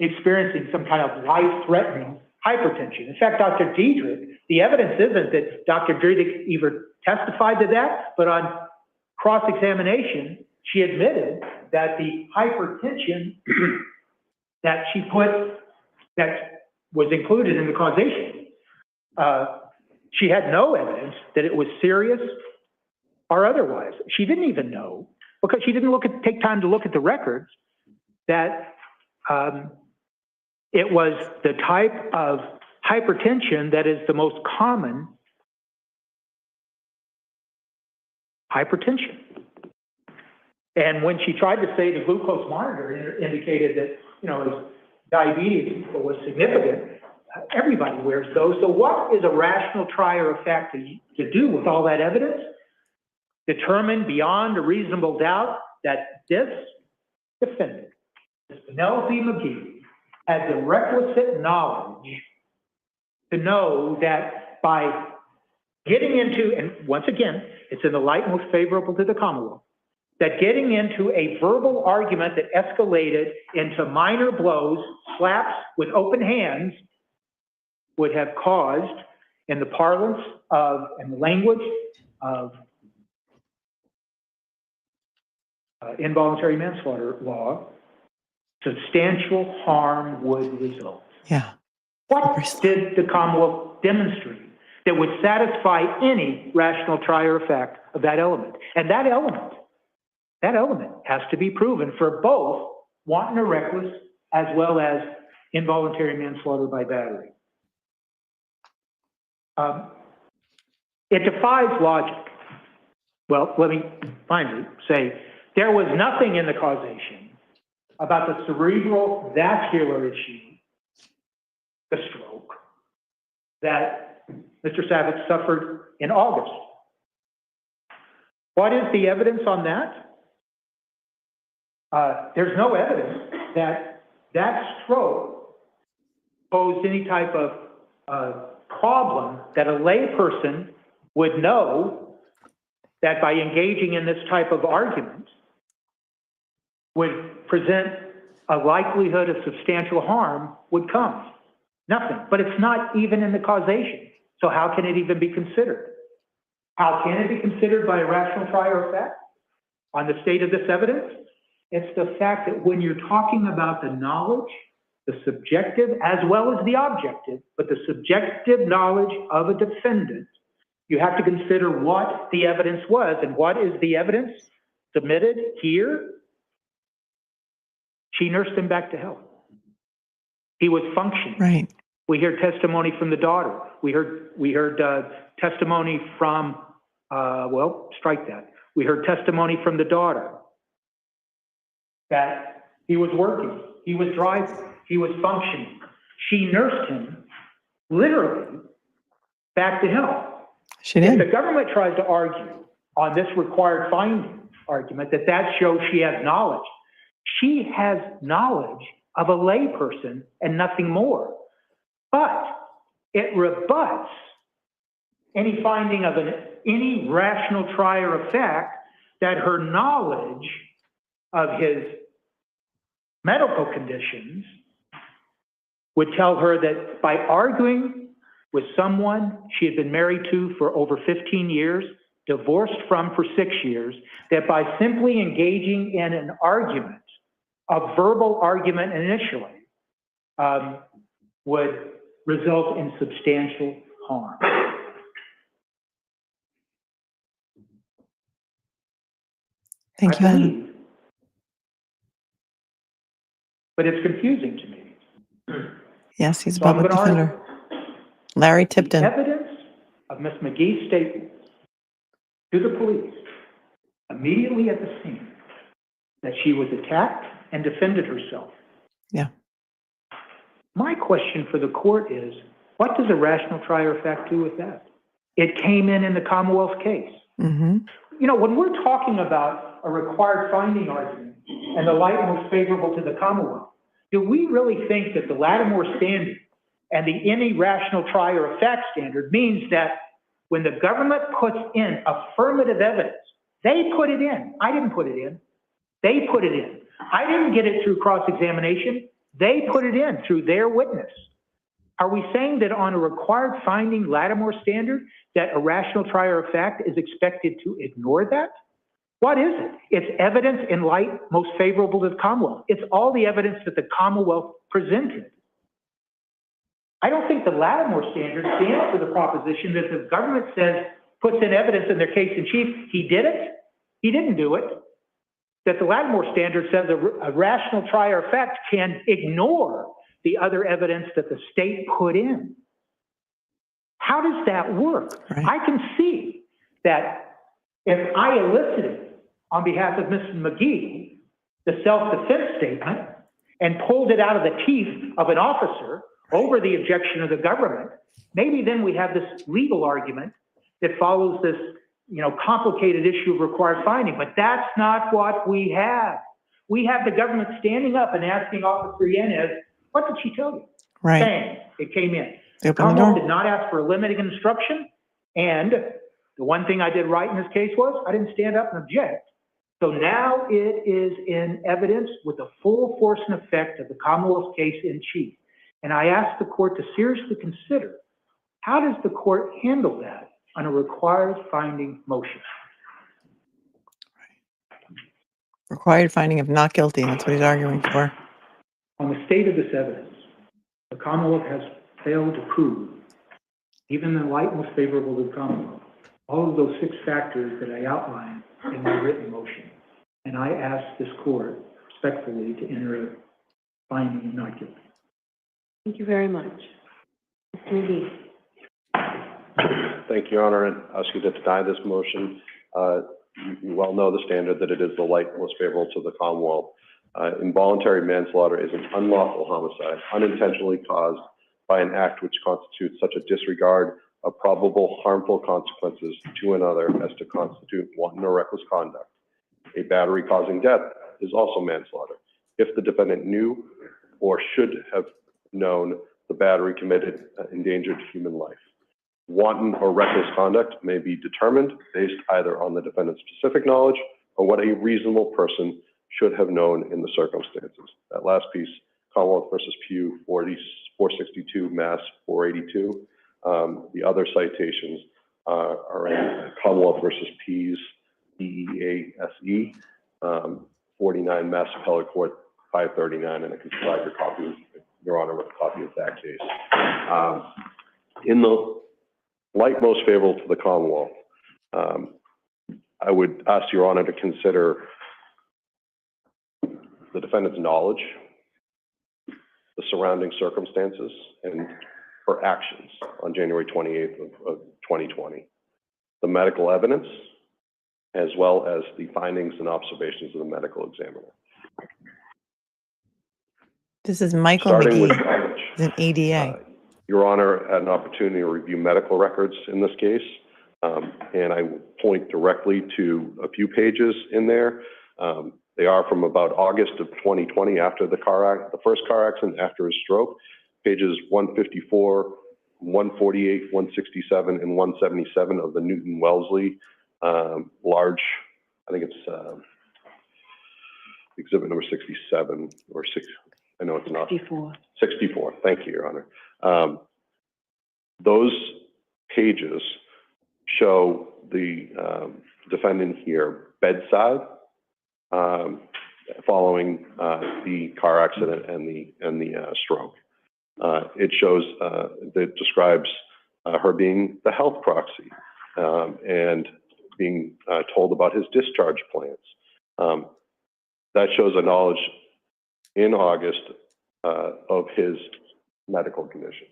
experiencing some kind of life-threatening hypertension. In fact, Dr. Dedrick, the evidence isn't that Dr. Dedrick even testified to that, but on cross-examination, she admitted that the hypertension that she put, that was included in the causation, she had no evidence that it was serious or otherwise. She didn't even know, because she didn't take time to look at the records, that it was the type of hypertension that is the most common hypertension. And when she tried to say the glucose monitor indicated that, his diabetes was significant, everybody wears those. So what is a rational trier of fact to do with all that evidence? Determine beyond a reasonable doubt that this defendant, Ms. Penelope McGee, had the requisite knowledge to know that by getting into, and once again, it's in the light most favorable to the Commonwealth, that getting into a verbal argument that escalated into minor blows, slaps with open hands, would have caused, in the parlance of, and the language of involuntary manslaughter law, substantial harm would result. Yeah. What did the Commonwealth demonstrate that would satisfy any rational trier of fact of that element? And that element has to be proven for both wanton or reckless, as well as involuntary manslaughter by battery. It defies logic. Well, let me finally say, there was nothing in the causation about the cerebral vascular issue, the stroke, that Mr. Savitz suffered in August. What is the evidence on that? There's no evidence that that stroke posed any type of problem that a layperson would know that by engaging in this type of argument would present a likelihood of substantial harm would come. Nothing. But it's not even in the causation. So how can it even be considered? How can it be considered by a rational trier of fact on the state of this evidence? It's the fact that when you're talking about the knowledge, the subjective as well as the objective, but the subjective knowledge of a defendant, you have to consider what the evidence was. And what is the evidence submitted here? She nursed him back to health. He was functioning. Right. We hear testimony from the daughter. We heard testimony from, well, strike that. We heard testimony from the daughter that he was working, he was driving, he was functioning. She nursed him literally back to health. She did. If the government tries to argue on this required finding argument that shows she has knowledge, she has knowledge of a layperson and nothing more. But it rebuts any finding of any rational trier of fact that her knowledge of his medical conditions would tell her that by arguing with someone she had been married to for over 15 years, divorced from for 6 years, that by simply engaging in an argument, a verbal argument initially, would result in substantial harm. Thank you, Adam. But it's confusing to me. Yes, he's a So I'm public gonna defender. Larry The Tipton. evidence of Ms. McGee's statement to the police immediately at the scene that she was attacked and defended herself. Yeah. My question for the court is, what does a rational trier of fact do with that? It came in the Commonwealth's case. Mm-hmm. You know, when we're talking about a required finding argument and the light most favorable to the Commonwealth, do we really think that the Lattimore standard and the any rational trier of fact standard means that when the government puts in affirmative evidence, they put it in. I didn't put it in. They put it in. I didn't get it through cross-examination. They put it in through their witness. Are we saying that on a required finding Lattimore standard that a rational trier of fact is expected to ignore that? What is it? It's evidence in light most favorable to the Commonwealth. It's all the evidence that the Commonwealth presented. I don't think the Lattimore standard stands for the proposition that the government says, puts in evidence in their case in chief, he did it, he didn't do it. That the Lattimore standard says a rational trier of fact can ignore the other evidence that the state put in. How does that work? Right. I can see that if I elicited on behalf of Mrs. McGee the self-defense statement and pulled it out of the teeth of an officer over the objection of the government, maybe then we have this legal argument that follows this, you know, complicated issue of required finding, but that's not what we have. We have the government standing up and asking Officer Yanez, what did she tell you? Right. Bang, it came in. They opened the Commonwealth door. did not ask for a limiting instruction, and the one thing I did right in this case was I didn't stand up and object. So now it is in evidence with the full force and effect of the Commonwealth's case in chief. And I ask the court to seriously consider, how does the court handle that on a required finding motion? Required finding of not guilty. That's what he's arguing for. On the state of this evidence, the Commonwealth has failed to prove, even in the light most favorable to the Commonwealth, all of those 6 factors that I outlined in my written motion. And I ask this court respectfully to enter a finding of not guilty. Thank you very much. Mr. McGee. Thank you, Your Honor, and ask you to deny this motion. You well know the standard that it is the light most favorable to the Commonwealth. Involuntary manslaughter is an unlawful homicide, unintentionally caused by an act which constitutes such a disregard of probable harmful consequences to another as to constitute wanton or reckless conduct. A battery causing death is also manslaughter if the defendant knew or should have known the battery committed endangered human life. Wanton or reckless conduct may be determined based either on the defendant's specific knowledge or what a reasonable person should have known in the circumstances. That last piece, Commonwealth versus Pew, 462, Mass 482. The other citations are in Commonwealth versus Pease, DEASE, 49 Mass Appellate Court 539, and I can provide Your Honor, with a copy of that case. In the light most favorable to the Commonwealth, I would ask Your Honor to consider the defendant's knowledge, the surrounding circumstances, and her actions on January 28th of 2020, the medical evidence, as well as the findings and observations of the medical examiner. This is Michael Starting with McGee. knowledge, He's an ADA. Your Honor had an opportunity to review medical records in this case, and I will point directly to a few pages in there. They are from about August of 2020, after the first car accident, after his stroke, pages 154, 148, 167, and 177 of the Newton-Wellesley large, I think it's exhibit number 67 or 6. I know it's not. 64. Thank you, Your Honor. Those pages show the defendant here bedside following the car accident and the stroke. It shows that describes her being the health proxy and being told about his discharge plans. That shows a knowledge in August of his medical conditions.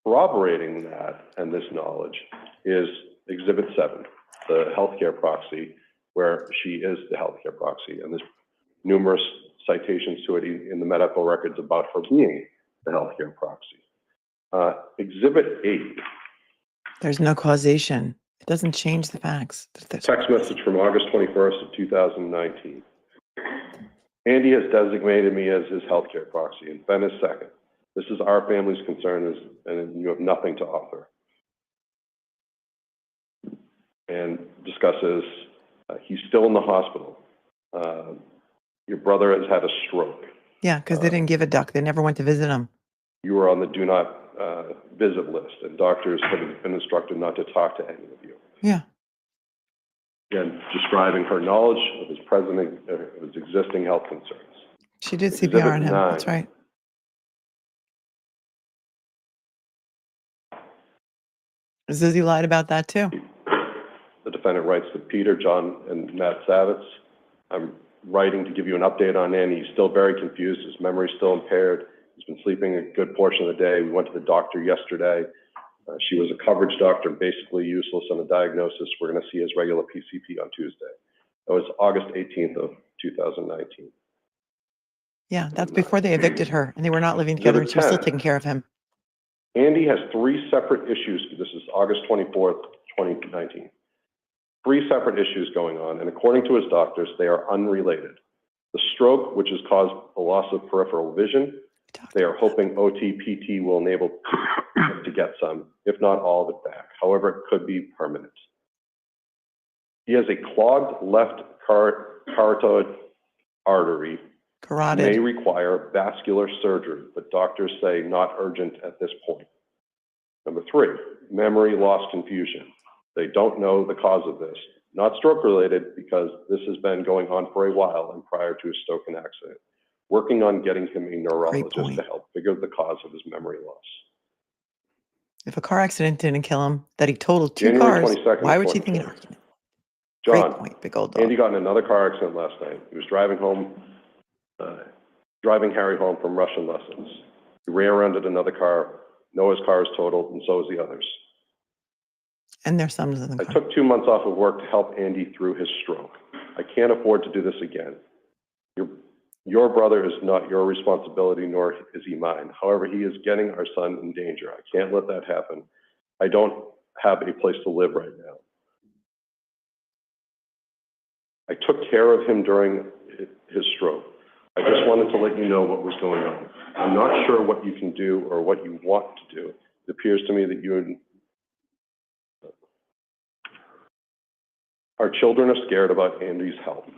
Corroborating that and this knowledge is Exhibit 7, the healthcare proxy, where she is the healthcare proxy, and there's numerous citations to it in the medical records about her being the healthcare proxy. Exhibit 8. There's no causation. It doesn't change the facts. Text message from August 21st of 2019. Andy has designated me as his healthcare proxy, and Ben is second. This is our family's concern, and you have nothing to offer. And discusses, he's still in the hospital. Your brother has had a stroke. Yeah, because they didn't give a duck. They never went to visit him. You were on the do not visit list, and doctors have been instructed not to talk to any of you. Yeah. Again, describing her knowledge of his existing health concerns. She did Exhibit CPR on him. 9. That's right. Susie lied about that too. The defendant writes to Peter, John, and Matt Savitz. I'm writing to give you an update on Andy. He's still very confused. His memory's still impaired. He's been sleeping a good portion of the day. We went to the doctor yesterday. She was a coverage doctor, basically useless on the diagnosis. We're going to see his regular PCP on Tuesday. That was August 18th of 2019. Yeah, that's before they evicted her and they were not living together and she was still taking care of him. Andy has 3 separate issues. This is August 24th, 2019. 3 separate issues going on, and according to his doctors, they are unrelated. The stroke, which has caused a loss of peripheral vision, they are hoping OT-PT will enable him to get some, if not all of it back. However, it could be permanent. He has a clogged left carotid artery. Carotid. May require vascular surgery, but doctors say not urgent at this point. Number 3, memory loss confusion. They don't know the cause of this. Not stroke related, because this has been going on for a while and prior to his stroke and accident. Working on getting him a neurologist to help figure the cause of his memory loss. If a car accident didn't kill him, that he totaled 2 January cars, 22nd, why would she think an argument? John, Great point, big old dog. Andy got in another car accident last night. He was driving home driving Harry home from Russian lessons. He ran around at another car. Noah's car is totaled, and so is the others. And their sons in the I car. took 2 months off of work to help Andy through his stroke. I can't afford to do this again. Your brother is not your responsibility, nor is he mine. However, he is getting our son in danger. I can't let that happen. I don't have a place to live right now. I took care of him during his stroke. I just wanted to let you know what was going on. I'm not sure what you can do or what you want to do. It appears to me that our children are scared about Andy's health.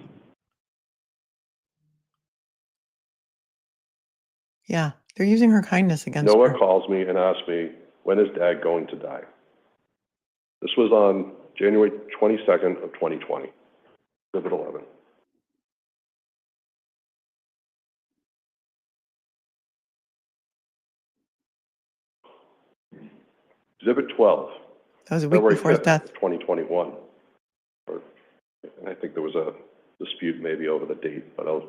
Yeah, they're using her kindness against Noah her. calls me and asks me, when is Dad going to die? This was on January 22nd of 2020, Exhibit 11. Exhibit 12. That was a week February before his 5th, death. 2021. And I think there was a dispute maybe over the date, but it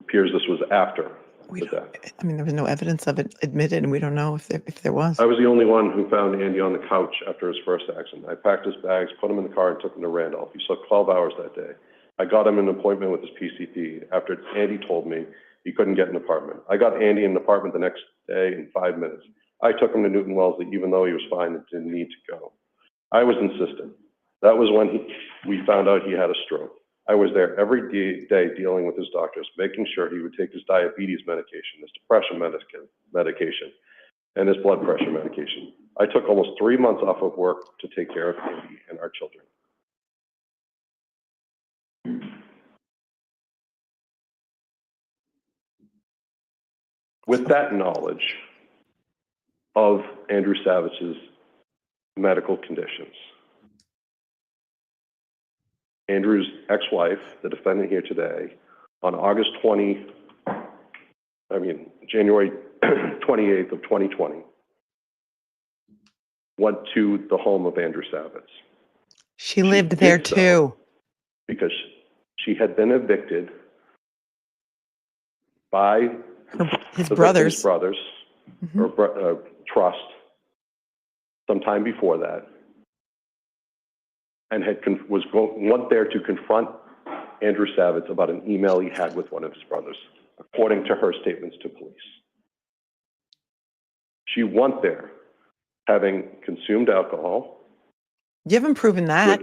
appears this was after the death. I mean, there was no evidence of it admitted, and we don't know if there was. I was the only one who found Andy on the couch after his first accident. I packed his bags, put him in the car, and took him to Randolph. He slept 12 hours that day. I got him an appointment with his PCP after Andy told me he couldn't get an apartment. I got Andy an apartment the next day in 5 minutes. I took him to Newton Wellesley, even though he was fine and didn't need to go. I was insistent. That was when we found out he had a stroke. I was there every day dealing with his doctors, making sure he would take his diabetes medication, his depression medication, and his blood pressure medication. I took almost 3 months off of work to take care of Andy and our children. With that knowledge of Andrew Savitz's medical conditions, Andrew's ex-wife, the defendant here today, on January 28th of 2020, went to the home of Andrew Savitz. She lived there too. Because she had been evicted by his brothers, or trust, sometime before that, and went there to confront Andrew Savitz about an email he had with one of his brothers, according to her statements to police. She went there having consumed alcohol. You haven't proven that.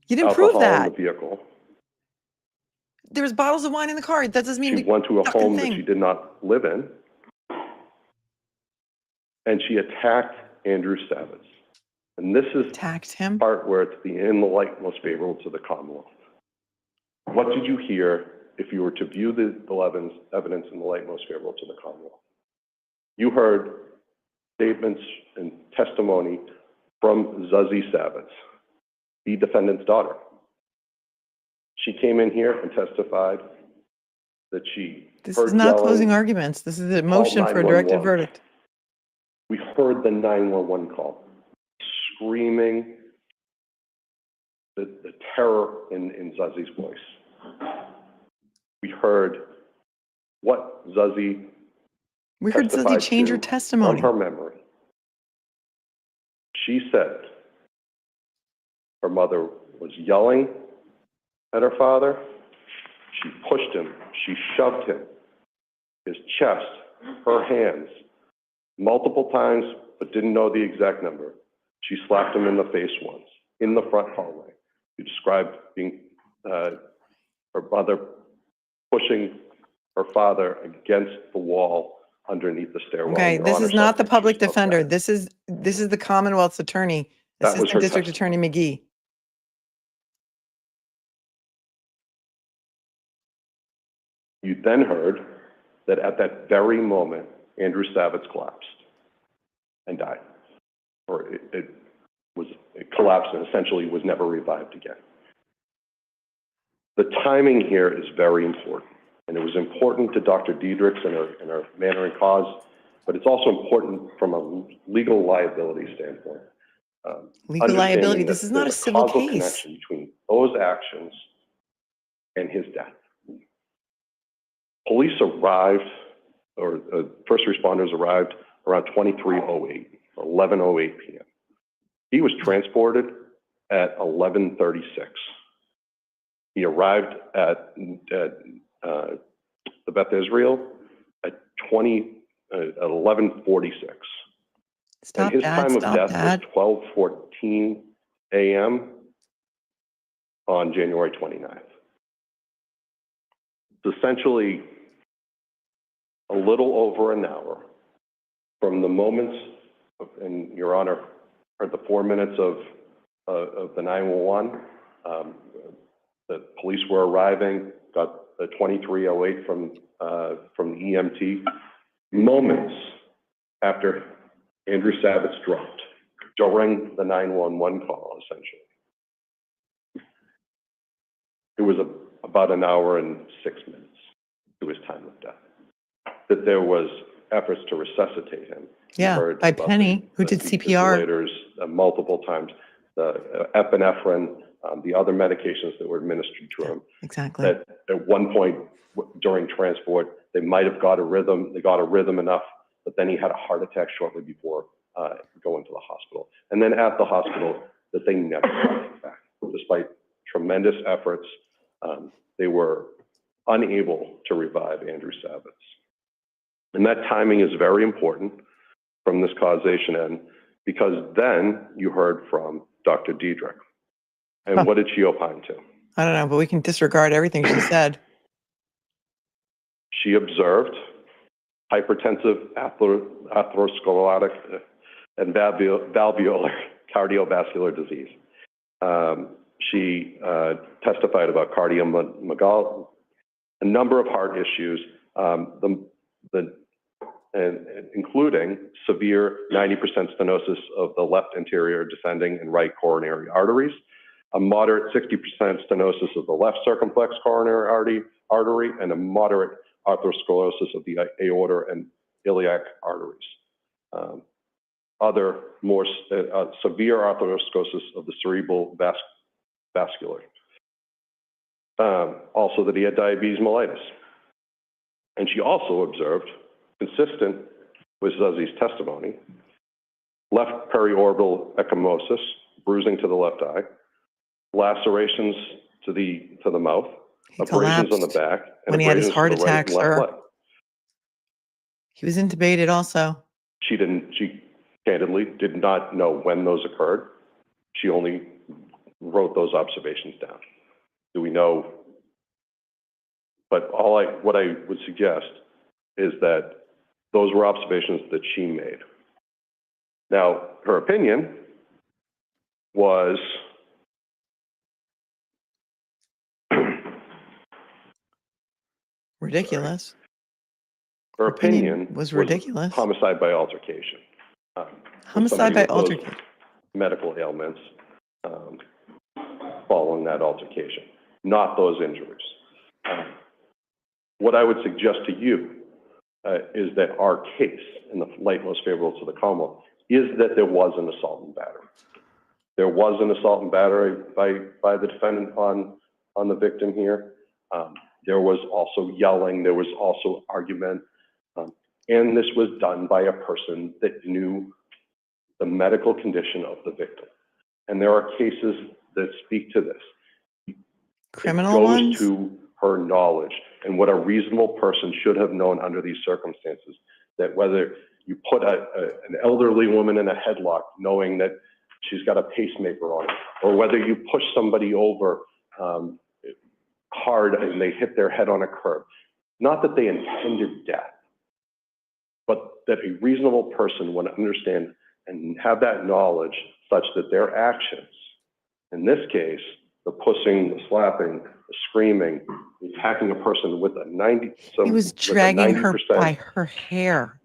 You didn't prove that. In the vehicle. There was bottles of wine in the car. That doesn't mean she went to a home that she did not live in, and she attacked Andrew Savitz. And this is the part where it's in the light most favorable to the Commonwealth. What did you hear if you were to view the evidence in the light most favorable to the Commonwealth? You heard statements and testimony from Zazie Savitz, the defendant's daughter. She came in here and testified that she This is not closing arguments. This is a motion for a directed verdict. We heard the 911 call, screaming the terror in Zazie's voice. We heard what Zazie We heard Zazie change her testimony. From her memory. She said her mother was yelling at her father. She pushed him. She shoved him, his chest, her hands, multiple times, but didn't know the exact number. She slapped him in the face once, in the front hallway. She described being her mother pushing her father against the wall underneath the stairwell. Okay, this is not the public defender. This is the Commonwealth's attorney, Assistant District Attorney McGee. You then heard that at that very moment, Andrew Savitz collapsed and died. Or it collapsed and essentially was never revived again. The timing here is very important. And it was important to Dr. Dedrick and her manner and cause, but it's also important from a legal liability standpoint. Legal liability, this is not a civil case. Connection between those actions and his death. Police arrived, or first responders arrived around 23:08, 11:08 p.m. He was transported at 11:36. He arrived at the Beth Israel at 11:46. Stop, And his Dad. time of Stop, death Dad. was 12:14 a.m. on January 29th. It's essentially a little over an hour from the moments, and Your Honor heard the 4 minutes of the 911. The police were arriving, got the 23:08 from the EMT. Moments after Andrew Savitz dropped during the 911 call, essentially. It was about an hour and 6 minutes to his time of death. That there was efforts to resuscitate him. Yeah, by Penny, who did CPR. Defibrillators, multiple times, the epinephrine, the other medications that were administered to him. Exactly. That at one point during transport, they might have got a rhythm, they got a rhythm enough, but then he had a heart attack shortly before going to the hospital. And then at the hospital, that they never got him back. Despite tremendous efforts, they were unable to revive Andrew Savitz. And that timing is very important from this causation end, because then you heard from Dr. Dedrick. And what did she opine to? I don't know, but we can disregard everything she said. She observed hypertensive, atherosclerotic, and valvular cardiovascular disease. She testified about cardiomegaly, a number of heart issues, including severe 90% stenosis of the left anterior descending and right coronary arteries, a moderate 60% stenosis of the left circumflex coronary artery, and a moderate atherosclerosis of the aorta and iliac arteries. Other more severe atherosclerosis of the cerebral vascular. Also that he had diabetes mellitus. And she also observed, consistent with Zuzzi's testimony, left periorbital ecchymosis, bruising to the left eye, lacerations to the mouth, abrasions on the back, and when he had his heart abrasions to the right attack, and left sir. leg. He was intubated also. She candidly did not know when those occurred. She only wrote those observations down. Do we know? But what I would suggest is that those were observations that she made. Now, her opinion was Ridiculous. Her opinion was ridiculous. Homicide by altercation. Homicide by Somebody with those altercation. medical ailments following that altercation, not those injuries. What I would suggest to you is that our case, in the light most favorable to the Commonwealth, is that there was an assault and battery. There was an assault and battery by the defendant on the victim here. There was also yelling. There was also argument. And this was done by a person that knew the medical condition of the victim. And there are cases that speak to this. Criminal it goes ones? to her knowledge and what a reasonable person should have known under these circumstances, that whether you put an elderly woman in a headlock knowing that she's got a pacemaker on it, or whether you push somebody over hard and they hit their head on a curb, not that they intended death, but that a reasonable person would understand and have that knowledge such that their actions, in this case, the pushing, the slapping, the screaming, attacking a person with a 90%. He was dragging her by her hair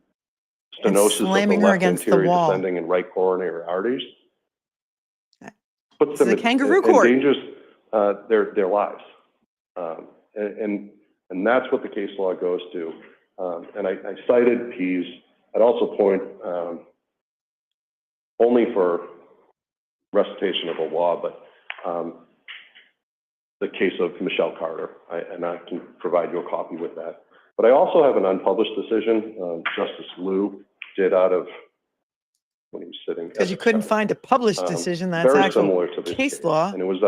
and stenosis slamming of the her left against the anterior wall. descending and right coronary arteries. Puts It's them a kangaroo court. endangers their lives. And that's what the case law goes to. And I cited Pease. I'd also point, only for recitation of a law, but the case of Michelle Carter, and I can provide you a copy with that. But I also have an unpublished decision, Justice Liu did out of, when he was sitting. Because you couldn't find a published decision that's very actual similar to this case law. And it was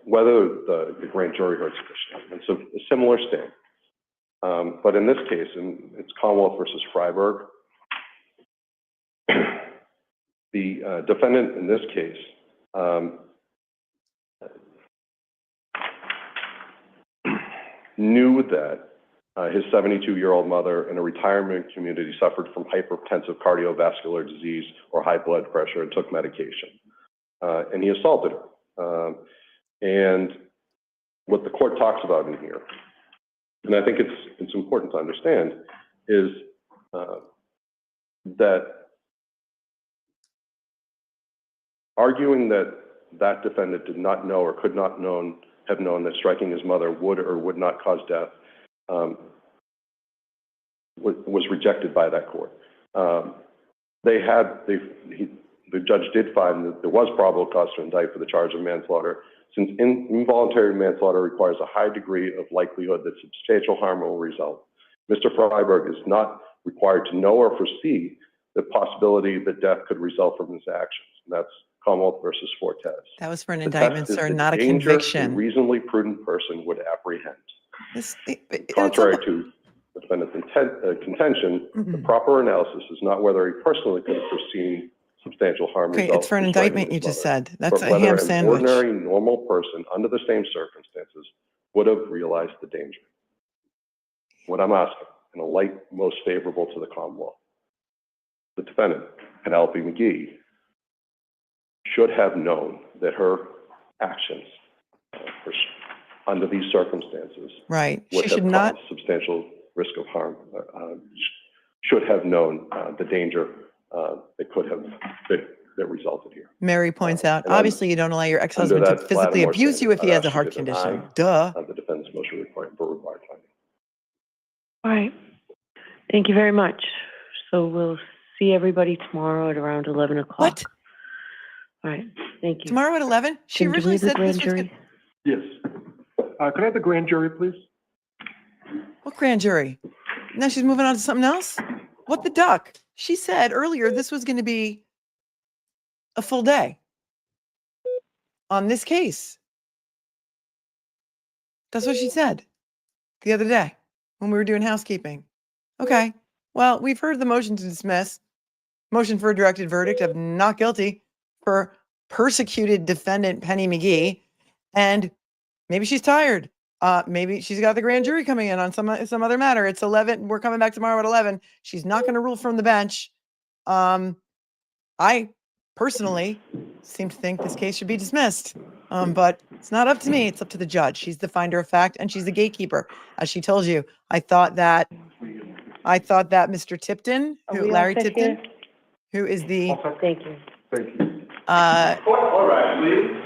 whether the grand jury heard sufficient evidence, so a similar stand. But in this case, and it's Commonwealth versus Freiberg, the defendant in this case knew that his 72-year-old mother in a retirement community suffered from hypertensive cardiovascular disease or high blood pressure and took medication. And he assaulted her. And what the court talks about in here, and I think it's important to understand, is that arguing that that defendant did not know or could not have known that striking his mother would or would not cause death was rejected by that court. The judge did find that there was probable cause to indict for the charge of manslaughter, since involuntary manslaughter requires a high degree of likelihood that substantial harm will result. Mr. Freiberg is not required to know or foresee the possibility that death could result from his actions. And that's Commonwealth versus Fortes. That was for an The indictment, test is sir, the not a danger conviction. a reasonably prudent person would apprehend. It's Contrary to the defendant's contention, the proper analysis is not whether he personally could have foreseen substantial harm. Okay, it's for an indictment, you just said. That's but a whether ham an sandwich. ordinary, normal person under the same circumstances would have realized the danger. What I'm asking, in a light most favorable to the Commonwealth, the defendant, Penelope McGee, should have known that her actions under these circumstances Right. would She have should not. caused substantial risk of harm, should have known the danger that could have, that resulted here. Mary points out, and obviously you don't allow your ex-husband to under that physically Lattimore abuse you if he standard, has a I'd heart ask you to deny condition. Duh. The defendant's motion for required finding. All right. Thank you very much. So we'll see everybody tomorrow at around 11 o'clock. What? All right. Thank you. Tomorrow at 11? She Tim, do we originally have the said grand this was jury? Yes. Could I have the grand jury, please? What grand jury? Now she's moving on to something else? What the duck? She said earlier this was going to be a full day on this case. That's what she said the other day when we were doing housekeeping. Okay. Well, we've heard the motion to dismiss, motion for a directed verdict of not guilty for persecuted defendant Penny McGee, and maybe she's tired. Maybe she's got the grand jury coming in on some other matter. It's 11. We're coming back tomorrow at 11. She's not going to rule from the bench. I personally seem to think this case should be dismissed. But it's not up to me. It's up to the judge. She's the finder of fact, and she's the gatekeeper. As she told you, I thought that Mr. Tipton, Larry Tipton, who is the Thank you. Thank you.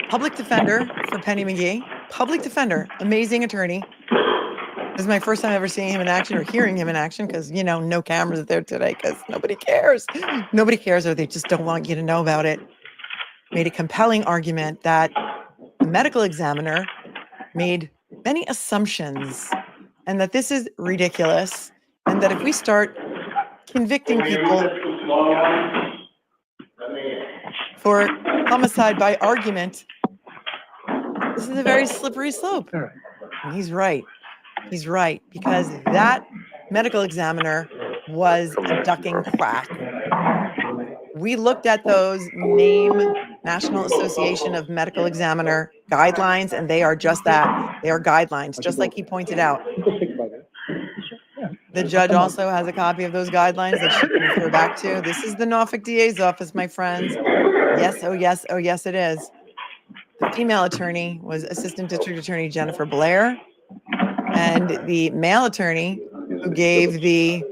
public defender for Penny McGee, public defender, amazing attorney. This is my first time ever seeing him in action or hearing him in action because, you know, no cameras there today because nobody cares. Nobody cares, or they just don't want you to know about it. Made a compelling argument that the medical examiner made many assumptions and that this is ridiculous and that if we start convicting people for homicide by argument, this is a very slippery slope. And he's right. He's right, because that medical examiner was a ducking quack. We looked at those National Association of Medical Examiner guidelines, and they are just that. They are guidelines, just like he pointed out. The judge also has a copy of those guidelines that she can refer back to. This is the Norfolk DA's office, my friends. Yes, oh yes, oh yes, it is. The female attorney was Assistant District Attorney Jennifer Blair, and the male attorney who gave the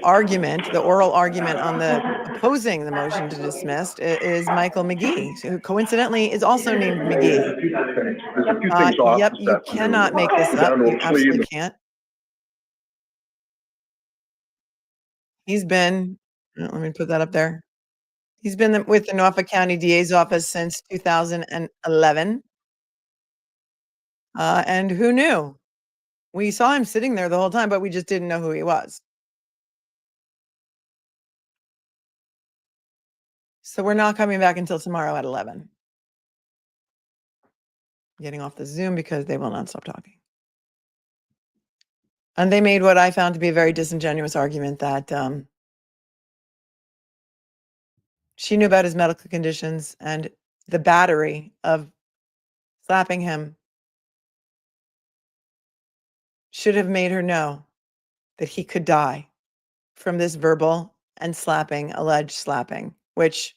argument, the oral argument on the opposing the motion to dismiss is Michael McGee, who coincidentally is also named McGee. Yep, you cannot make this up. You absolutely can't. He's been, let me put that up there. He's been with the Norfolk County DA's office since 2011. And who knew? We saw him sitting there the whole time, but we just didn't know who he was. So we're not coming back until tomorrow at 11. Getting off the Zoom because they will not stop talking. And they made what I found to be a very disingenuous argument that she knew about his medical conditions and the battery of slapping him should have made her know that he could die from this verbal and alleged slapping, which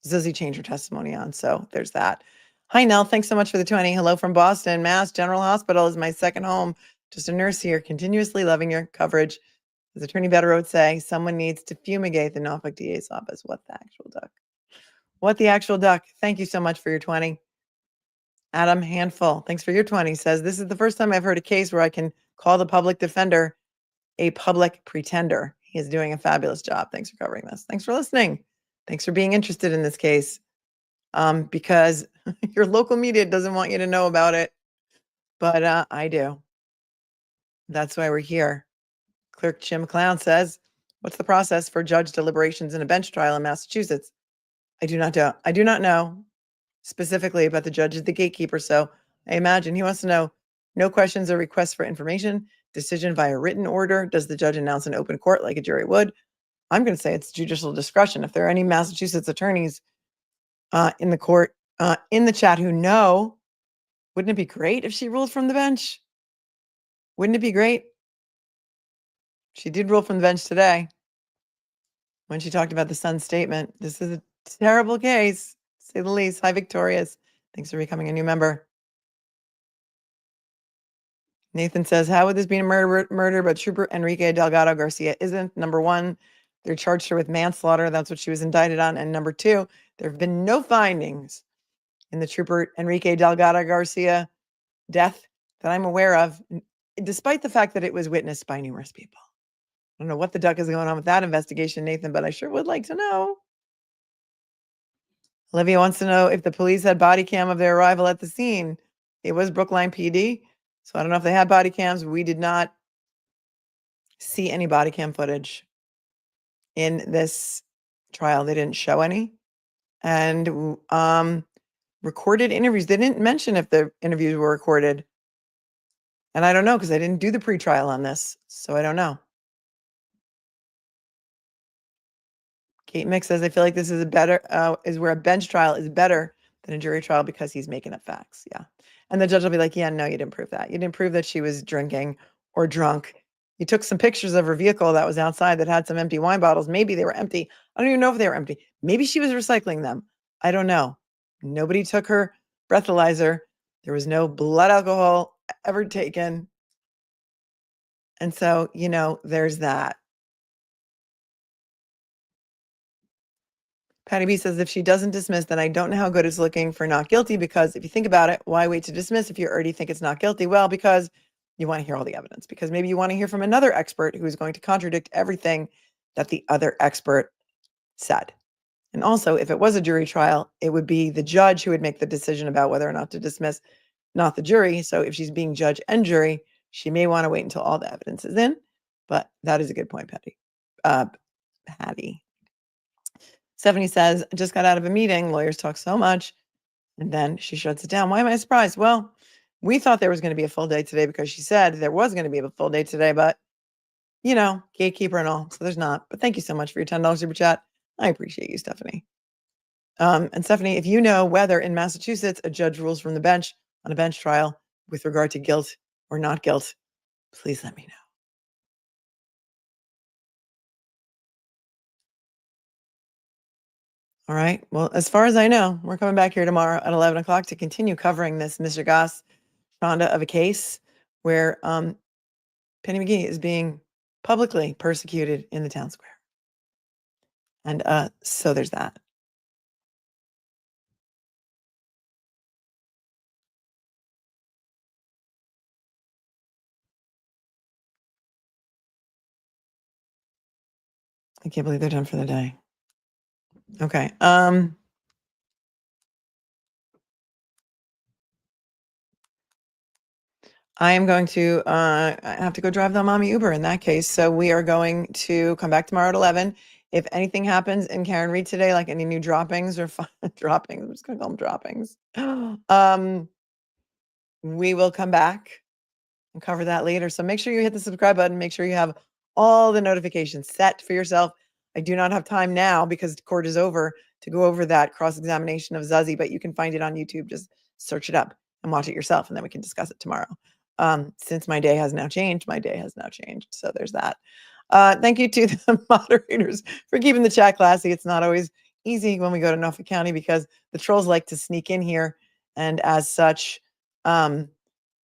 Zuzi changed her testimony on. So there's that. Hi, Nell. Thanks so much for the 20. Hello from Boston. Mass General Hospital is my second home. Just a nurse here, continuously loving your coverage. As Attorney Better would say, someone needs to fumigate the Norfolk DA's office. What the actual duck? What the actual duck? Thank you so much for your 20. Adam Handful, thanks for your 20, says, this is the first time I've heard a case where I can call the public defender a public pretender. He is doing a fabulous job. Thanks for covering this. Thanks for listening. Thanks for being interested in this case. Because your local media doesn't want you to know about it, but I do. That's why we're here. Clerk Jim Clown says, what's the process for judge deliberations in a bench trial in Massachusetts? I do not know specifically about the judge is the gatekeeper, so I imagine he wants to know no questions or requests for information, decision via written order. Does the judge announce an open court like a jury would? I'm going to say it's judicial discretion. If there are any Massachusetts attorneys in the court, in the chat who know, wouldn't it be great if she ruled from the bench? Wouldn't it be great? She did rule from the bench today when she talked about the son's statement. This is a terrible case, to say the least. Hi, Victorious. Thanks for becoming a new member. Nathan says, how would this be a murder, but Trooper Enrique Delgado Garcia isn't? Number one, they're charged her with manslaughter. That's what she was indicted on. And number two, there have been no findings in the Trooper Enrique Delgado Garcia death that I'm aware of, despite the fact that it was witnessed by numerous people. I don't know what the duck is going on with that investigation, Nathan, but I sure would like to know. Olivia wants to know if the police had body cam of their arrival at the scene. It was Brookline PD. So I don't know if they had body cams. We did not see any body cam footage in this trial. They didn't show any. And recorded interviews. They didn't mention if the interviews were recorded. And I don't know because I didn't do the pretrial on this. So I don't know. Kate Mick says, I feel like this is is where a bench trial is better than a jury trial because he's making up facts. Yeah. And the judge will be like, yeah, no, you didn't prove that. You didn't prove that she was drinking or drunk. You took some pictures of her vehicle that was outside that had some empty wine bottles. Maybe they were empty. I don't even know if they were empty. Maybe she was recycling them. I don't know. Nobody took her breathalyzer. There was no blood alcohol ever taken. And so, there's that. Patty B says, if she doesn't dismiss, then I don't know how good it's looking for not guilty, because if you think about it, why wait to dismiss if you already think it's not guilty? Well, because you want to hear all the evidence, because maybe you want to hear from another expert who is going to contradict everything that the other expert said. And also, if it was a jury trial, it would be the judge who would make the decision about whether or not to dismiss, not the jury. So if she's being judge and jury, she may want to wait until all the evidence is in. But that is a good point, Patty. Stephanie says, just got out of a meeting. Lawyers talk so much. And then she shuts it down. Why am I surprised? Well, we thought there was going to be a full day today because she said there was going to be a full day today, but gatekeeper and all. So there's not. But thank you so much for your $10 super chat. I appreciate you, Stephanie. And Stephanie, if you know whether in Massachusetts a judge rules from the bench on a bench trial with regard to guilt or not guilt, please let me know. All right. Well, as far as I know, we're coming back here tomorrow at 11 o'clock to continue covering this Mr. Goss Shonda of a case where Penny McGee is being publicly persecuted in the town square. And so there's that. I can't believe they're done for the day. Okay. I am going to, I have to go drive the mommy Uber in that case. So we are going to come back tomorrow at 11. If anything happens in Karen Reed today, like any new droppings or droppings, I'm just going to call them droppings. We will come back and cover that later. So make sure you hit the subscribe button. Make sure you have all the notifications set for yourself. I do not have time now because court is over to go over that cross-examination of Zuzzy, but you can find it on YouTube. Just search it up and watch it yourself, and then we can discuss it tomorrow. Since my day has now changed, So there's that. Thank you to the moderators for keeping the chat classy. It's not always easy when we go to Norfolk County because the trolls like to sneak in here, and as such,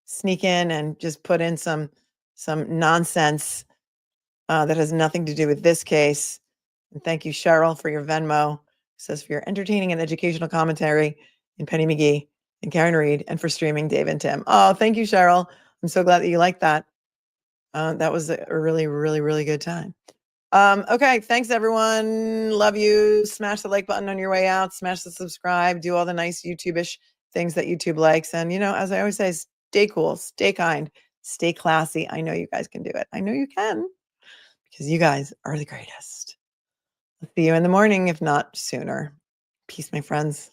sneak in and just put in some nonsense that has nothing to do with this case. And thank you, Cheryl, for your Venmo. It says for your entertaining and educational commentary in Penny McGee and Karen Reed, and for streaming Dave and Tim. Oh, thank you, Cheryl. I'm so glad that you liked that. That was a really, really, really good time. Okay, thanks everyone. Love you. Smash the like button on your way out. Smash the subscribe. Do all the nice YouTube-ish things that YouTube likes. And as I always say, stay cool, stay kind, stay classy. I know you guys can do it. I know you can, because you guys are the greatest. I'll see you in the morning, if not sooner. Peace, my friends.